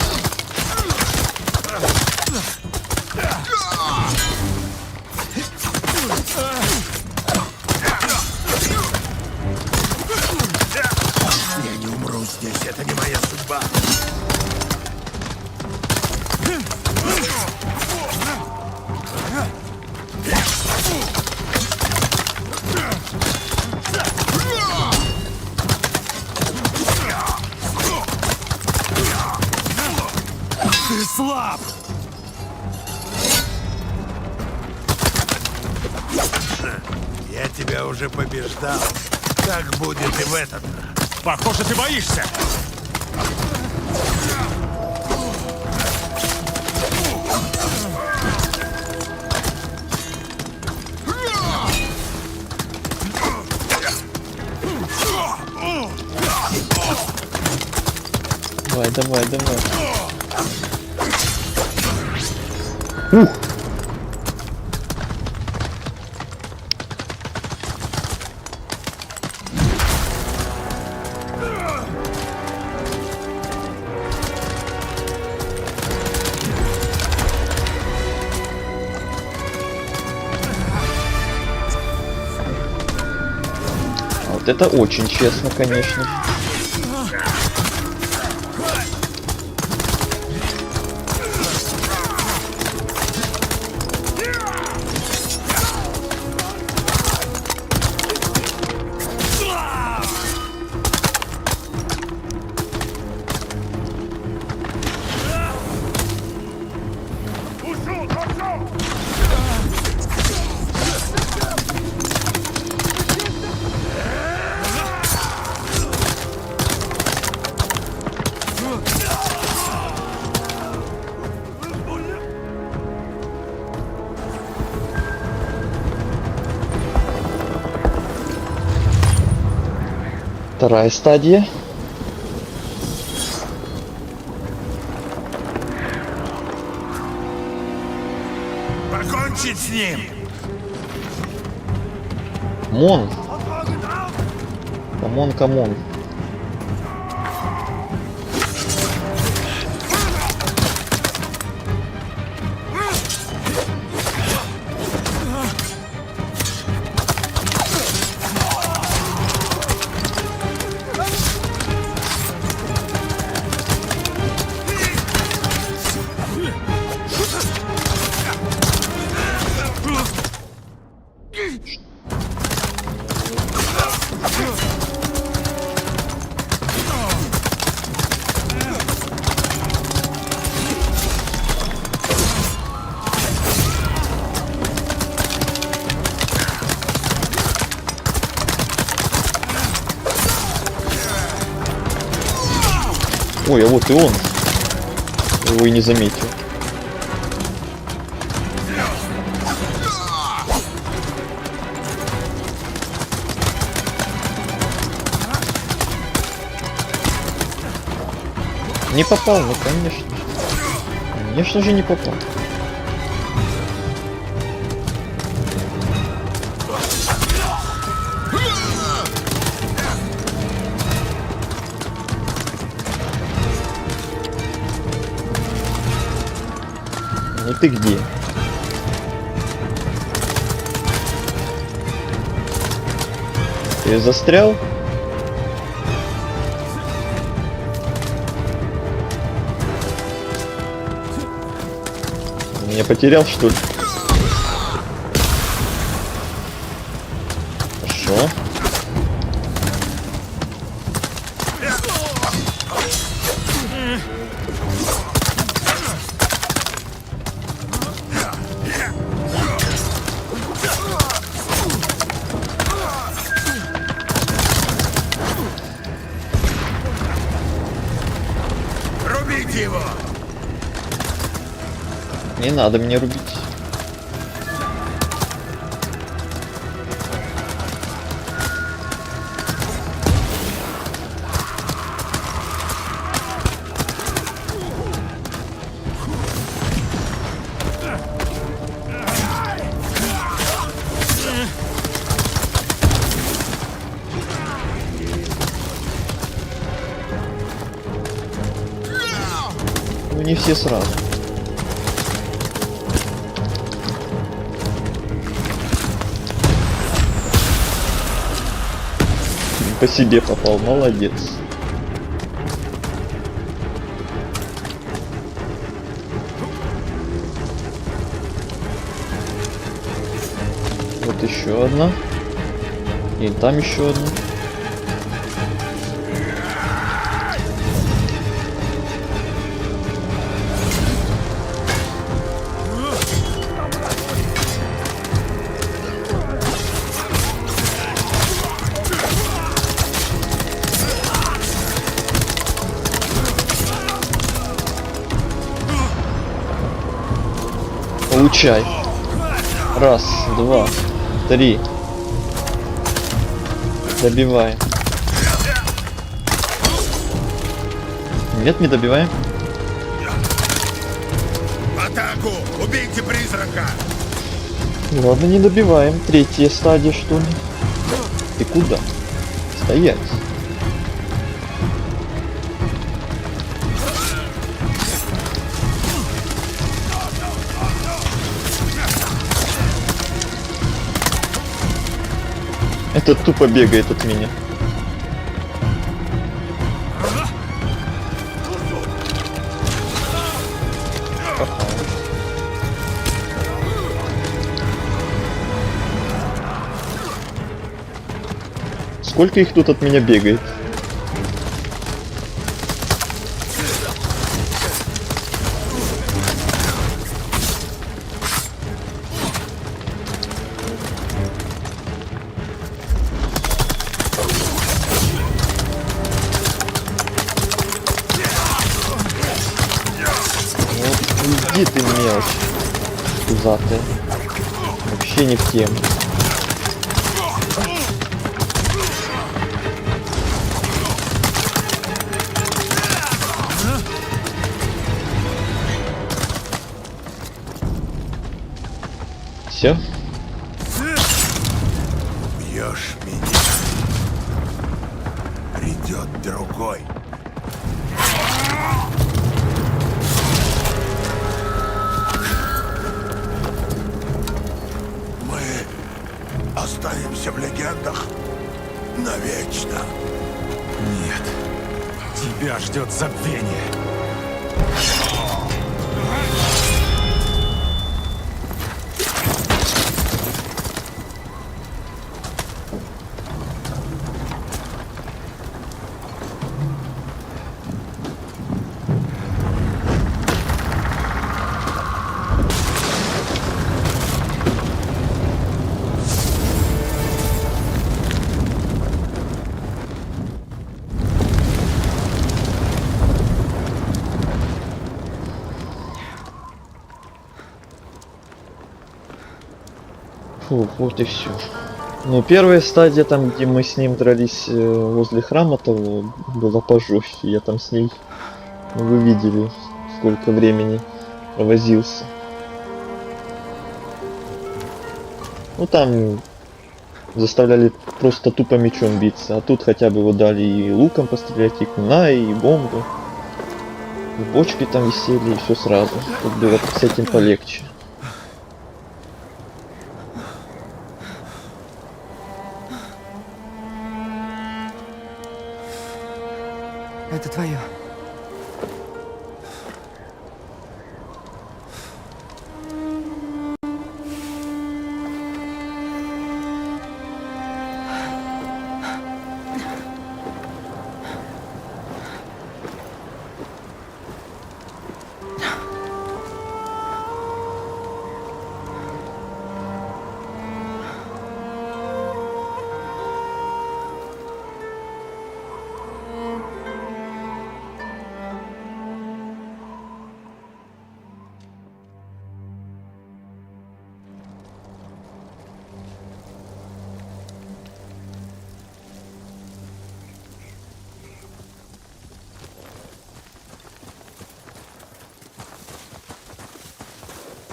Speaker 17: Я не умру здесь, это не моя судьба.
Speaker 4: Ты слаб!
Speaker 17: Я тебя уже побеждал. Так будет и в этот раз.
Speaker 4: Похоже, ты боишься!
Speaker 1: Давай, давай, давай. Ух! Вот это очень честно, конечно. Вторая стадия.
Speaker 17: Покончить с ним!
Speaker 1: Мон. Камон, камон. Ой, а вот и он. Я его и не заметил. Не попал, ну конечно. Конечно же не попал. Ну ты где? Ты застрял? Меня потерял, что ли? Хорошо.
Speaker 17: Рубите его!
Speaker 1: Не надо мне рубить. Ну не все сразу. По себе попал, молодец. Вот еще одна. И там еще одна. Получай. Раз, два, три. Добиваем. Нет, не добиваем.
Speaker 17: В атаку! Убейте призрака!
Speaker 1: Ладно, не добиваем. Третья стадия, что ли? Ты куда? Стоять. Этот тупо бегает от меня. Сколько их тут от меня бегает? Иди ты, мелочь пузатая. Вообще не в тему. Все.
Speaker 17: Убьешь меня. Придет другой. Мы останемся в легендах навечно.
Speaker 4: Нет. Тебя ждет забвение.
Speaker 1: Фу, вот и все. Ну, первая стадия, там, где мы с ним дрались возле храма того, была пожестче. Я там с ней, вы видели, сколько времени провозился. Ну, там заставляли просто тупо мечом биться, а тут хотя бы вот дали и луком пострелять, и куна, и бомбы. И бочки там висели, и все сразу. Тут было с этим полегче.
Speaker 14: Это твое.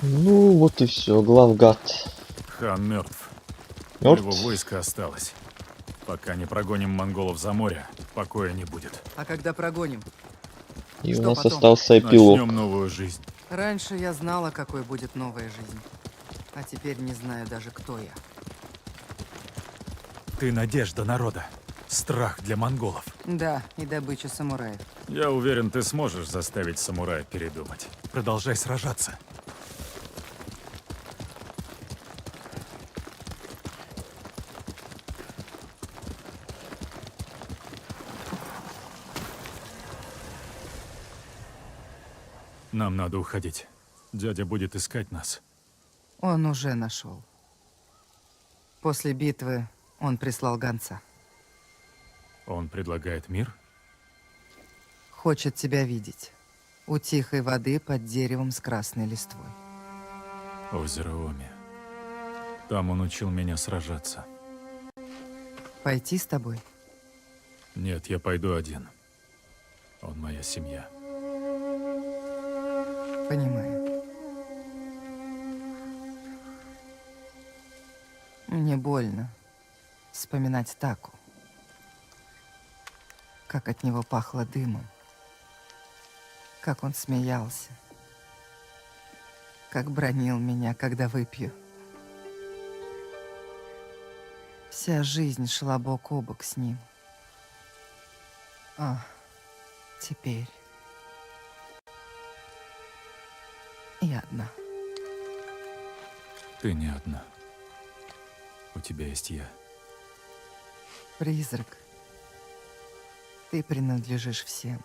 Speaker 1: Ну, вот и все, главгад.
Speaker 4: Хан мертв.
Speaker 1: Мертв?
Speaker 4: Его войско осталось. Пока не прогоним монголов за море, покоя не будет.
Speaker 14: А когда прогоним?
Speaker 1: И
Speaker 14: Что
Speaker 1: у нас
Speaker 14: потом?
Speaker 1: остался эпилог.
Speaker 4: Начнем новую жизнь.
Speaker 14: Раньше я знала, какой будет новая жизнь. А теперь не знаю даже, кто я.
Speaker 4: Ты надежда народа. Страх для монголов.
Speaker 14: Да, и добыча самураев.
Speaker 4: Я уверен, ты сможешь заставить самурая передумать. Продолжай сражаться. Нам надо уходить. Дядя будет искать нас.
Speaker 14: Он уже нашел. После битвы он прислал гонца.
Speaker 4: Он предлагает мир?
Speaker 14: Хочет тебя видеть. У тихой воды под деревом с красной листвой.
Speaker 4: Озеро Оми. Там он учил меня сражаться.
Speaker 14: Пойти с тобой?
Speaker 4: Нет, я пойду один. Он моя семья.
Speaker 14: Понимаю. Мне больно вспоминать Таку. Как от него пахло дымом. Как он смеялся. Как бранил меня, когда выпью. Вся жизнь шла бок о бок с ним. А теперь я одна.
Speaker 4: Ты не одна. У тебя есть я.
Speaker 14: Призрак. Ты принадлежишь всем.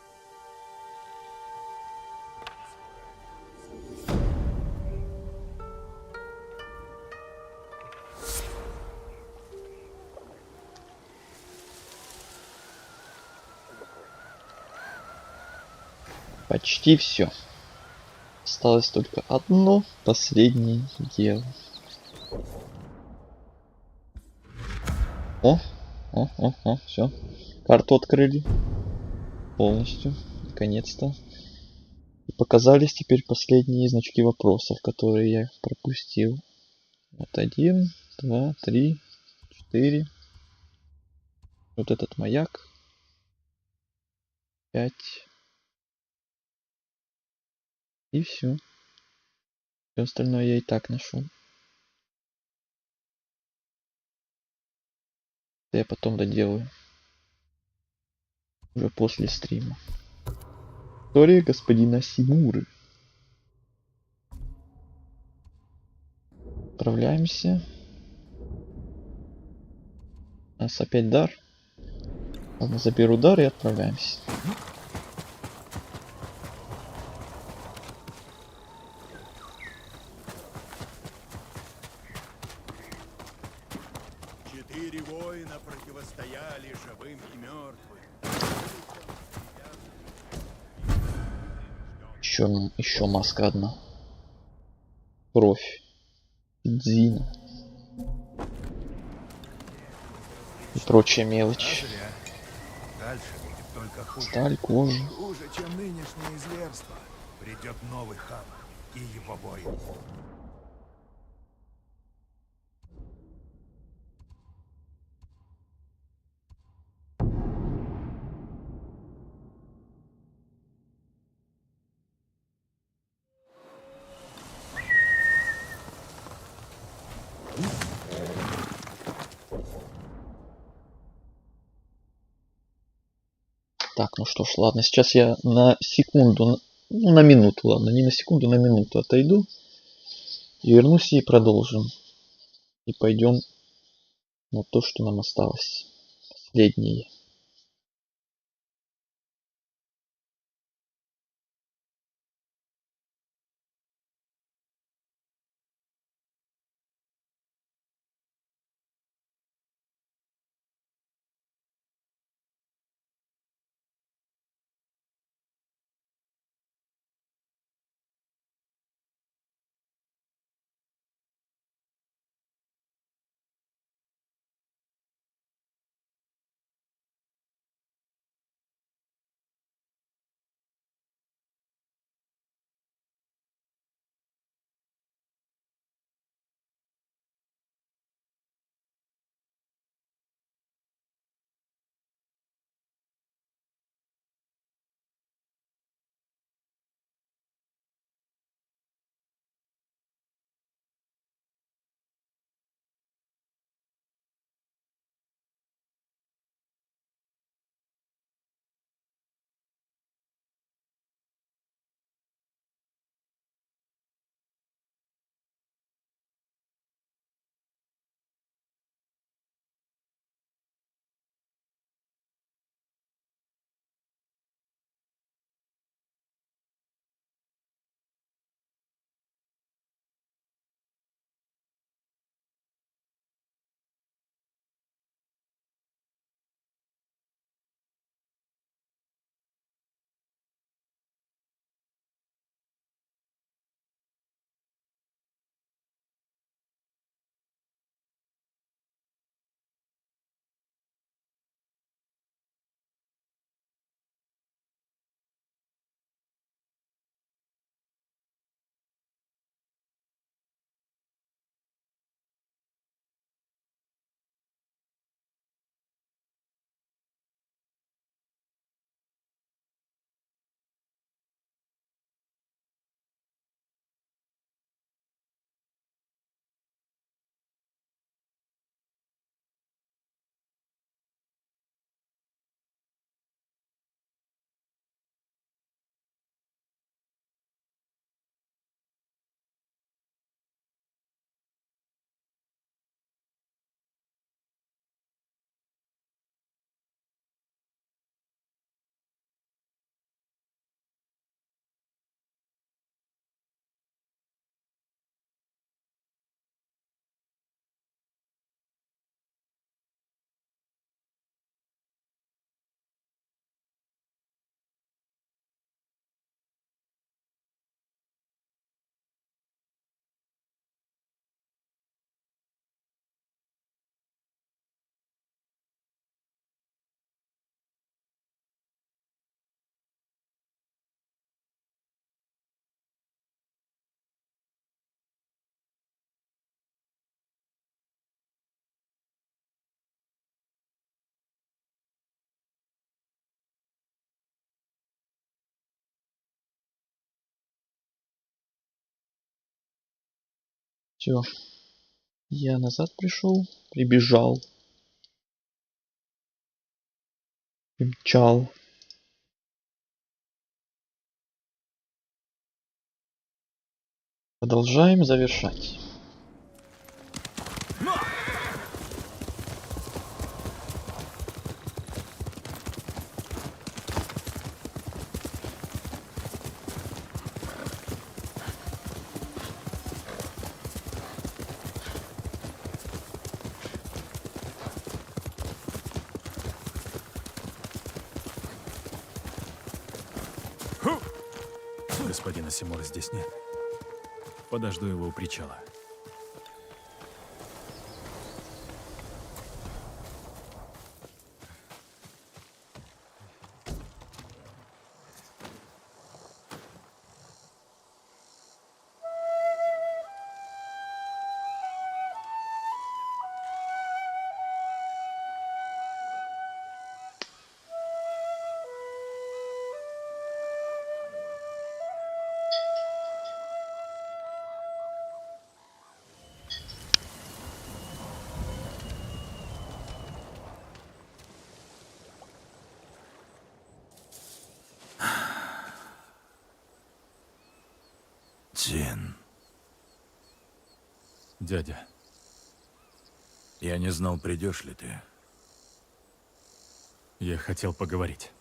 Speaker 1: Почти все. Осталось только одно последнее дело. О, все. Карту открыли. Полностью. Наконец-то. И показались теперь последние значки вопросов, которые я пропустил. Вот 1, 2, 3, 4. Вот этот маяк. 5. И все. Все остальное я и так нашел. Это я потом доделаю. Уже после стрима. История господина Симуры. Отправляемся. У нас опять дар. Ладно, заберу дар и отправляемся.
Speaker 17: Четыре воина противостояли живым и мертвым.
Speaker 1: Еще маска одна. Кровь. Дзина. И прочая мелочь.
Speaker 17: Дальше будет только хуже.
Speaker 1: Сталь, кожа.
Speaker 17: Хуже, чем нынешнее зверство. Придет новый хан и его воин.
Speaker 1: Так, ну что ж, ладно, сейчас я на секунду, ну на минуту, ладно, не на секунду, на минуту отойду. И вернусь и продолжим. И пойдем на то, что нам осталось. Последнее. Все. Я назад пришел, прибежал. Примчал. Продолжаем завершать.
Speaker 4: Господина Симора здесь нет. Подожду его у причала.
Speaker 6: Дзин,
Speaker 4: Дядя,
Speaker 6: я не знал, придешь ли ты.
Speaker 4: я хотел поговорить.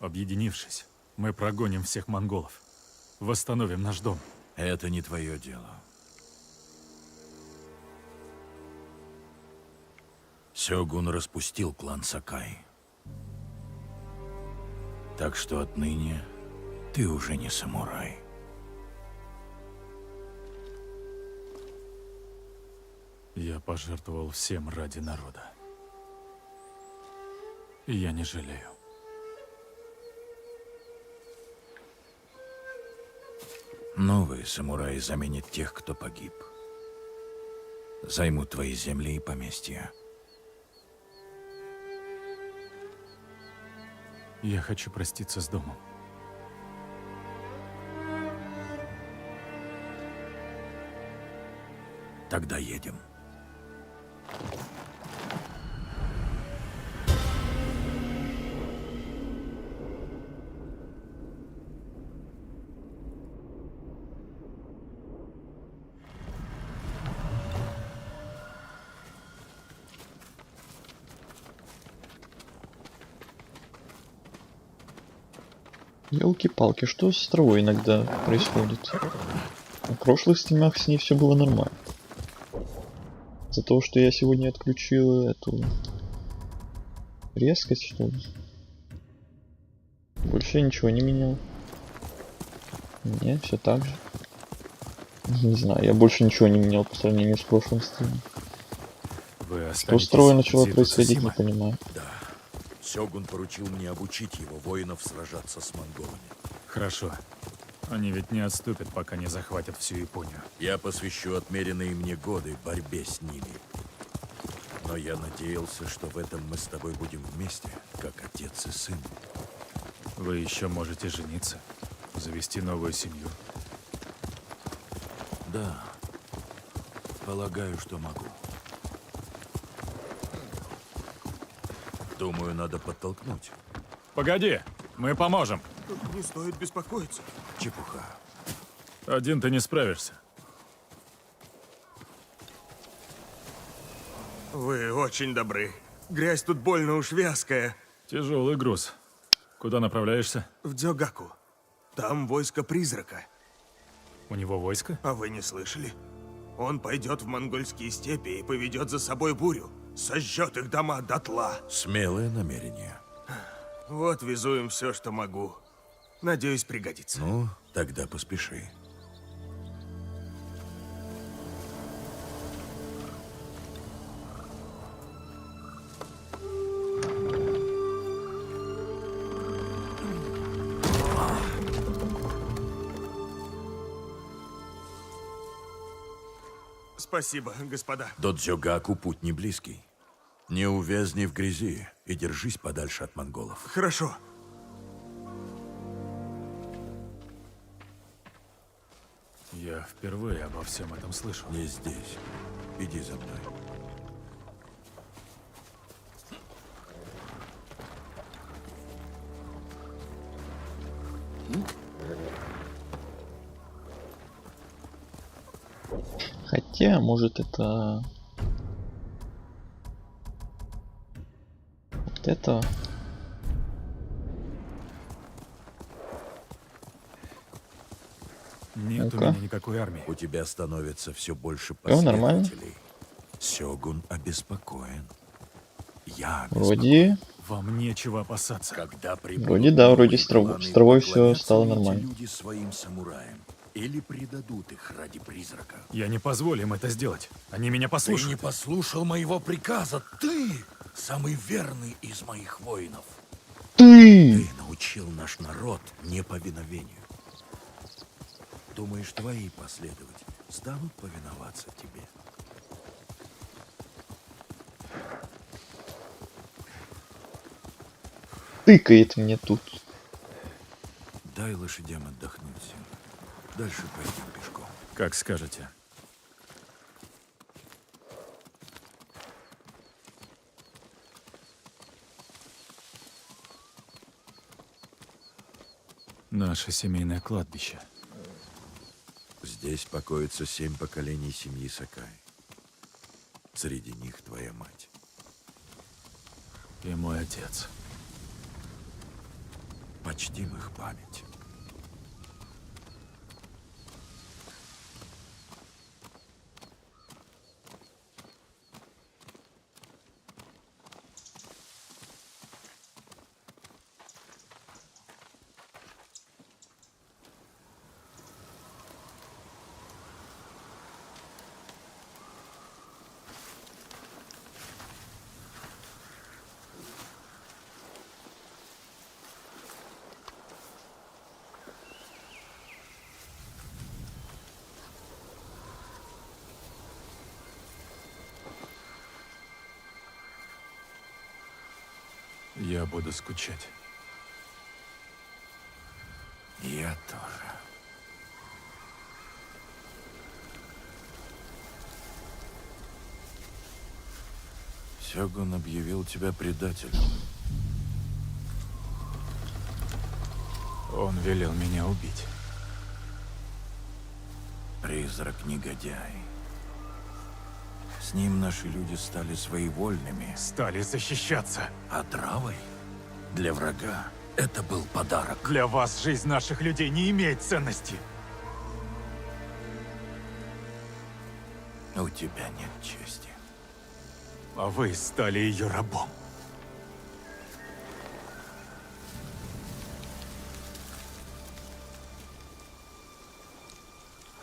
Speaker 4: Объединившись, мы прогоним всех монголов. Восстановим наш дом.
Speaker 6: Это не твое дело. Сёгун распустил клан Сакай. Так что отныне ты уже не самурай.
Speaker 4: Я пожертвовал всем ради народа. И я не жалею.
Speaker 6: Новые самураи заменят тех, кто погиб. Займут твои земли и поместья.
Speaker 4: Я хочу проститься с домом.
Speaker 6: Тогда едем.
Speaker 1: Ёлки-палки, что с травой иногда происходит? В прошлых стримах с ней все было нормально. За то, что я сегодня отключил эту резкость, что ли? Больше я ничего не менял. Не, все так же. Не знаю, я больше ничего не менял по сравнению с прошлым стримом. Что с травой начало происходить, не понимаю.
Speaker 6: Да. Сёгун поручил мне обучить его воинов сражаться с монголами.
Speaker 4: Хорошо. Они ведь не отступят, пока не захватят всю Японию.
Speaker 6: Я посвящу отмеренные мне годы борьбе с ними. Но я надеялся, что в этом мы с тобой будем вместе, как отец и сын.
Speaker 4: Вы еще можете жениться, завести новую семью.
Speaker 6: Да. Полагаю, что могу. Думаю, надо подтолкнуть.
Speaker 4: Погоди, мы поможем.
Speaker 17: Не стоит беспокоиться.
Speaker 6: Чепуха.
Speaker 4: Один ты не справишься.
Speaker 17: Вы очень добры. Грязь тут больно уж вязкая.
Speaker 4: Тяжелый груз. Куда направляешься?
Speaker 17: В Дзёгаку. Там войско призрака.
Speaker 4: У него войско?
Speaker 17: А вы не слышали? Он пойдет в монгольские степи и поведет за собой бурю. Сожжет их дома дотла.
Speaker 6: Смелое намерение.
Speaker 17: Вот везу им все, что могу. Надеюсь, пригодится.
Speaker 6: Ну, тогда поспеши.
Speaker 17: Спасибо, господа.
Speaker 6: До Дзёгаку путь не близкий. Не увязни в грязи и держись подальше от монголов.
Speaker 4: Я впервые обо всем этом слышу.
Speaker 6: Не здесь. Иди за мной.
Speaker 1: Хотя, может, это... Вот это...
Speaker 4: Нет у
Speaker 1: Ну-ка.
Speaker 4: меня никакой армии.
Speaker 6: У тебя становится все больше
Speaker 1: нормально.
Speaker 6: последователей. Сёгун обеспокоен. Я
Speaker 1: Вроде...
Speaker 4: Вам нечего опасаться.
Speaker 6: Когда прибудут
Speaker 1: Вроде да, вроде
Speaker 6: новые
Speaker 1: с трав-
Speaker 6: кланы,
Speaker 1: с травой всё
Speaker 6: поклонятся
Speaker 1: стало
Speaker 6: ли эти
Speaker 1: нормально.
Speaker 6: люди своим самураям или предадут их ради призрака?
Speaker 4: Я не позволю им это сделать. Они меня
Speaker 6: Ты
Speaker 4: послушают.
Speaker 6: не послушал моего приказа. Ты самый верный из моих воинов.
Speaker 1: Ты!
Speaker 6: Ты научил наш народ неповиновению. Думаешь, твои последователи станут повиноваться тебе?
Speaker 1: Тыкает мне тут.
Speaker 6: Дай лошадям отдохнуть. Дальше пойдем пешком.
Speaker 4: Как скажете. Наше семейное кладбище.
Speaker 6: Здесь покоятся 7 поколений семьи Сакай. Среди них твоя мать.
Speaker 4: И мой отец.
Speaker 6: Почтим их память.
Speaker 4: Я буду скучать.
Speaker 6: Я тоже. Сёгун объявил тебя предателем.
Speaker 4: Он велел меня убить.
Speaker 6: Призрак-негодяй. С ним наши люди стали своевольными.
Speaker 4: Стали защищаться.
Speaker 6: А травой для врага это был подарок.
Speaker 4: Для вас жизнь наших людей не имеет ценности.
Speaker 6: У тебя нет чести.
Speaker 4: А вы стали ее рабом.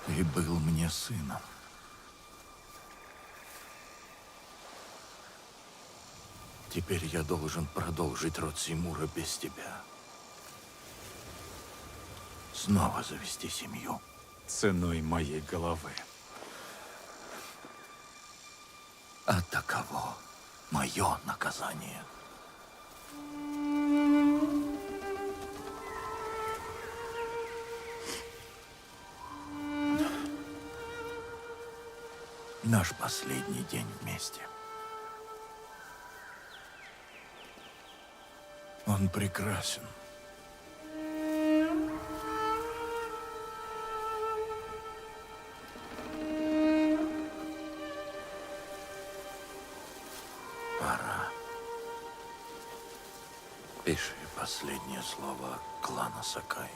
Speaker 6: Ты был мне сыном. Теперь я должен продолжить род Симура без тебя. Снова завести семью.
Speaker 4: Ценой моей головы.
Speaker 6: А таково мое наказание. Наш последний день вместе. Он прекрасен. Пора. Пиши последнее слово клана Сакай.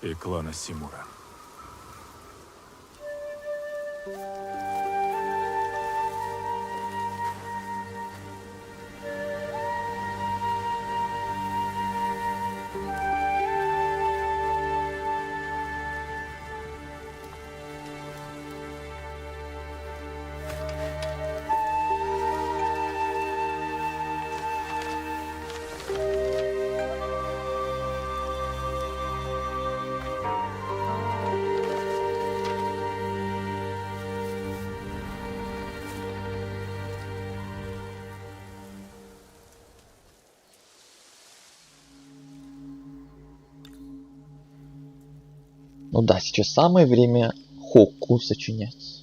Speaker 4: И клана Симура.
Speaker 1: Ну да, сейчас самое время Хокку сочинять.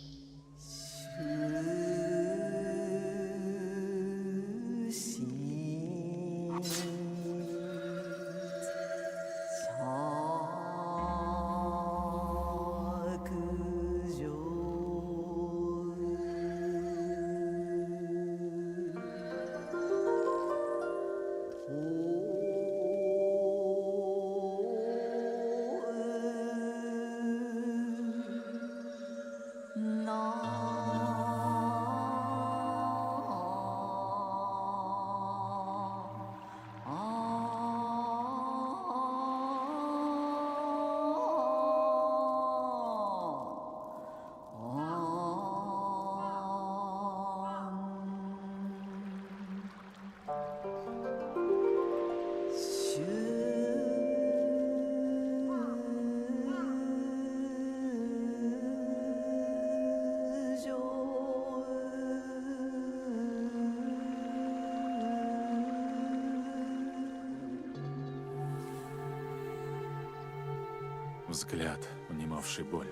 Speaker 4: Взгляд, унимавший боль.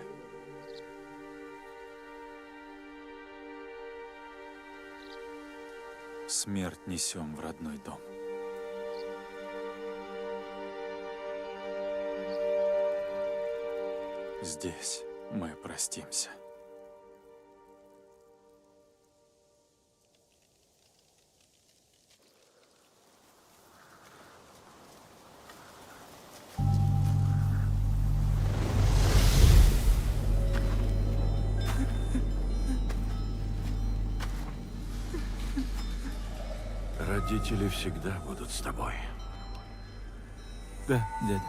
Speaker 4: Смерть несем в родной дом. Здесь мы простимся.
Speaker 6: Родители всегда будут с тобой.
Speaker 4: Да, дядя.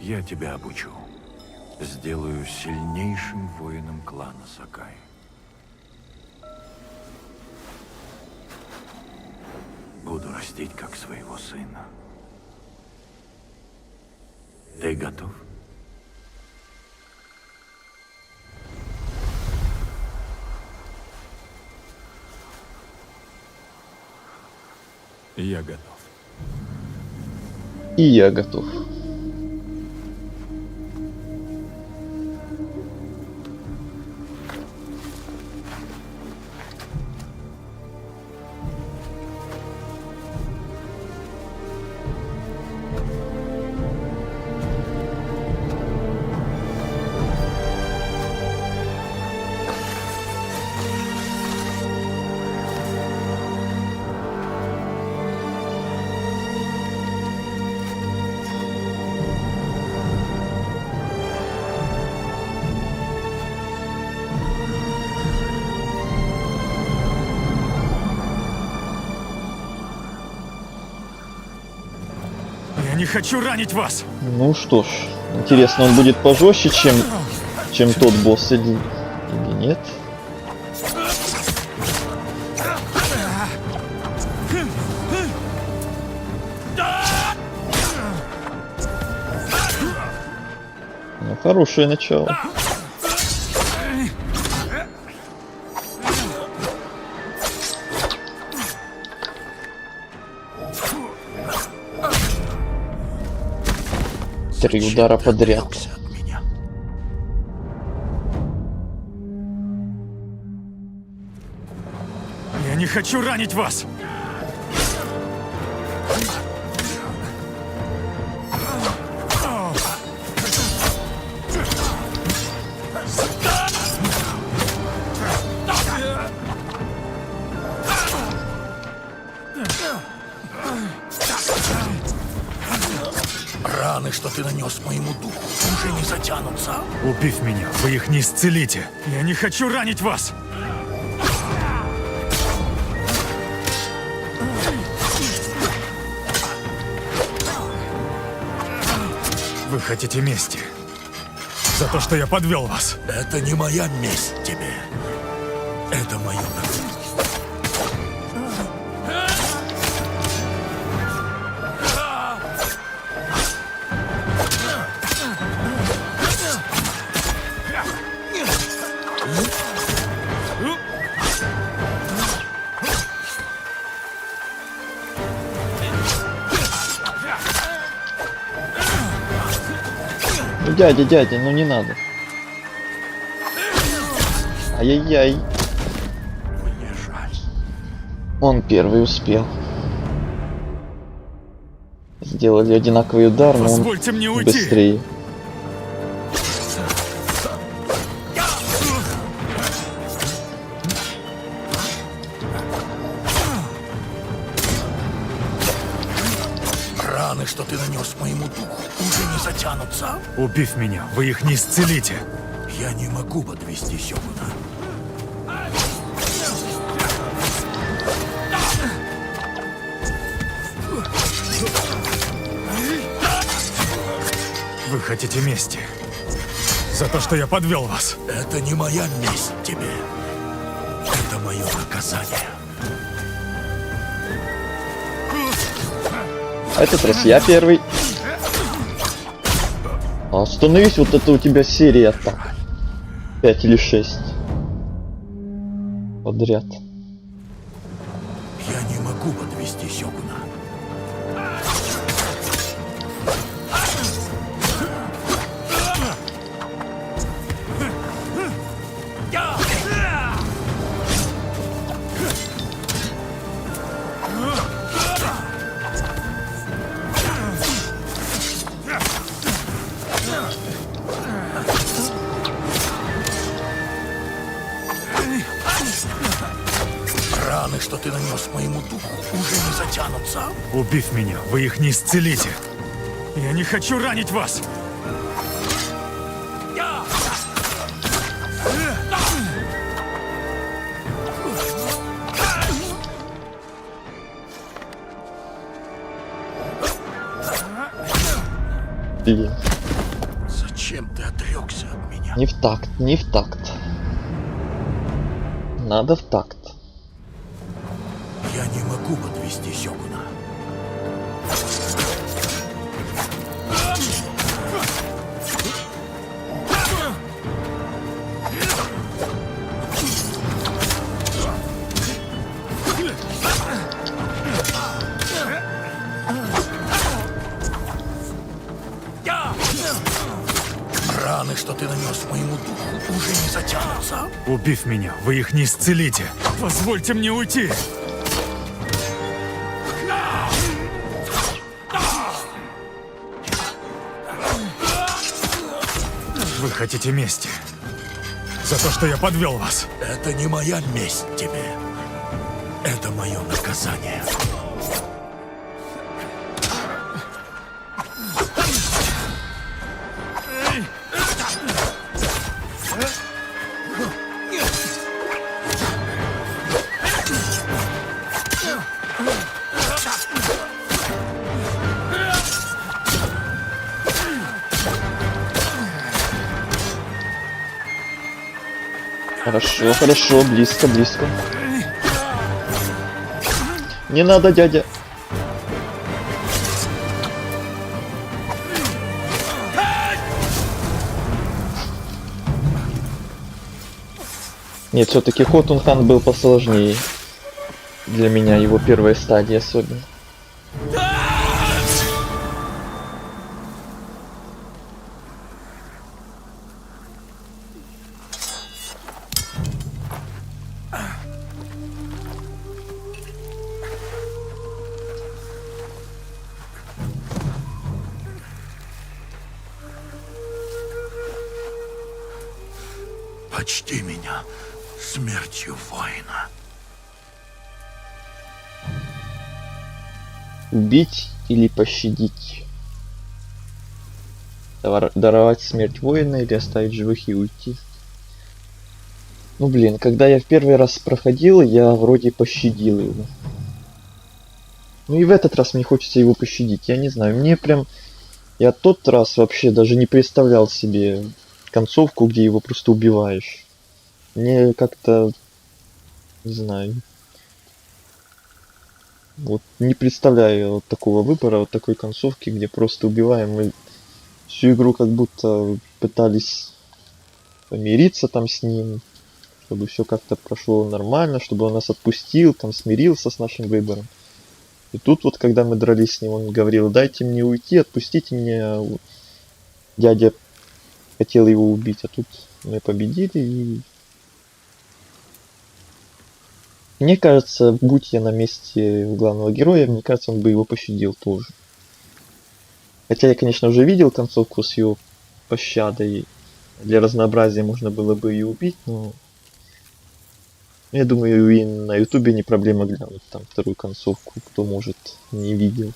Speaker 6: Я тебя обучу. Сделаю сильнейшим воином клана Сакай. Буду растить как своего сына. Ты готов?
Speaker 4: Я готов.
Speaker 1: И я готов.
Speaker 4: Я не хочу ранить вас!
Speaker 1: Ну что ж, интересно, он будет пожестче, чем тот босс или нет? Ну, хорошее начало. Три удара подряд.
Speaker 4: Я не хочу ранить вас!
Speaker 6: Раны, что ты нанес моему духу, уже не затянутся.
Speaker 4: Убив меня, вы их не исцелите. Я не хочу ранить вас! Вы хотите мести за то, что я подвел вас?
Speaker 6: Это не моя месть тебе. Это мое наследство.
Speaker 1: Ну, дядя, ну не надо. Ай-яй-яй.
Speaker 6: Мне жаль.
Speaker 1: Он первый успел. Сделали одинаковый удар, но он
Speaker 4: Позвольте мне уйти.
Speaker 1: быстрее.
Speaker 6: Раны, что ты нанес моему духу, уже не затянутся.
Speaker 4: Убив меня, вы их не исцелите.
Speaker 6: Я не могу подвести Сёгуна.
Speaker 4: Вы хотите мести. За то, что я подвел вас.
Speaker 6: Это не моя месть тебе. Это мое наказание.
Speaker 1: А этот раз я первый. Остановись, вот это у тебя серия атак. 5 или 6. Подряд.
Speaker 6: Я не могу подвести Сёгуна. Раны, что ты нанес моему духу, уже не затянутся.
Speaker 4: Убив меня, вы их не исцелите. Я не хочу ранить вас.
Speaker 1: Блин.
Speaker 6: Зачем ты отрекся от меня?
Speaker 1: Не в такт, не в такт. Надо в такт.
Speaker 6: Я не могу подвести Сёгуна. Раны, что ты нанес моему духу, уже не затянутся.
Speaker 4: Убив меня, вы их не исцелите. Позвольте мне уйти. Вы хотите мести. За то, что я подвел вас.
Speaker 6: Это не моя месть тебе. Это мое наказание.
Speaker 1: Хорошо, хорошо, близко, близко. Не надо, дядя. Нет, все-таки Хотунхан был посложнее. Для меня его первая стадия особенно.
Speaker 6: Почти меня смертью воина.
Speaker 1: Убить или пощадить? Даровать смерть воина или оставить живых и уйти? Ну блин, когда я в первый раз проходил, я вроде пощадил его. Ну и в этот раз мне хочется его пощадить. Я не знаю, мне прям... Я тот раз вообще даже не представлял себе концовку, где его просто убиваешь. Мне как-то... Не знаю... Вот не представляю вот такого выбора, вот такой концовки, где просто убиваем. Мы всю игру как будто пытались помириться там с ним, чтобы все как-то прошло нормально, чтобы он нас отпустил, там смирился с нашим выбором. И тут вот, когда мы дрались с ним, он говорил: дайте мне уйти, отпустите меня. Дядя хотел его убить, а тут мы победили, и... Мне кажется, будь я на месте главного героя, мне кажется, он бы его пощадил тоже. Хотя я, конечно, уже видел концовку с его пощадой. Для разнообразия можно было бы ее убить, но... Я думаю, и на ютубе не проблема глянуть там вторую концовку, кто может не видел.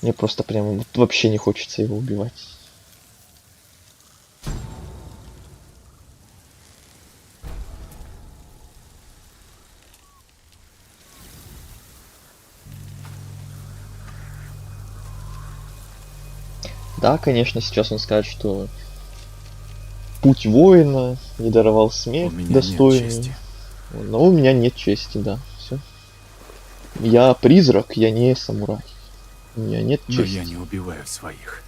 Speaker 1: Мне просто прямо вот вообще не хочется его убивать. Да, конечно, сейчас он скажет, что путь воина не даровал смерть достойную. Но у меня нет чести, да. Все. Я призрак, я не самурай. У меня нет чести.
Speaker 4: Но я не убиваю своих.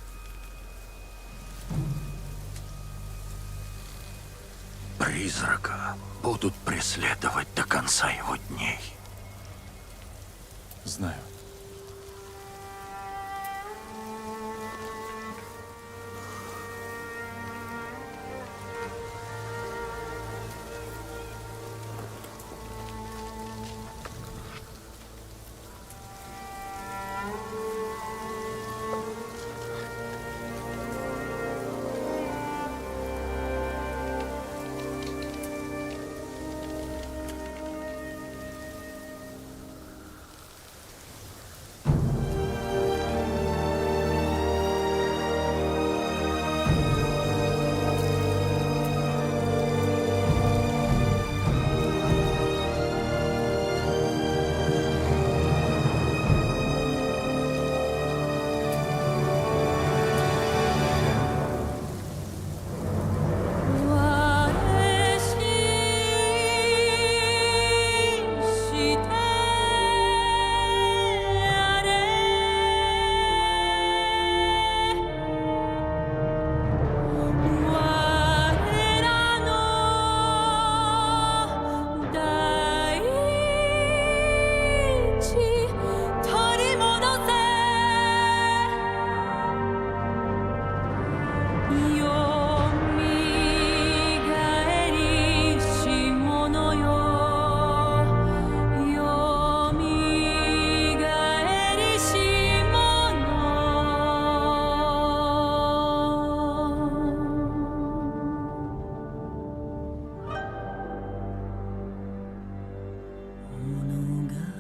Speaker 6: Призрака будут преследовать до конца его дней.
Speaker 4: Знаю.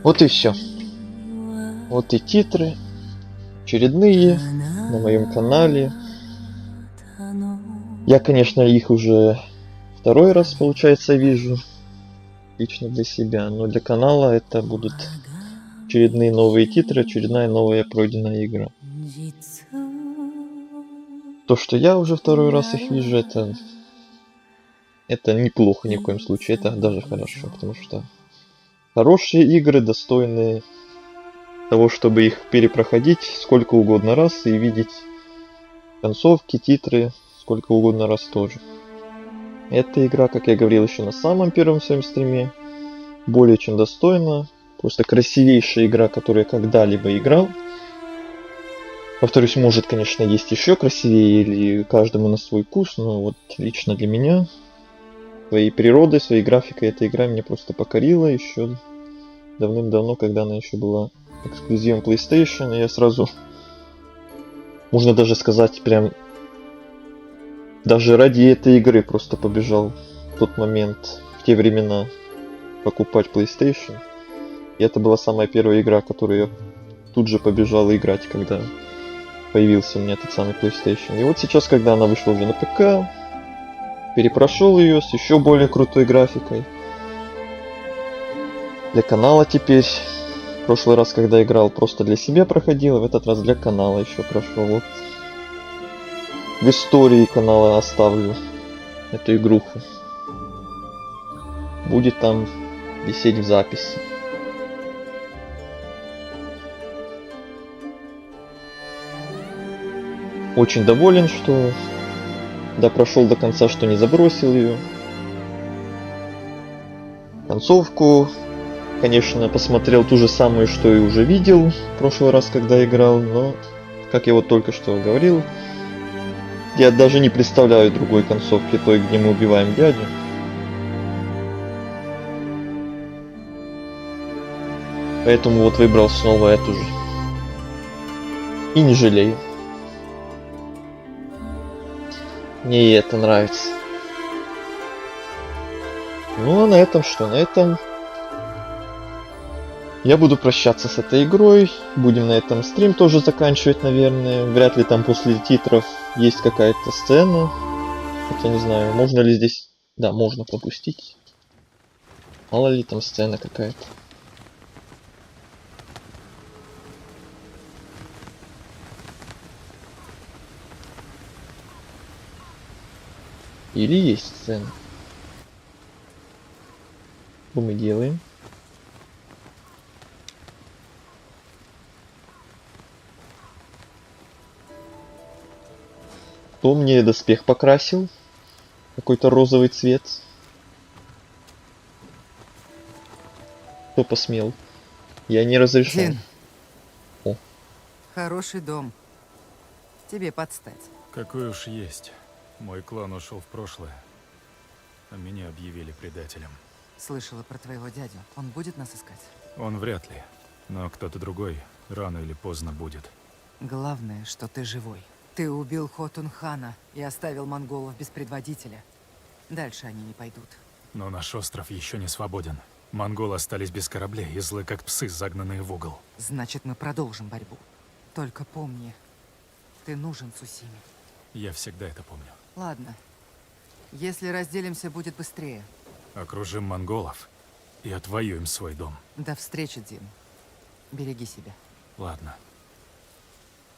Speaker 1: Вот и все. Вот и титры. Очередные на моем канале. Я, конечно, их уже второй раз, получается, вижу. Лично для себя. Но для канала это будут очередные новые титры, очередная новая пройденная игра. То, что я уже второй раз их вижу, это неплохо ни в коем случае. Это даже хорошо, потому что хорошие игры, достойные того, чтобы их перепроходить сколько угодно раз и видеть концовки, титры сколько угодно раз тоже. Эта игра, как я говорил еще на самом первом своем стриме, более чем достойна. Просто красивейшая игра, которую я когда-либо играл. Повторюсь, может, конечно, есть еще красивее или каждому на свой вкус, но вот лично для меня своей природой, своей графикой эта игра меня просто покорила еще давным-давно, когда она еще была эксклюзивом PlayStation, и я сразу, можно даже сказать, прям даже ради этой игры просто побежал в тот момент, в те времена, покупать PlayStation. И это была самая первая игра, которую я тут же побежал играть, когда появился у меня этот самый PlayStation. И вот сейчас, когда она вышла уже на ПК, перепрошел ее с еще более крутой графикой. Для канала теперь. В прошлый раз, когда играл, просто для себя проходил, в этот раз для канала еще прошел. Вот. В истории канала оставлю эту игруху. Будет там висеть в записи. Очень доволен, что прошел до конца, что не забросил ее. Концовку, конечно, посмотрел ту же самую, что и уже видел в прошлый раз, когда играл, но, как я вот только что говорил, Я даже не представляю другой концовки, той, где мы убиваем дядю. Поэтому вот выбрал снова эту же. И не жалею. Мне и это нравится. Ну а на этом что? На этом я буду прощаться с этой игрой. Будем на этом стрим тоже заканчивать, наверное. Вряд ли там после титров есть какая-то сцена. Хотя не знаю, можно ли здесь... Да, можно пропустить. Мало ли там сцена какая-то. Или есть сцена. Что мы делаем? Кто мне доспех покрасил? Какой-то розовый цвет. Кто посмел? Я не разрешал.
Speaker 14: Дин.
Speaker 1: О.
Speaker 14: Хороший дом. Тебе подстать.
Speaker 4: Какой уж есть. Мой клан ушел в прошлое, а меня объявили предателем.
Speaker 14: Слышала про твоего дядю. Он будет нас искать?
Speaker 4: Он вряд ли, но кто-то другой рано или поздно будет.
Speaker 14: Главное, что ты живой. Ты убил Хотун-хана и оставил монголов без предводителя. Дальше они не пойдут.
Speaker 4: Но наш остров еще не свободен. Монголы остались без кораблей и злы, как псы, загнанные в угол.
Speaker 14: Значит, мы продолжим борьбу. Только помни, ты нужен Цусиме.
Speaker 4: Я всегда это помню.
Speaker 14: Ладно. Если разделимся, будет быстрее.
Speaker 4: Окружим монголов и отвоюем свой дом.
Speaker 14: До встречи, Дин. Береги себя.
Speaker 4: Ладно.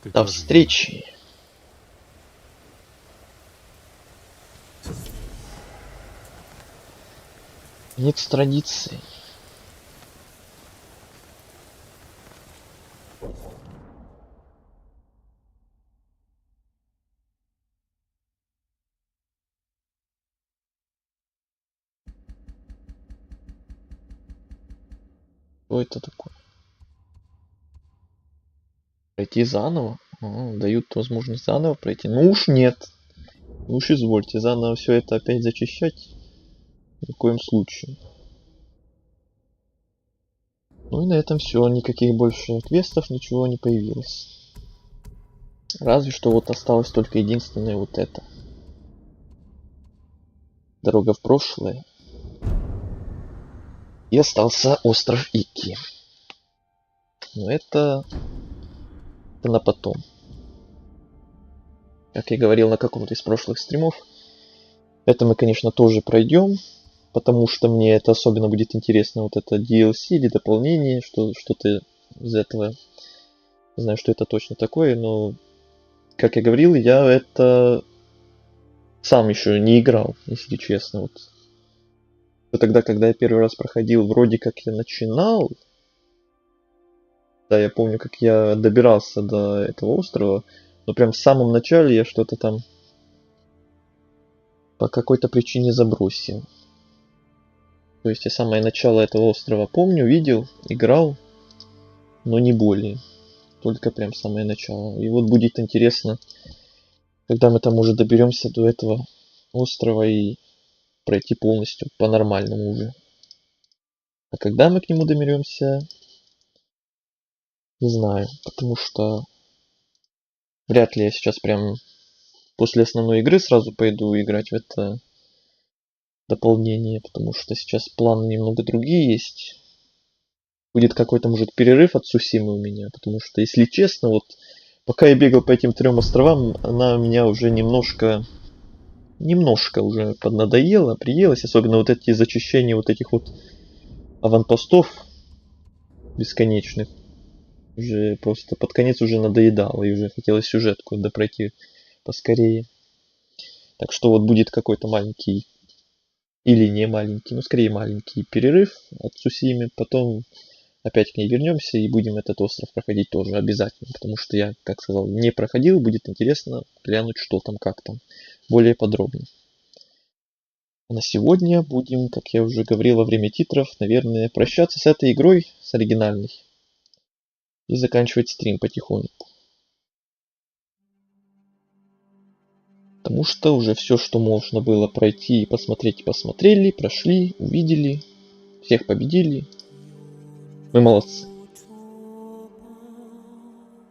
Speaker 4: Ты
Speaker 1: До
Speaker 4: тоже,
Speaker 1: встречи. Нет традиции. Что это такое? Пройти заново? Дают возможность заново пройти. Ну уж нет. Ну уж извольте, заново все это опять зачищать. Ни в коем случае. Ну и на этом все. Никаких больше квестов, ничего не появилось. Разве что вот осталось только единственное вот это. Дорога в прошлое. И остался остров Ики. Но это на потом. Как я говорил на каком-то из прошлых стримов, это мы, конечно, тоже пройдем, потому что мне это особенно будет интересно, вот это DLC или дополнение, что-то из этого. Не знаю, что это точно такое, но, как я говорил, я это сам еще не играл, если честно. Вот. Тогда, когда я первый раз проходил, вроде как я начинал. Да, я помню, как я добирался до этого острова. Но прям в самом начале я что-то там по какой-то причине забросил. То есть я самое начало этого острова помню, видел, играл, но не более. Только прям самое начало. И вот будет интересно, когда мы там уже доберемся до этого острова и пройти полностью по-нормальному уже. А когда мы к нему доберемся, не знаю, потому что вряд ли я сейчас прям после основной игры сразу пойду играть в это дополнение, потому что сейчас планы немного другие есть. Будет какой-то, может, перерыв от Цусимы у меня, потому что, если честно, вот пока я бегал по этим 3 островам, она меня уже немножко уже поднадоела, приелась, особенно вот эти зачищения вот этих вот аванпостов бесконечных. Уже просто под конец уже надоедало, и уже хотелось сюжетку допройти поскорее. Так что вот будет какой-то маленький, или не маленький, ну скорее маленький перерыв от Цусимы, потом опять к ней вернемся и будем этот остров проходить тоже обязательно, потому что я, как сказал, не проходил, будет интересно глянуть, что там, как там, более подробно. А на сегодня будем, как я уже говорил во время титров, наверное, прощаться с этой игрой, с оригинальной, и заканчивать стрим потихоньку. Потому что уже все, что можно было пройти и посмотреть, посмотрели, прошли, увидели, всех победили. Мы молодцы.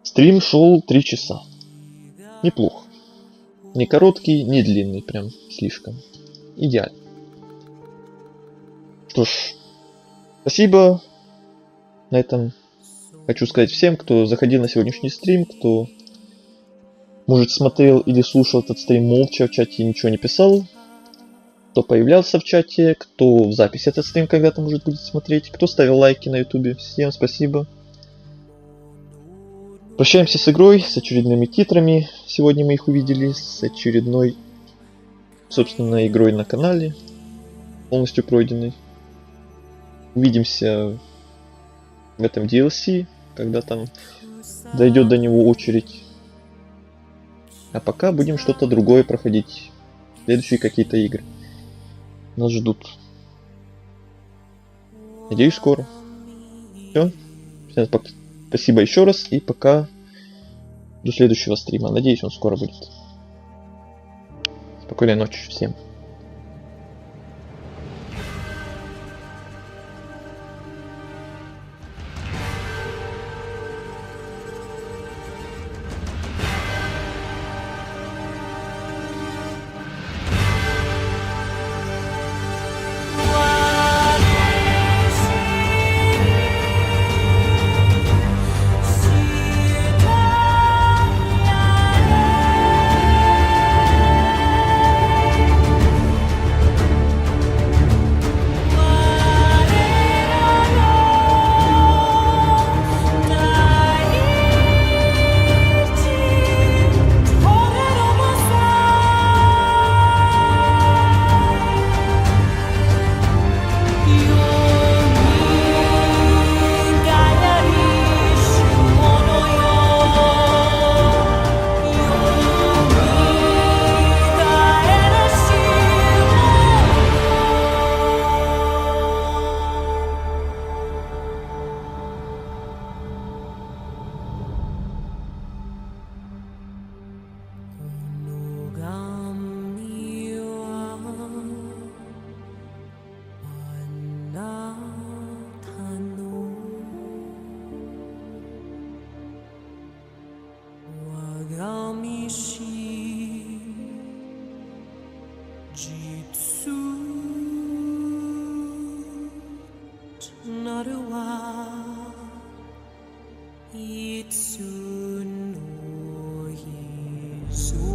Speaker 1: Стрим шел 3 часа. Неплохо. Не короткий, не длинный, прям слишком. Идеально. Что ж, спасибо. На этом хочу сказать всем, кто заходил на сегодняшний стрим, кто, может, смотрел или слушал этот стрим молча, в чате ничего не писал, кто появлялся в чате, кто в записи этот стрим когда-то, может, будет смотреть, кто ставил лайки на ютубе. Всем спасибо. Прощаемся с игрой, с очередными титрами. Сегодня мы их увидели, с очередной, собственно, игрой на канале, полностью пройденной. Увидимся в этом DLC, когда там дойдет до него очередь. А пока будем что-то другое проходить. Следующие какие-то игры нас ждут. Надеюсь, скоро. Все. Всем спасибо еще раз. И пока до следующего стрима. Надеюсь, он скоро будет. Спокойной ночи всем.
Speaker 18: Itsu no Yesu